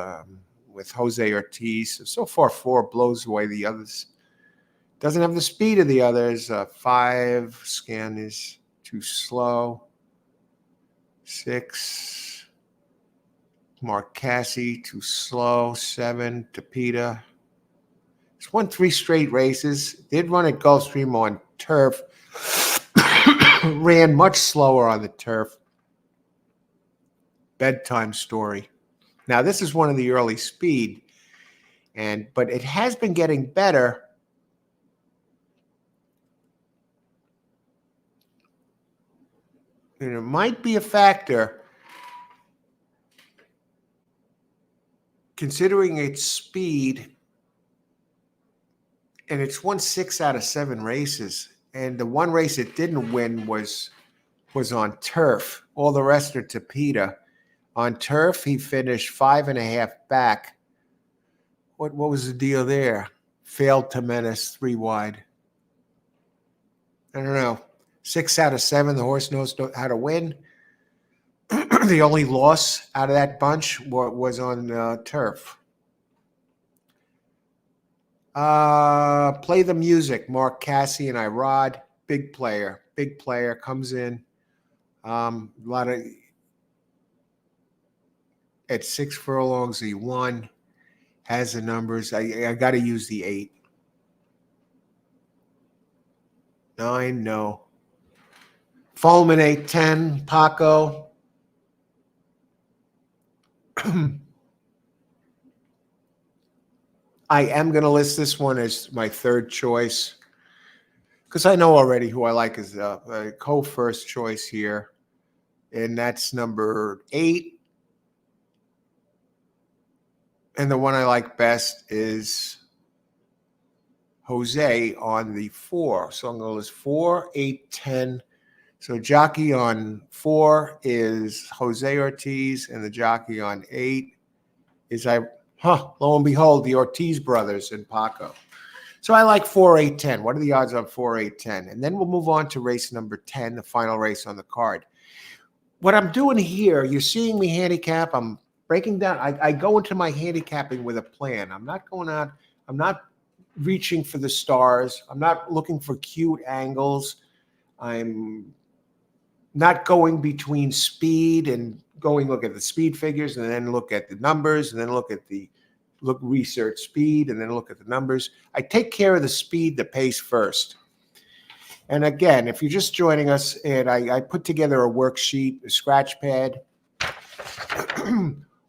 Jose Ortiz. So far, 4 blows away the others. Doesn't have the speed of the others. 5, scan is too slow. 6, Mark Cassie, too slow. 7, Tapita. He's won 3 straight races. Did run at Gulfstream on turf. Ran much slower on the turf. Bedtime story. Now, this is one of the early speed, but it has been getting better. And it might be a factor considering its speed, and it's won 6 out of 7 races. And the one race it didn't win was on turf. All the rest are Tapita. On turf, he finished 5.5 back. What was the deal there? Failed to menace 3 wide. I don't know. 6 out of 7, the horse knows how to win. The only loss out of that bunch was on turf. Play the music. Mark Cassie and Irod. Big player. Comes in. A lot of at 6 furlongs, he won. Has the numbers. I got to use the 8. 9, no. Fulminate 10, Paco. I am going to list this one as my 3rd choice because I know already who I like as a co-first choice here, and that's number 8. And the one I like best is Jose on the 4. So I'm going to list 4, 8, 10. So jockey on 4 is Jose Ortiz, and the jockey on 8 is lo and behold, the Ortiz brothers in Paco. So I like 4, 8, 10. What are the odds on 4, 8, 10? And then we'll move on to race number 10, the final race on the card. What I'm doing here, you're seeing me handicap. I'm breaking down. I go into my handicapping with a plan. I'm not going out. I'm not reaching for the stars. I'm not looking for cute angles. I'm not going between speed and look at the speed figures and then look at the numbers and then research speed and then look at the numbers. I take care of the speed, the pace first. And again, if you're just joining us, and I put together a worksheet, a scratch pad.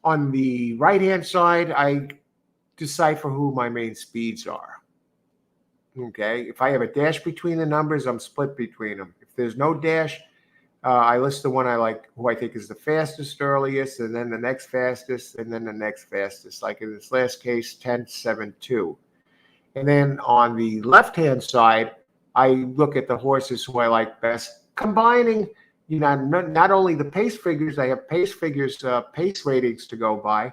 On the right-hand side, I decipher who my main speeds are. Okay, if I have a dash between the numbers, I'm split between them. If there's no dash, I list the one I like, who I think is the fastest earliest, and then the next fastest, and then the next fastest. Like in this last case, 10, 7, 2. And then on the left-hand side, I look at the horses who I like best, combining, not only the pace figures, I have pace figures, pace ratings to go by.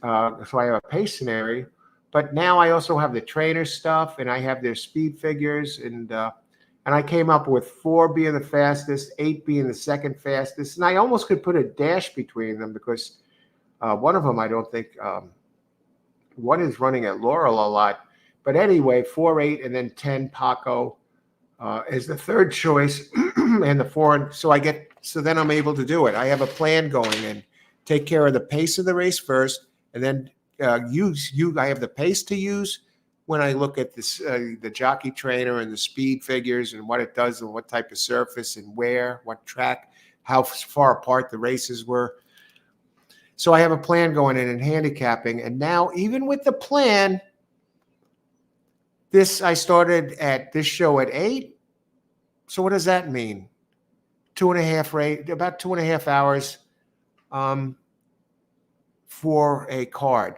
So I have a pace scenario, but now I also have the trainer stuff, and I have their speed figures, and I came up with 4 being the fastest, 8 being the second fastest, and I almost could put a dash between them because one of them I don't think one is running at Laurel a lot, but anyway, 4, 8, and then 10 Paco is the 3rd choice, and the 4. So then I'm able to do it. I have a plan going and take care of the pace of the race first, and then I have the pace to use when I look at this, the jockey trainer and the speed figures and what it does and what type of surface and where, what track, how far apart the races were. So I have a plan going in and handicapping. And now, even with the plan, I started at this show at 8. So what does that mean? 2.5 rate, about 2.5 hours for a card.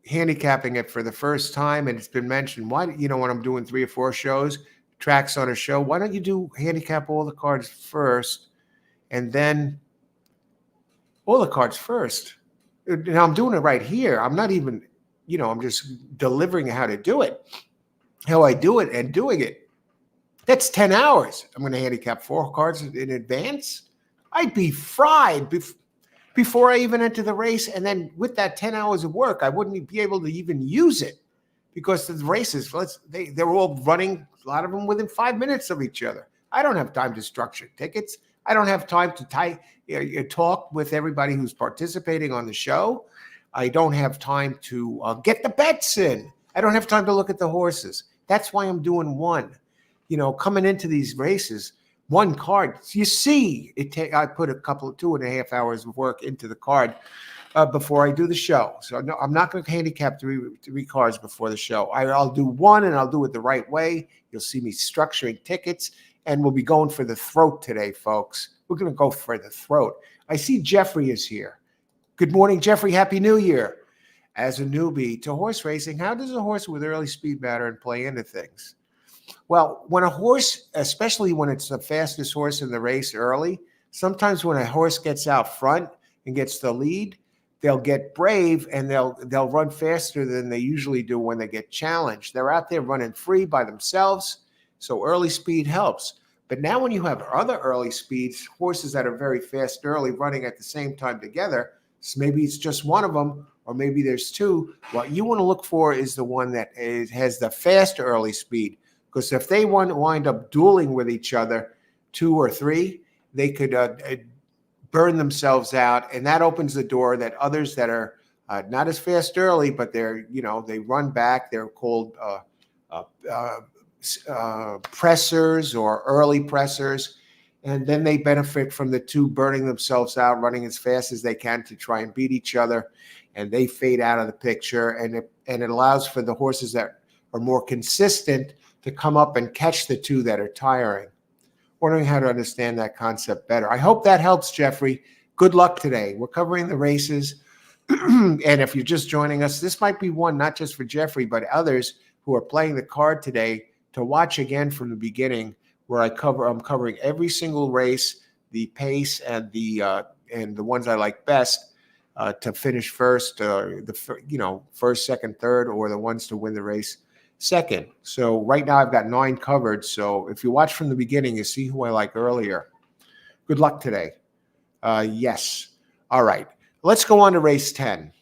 Handicapping it for the first time, and it's been mentioned. Why, when I'm doing 3 or 4 shows, tracks on a show, why don't you do handicap all the cards first, and then all the cards first? Now I'm doing it right here. I'm not even, I'm just delivering how to do it, how I do it, and doing it. That's 10 hours. I'm going to handicap 4 cards in advance. I'd be fried before I even enter the race. And then with that 10 hours of work, I wouldn't be able to even use it because the races, they're all running, a lot of them within 5 minutes of each other. I don't have time to structure tickets. I don't have time to talk with everybody who's participating on the show. I don't have time to get the bets in. I don't have time to look at the horses. That's why I'm doing one. Coming into these races, one card. You see, I put a couple of 2.5 hours of work into the card before I do the show. So no, I'm not going to handicap three cards before the show. I'll do one, and I'll do it the right way. You'll see me structuring tickets, and we'll be going for the throat today, folks. We're going to go for the throat. I see Jeffrey is here. Good morning, Jeffrey. Happy New Year. As a newbie to horse racing, how does a horse with early speed matter and play into things? Well, when a horse, especially when it's the fastest horse in the race early, sometimes when a horse gets out front and gets the lead, they'll get brave and they'll run faster than they usually do when they get challenged. They're out there running free by themselves, so early speed helps. But now when you have other early speeds, horses that are very fast early running at the same time together, so maybe it's just one of them, or maybe there's two. What you want to look for is the one that has the fast early speed. Because if they wind up dueling with each other, 2 or 3, they could burn themselves out, and that opens the door that others that are not as fast early, but they run back. They're called pressers or early pressers, and then they benefit from the 2 burning themselves out, running as fast as they can to try and beat each other, and they fade out of the picture, and it allows for the horses that are more consistent to come up and catch the 2 that are tiring. Wondering how to understand that concept better. I hope that helps, Jeffrey. Good luck today. We're covering the races. And if you're just joining us, this might be one not just for Jeffrey, but others who are playing the card today to watch again from the beginning, where I'm covering every single race, the pace and the ones I like best to finish first, first, second, third, or the ones to win the race second. So right now I've got 9 covered. So if you watch from the beginning, you see who I like earlier. Good luck today. Yes. All right. Let's go on to race 10.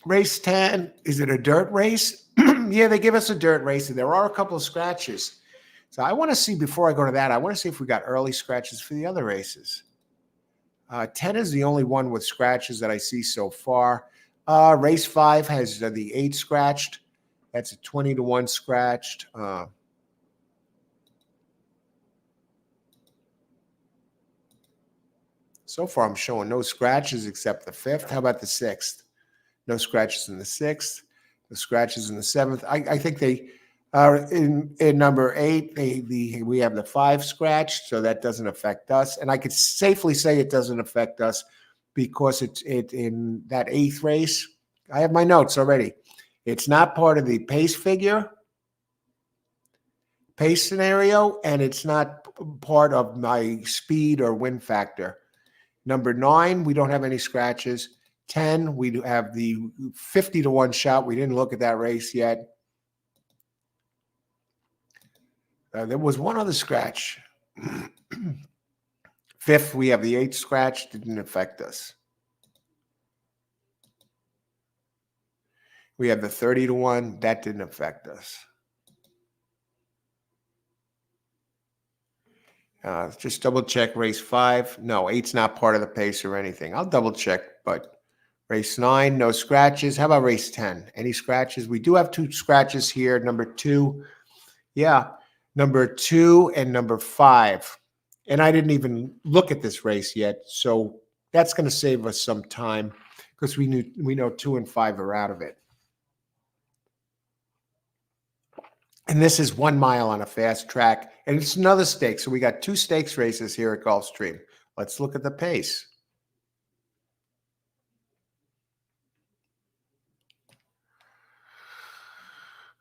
Race 10, is it a dirt race? Yeah, they give us a dirt race, and there are a couple of scratches. So I want to see, before I go to that, I want to see if we got early scratches for the other races. 10 is the only one with scratches that I see so far. Race 5 has the 8 scratched. That's a 20-1 scratched. So far, I'm showing no scratches except the 5th. How about the 6th? No scratches in the 6th. No scratches in the 7th. I think they are in number 8. We have the 5 scratched, so that doesn't affect us. And I could safely say it doesn't affect us because it's in that 8th race. I have my notes already. It's not part of the pace scenario, and it's not part of my speed or win factor. Number 9, we don't have any scratches. 10, we do have the 50-1 shot. We didn't look at that race yet. There was one other scratch. 5th, we have the 8 scratch. Didn't affect us. We have the 30-1. That didn't affect us. Just double check race 5. No, 8's not part of the pace or anything. I'll double check, but race 9, no scratches. How about race 10? Any scratches? We do have 2 scratches here. Number 2. Yeah, number 2 and number 5. And I didn't even look at this race yet. So that's going to save us some time because we know 2 and 5 are out of it. And this is 1 mile on a fast track. And it's another stakes. So we got 2 stakes races here at Gulfstream. Let's look at the pace.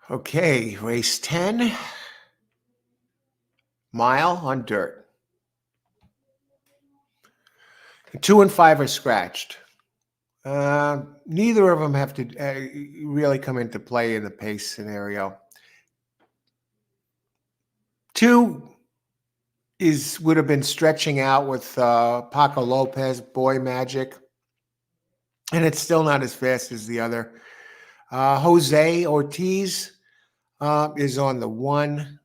Okay, race 10, mile on dirt. 2 and 5 are scratched. Neither of them have to really come into play in the pace scenario. 2 would have been stretching out with Paco Lopez, Boy Magic, and it's still not as fast as the other. Jose Ortiz is on the 1.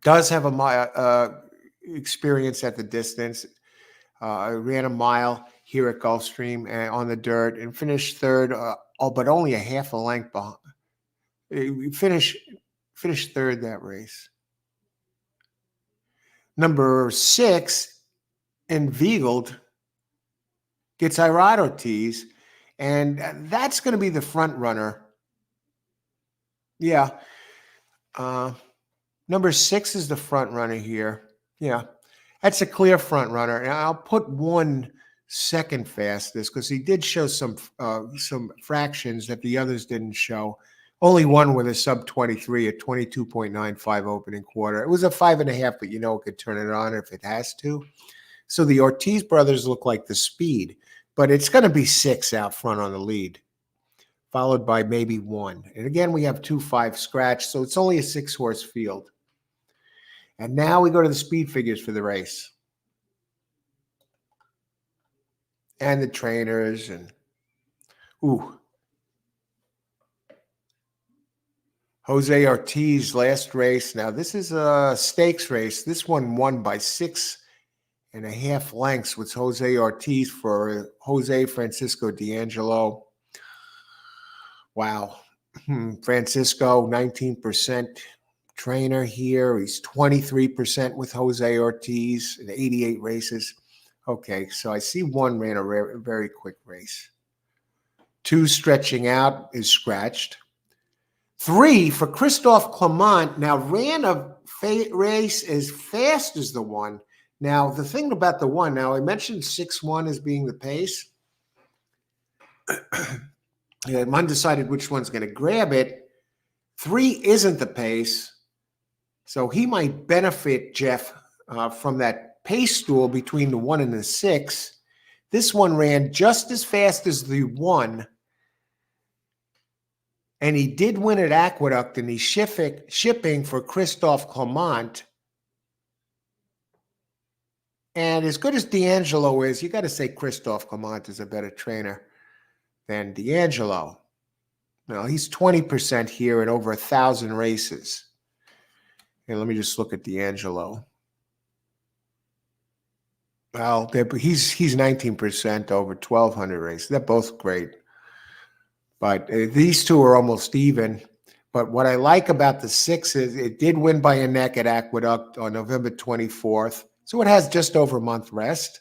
Does have a experience at the distance. Ran a mile here at Gulfstream and on the dirt and finished 3rd, but only a half a length behind. We finished 3rd that race. Number 6, Inveigled, gets Irad Ortiz, and that's going to be the front runner. Yeah. Number 6 is the front runner here. Yeah. That's a clear front runner. And I'll put 1 second fastest because he did show some fractions that the others didn't show. Only one with a sub 23 at 22.95 opening quarter. It was a 5.5, but you know it could turn it on if it has to. So the Ortiz brothers look like the speed, but it's going to be 6 out front on the lead, followed by maybe 1. And again, we have 2-5 scratch, so it's only a 6-horse field. And now we go to the speed figures for the race. And the trainers and, Jose Ortiz, last race. Now, this is a stakes race. This one won by 6.5 lengths with Jose Ortiz for Jose Francisco D'Angelo. Wow. Francisco, 19% trainer here. He's 23% with Jose Ortiz in 88 races. Okay, so I see 1 ran a very quick race. 2 stretching out is scratched. 3 for Christophe Clement. Now ran a race as fast as the 1. Now the thing about the 1. Now I mentioned 6-1 as being the pace. I'm undecided which one's going to grab it. 3 isn't the pace, so he might benefit Jeff from that pace stool between the 1 and the 6. This one ran just as fast as the 1. And he did win at Aqueduct, and he's shipping for Christophe Clement. And as good as D'Angelo is, you got to say Christophe Clement is a better trainer than D'Angelo. Now, he's 20% here in over 1,000 races. And let me just look at D'Angelo. Well, he's 19% over 1,200 races. They're both great. But these 2 are almost even. But what I like about the 6 is it did win by a neck at Aqueduct on November 24th. So it has just over a month rest.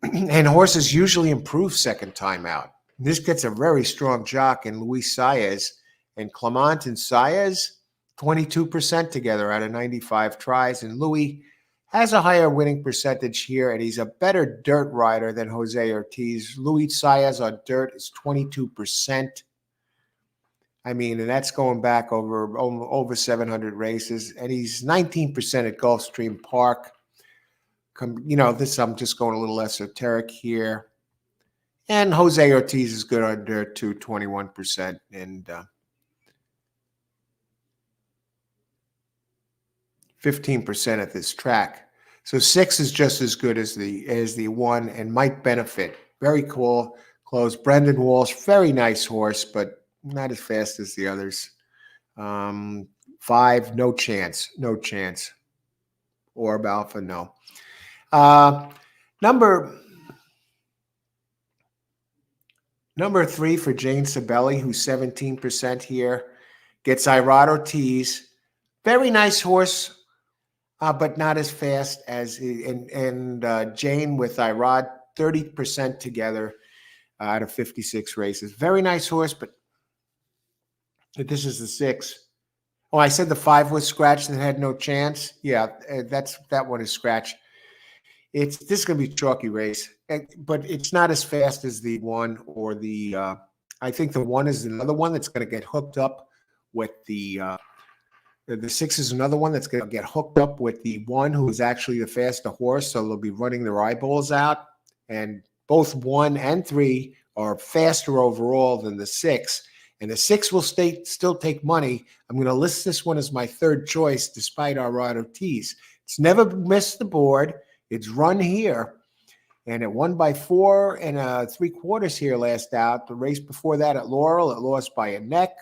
And horses usually improve second time out. This gets a very strong jock in Luis Saez. And Clement and Saez, 22% together out of 95 tries. And Louis has a higher winning percentage here, and he's a better dirt rider than Jose Ortiz. Luis Saez on dirt is 22%. I mean, and that's going back over 700 races, and he's 19% at Gulfstream Park. You know, this I'm just going a little esoteric here. And Jose Ortiz is good on dirt too, 21%, and 15% at this track. So 6 is just as good as the 1 and might benefit. Very cool. Close. Brendan Walsh, very nice horse, but not as fast as the others. 5, no chance. No chance. Orb Alpha, no. Number 3 for Jane Sabelli, who's 17% here, gets Irad Ortiz. Very nice horse. But not as fast as Jane with Irad, 30% together out of 56 races. Very nice horse, but This is the 6. Oh, I said the 5 was scratched and had no chance. Yeah, that one is scratched. This is going to be a chalky race, but it's not as fast as the 1 or the. I think the 1 is another one that's going to get hooked up with the 6 is another one that's going to get hooked up with the 1 who is actually the faster horse. So they'll be running their eyeballs out, and both 1 and 3 are faster overall than the 6. And the 6 will still take money. I'm going to list this one as my third choice, despite our ROTs. It's never missed the board. It's run here, and it won by 4 3/4 here last out. The race before that at Laurel, it lost by a neck.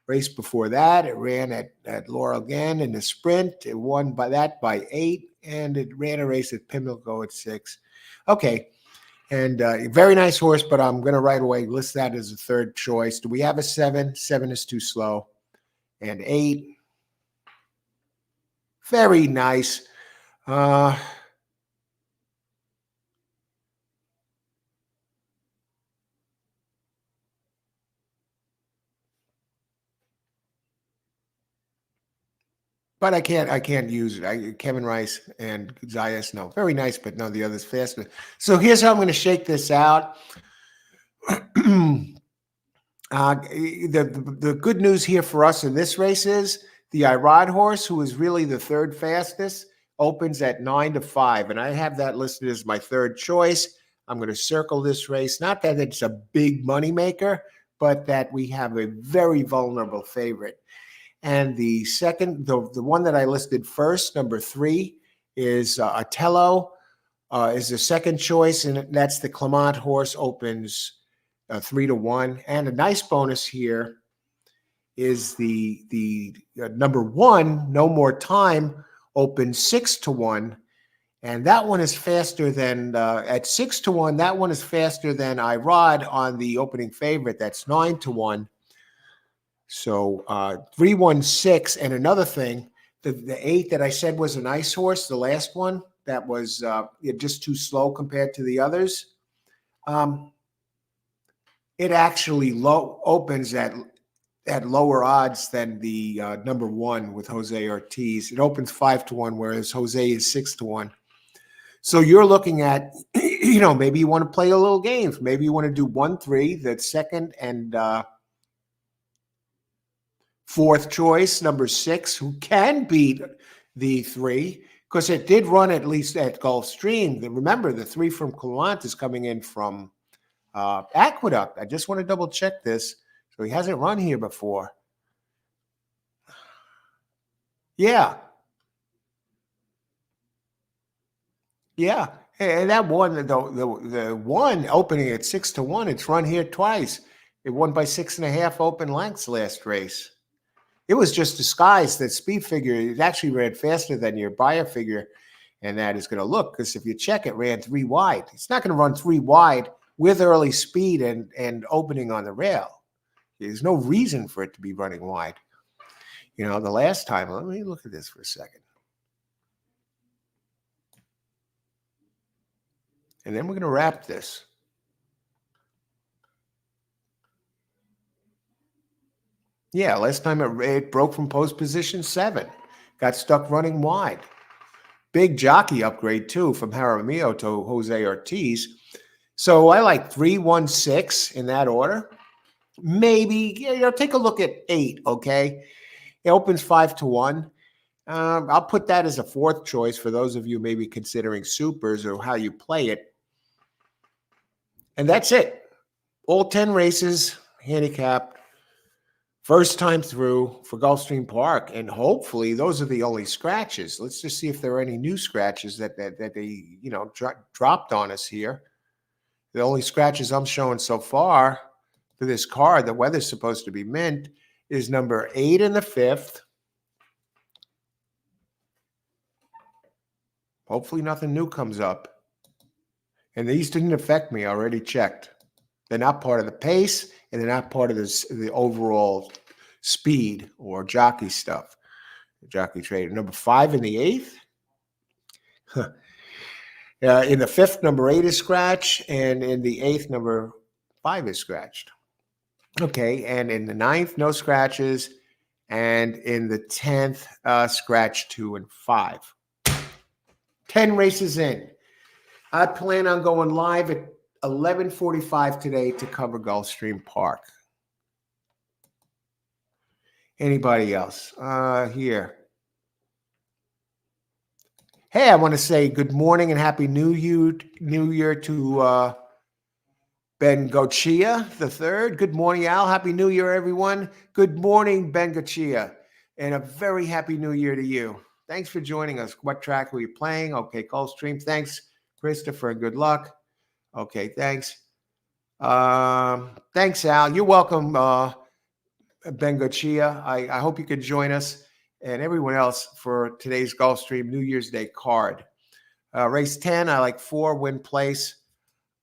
Race before that, it ran at Laurel again in the sprint. It won by 8, and it ran a race at Pimlico at 6. Okay, and very nice horse, but I'm going to right away list that as a third choice. Do we have a 7? 7 is too slow. And 8, very nice. But I can't use it. Kevin Rice and Zayas, no. Very nice, but no, the other's faster. So here's how I'm going to shake this out. The good news here for us in this race is the Irod horse, who is really the third fastest, opens at 9-5. And I have that listed as my third choice. I'm going to circle this race. Not that it's a big moneymaker, but that we have a very vulnerable favorite. And the second, the one that I listed first, number 3, is Otello, is the second choice, and that's the Clement horse, opens 3-1. And a nice bonus here is the number 1, No More Time, opens 6-1. And that one is faster than, at 6-1, that one is faster than Irod on the opening favorite. That's 9-1. So 3-1-6, and another thing, the 8 that I said was a nice horse, the last one that was just too slow compared to the others. It actually opens at lower odds than the number 1 with Jose Ortiz. It opens 5-1, whereas Jose is 6-1. So you're looking at, maybe you want to play a little games. Maybe you want to do 1-3, the second and fourth choice, number 6, who can beat the 3, because it did run at least at Gulfstream. Remember, the 3 from Clement is coming in from Aqueduct. I just want to double check this. So he hasn't run here before. Yeah. Yeah. And that one, the one opening at 6-1, it's run here twice. It won by 6.5 open lengths last race. It was just disguised. That speed figure, it actually ran faster than your buyer figure, and that is going to look, because if you check, it ran 3 wide. It's not going to run 3 wide with early speed and opening on the rail. There's no reason for it to be running wide. The last time, let me look at this for a second. And then we're going to wrap this. Yeah, last time it broke from post position 7. Got stuck running wide. Big jockey upgrade, too, from Jaramillo to Jose Ortiz. So I like 3-1-6 in that order. Maybe, take a look at 8, okay? It opens 5-1. I'll put that as a fourth choice for those of you maybe considering supers or how you play it. And that's it. All 10 races, handicapped. First time through for Gulfstream Park, and hopefully those are the only scratches. Let's just see if there are any new scratches that they dropped on us here. The only scratches I'm showing so far for this card, the weather's supposed to be mint, is number 8 in the 5th. Hopefully nothing new comes up. And these didn't affect me. I already checked. They're not part of the pace, and they're not part of the overall speed or jockey stuff. Jockey trade. Number 5 in the 8th. In the 5th, number 8 is scratched, and in the 8th, number 5 is scratched. Okay, and in the ninth, no scratches. And in the 10th, scratch 2 and 5. 10 races in. I plan on going live at 11:45 today to cover Gulfstream Park. Anybody else? Here. Hey, I want to say good morning and happy New Year to Ben Gochia the third. Good morning, Al. Happy New Year, everyone. Good morning, Ben Gochia, and a very happy New Year to you. Thanks for joining us. What track are we playing? Okay, Gulfstream. Thanks, Christopher. Good luck. Okay, thanks. Thanks, Al. You're welcome, Ben Gochia. I hope you could join us and everyone else for today's Gulfstream New Year's Day card. Race 10, I like 4, win place.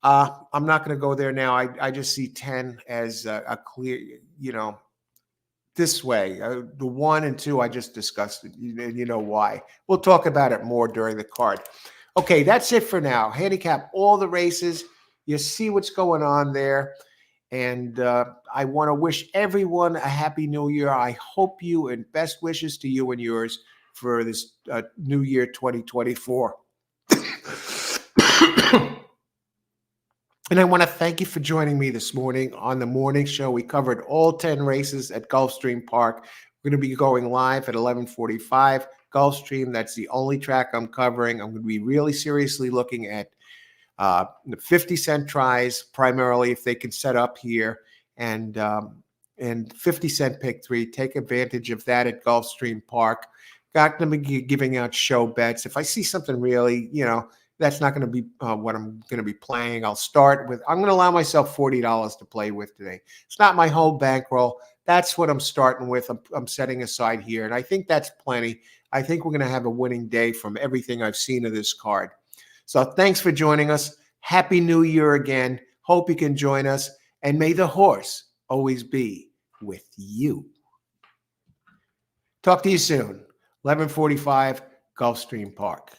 I'm not going to go there now. I just see 10 as a clear, this way. The 1 and 2, I just discussed it. You know why. We'll talk about it more during the card. Okay, that's it for now. Handicap all the races. You see what's going on there. And I want to wish everyone a happy new year. I hope you and best wishes to you and yours for this new year 2024. And I want to thank you for joining me this morning on the morning show. We covered all 10 races at Gulfstream Park. We're going to be going live at 11:45. Gulfstream, that's the only track I'm covering. I'm going to be really seriously looking at the 50-cent tries, primarily if they can set up here, and 50-cent pick 3. Take advantage of that at Gulfstream Park. Got to be giving out show bets. If I see something really, that's not going to be what I'm going to be playing. I'm going to allow myself $40 to play with today. It's not my whole bankroll. That's what I'm starting with. I'm setting aside here, and I think that's plenty. I think we're going to have a winning day from everything I've seen of this card. So thanks for joining us. Happy New Year again. Hope you can join us. And may the horse always be with you. Talk to you soon. 11:45, Gulfstream Park.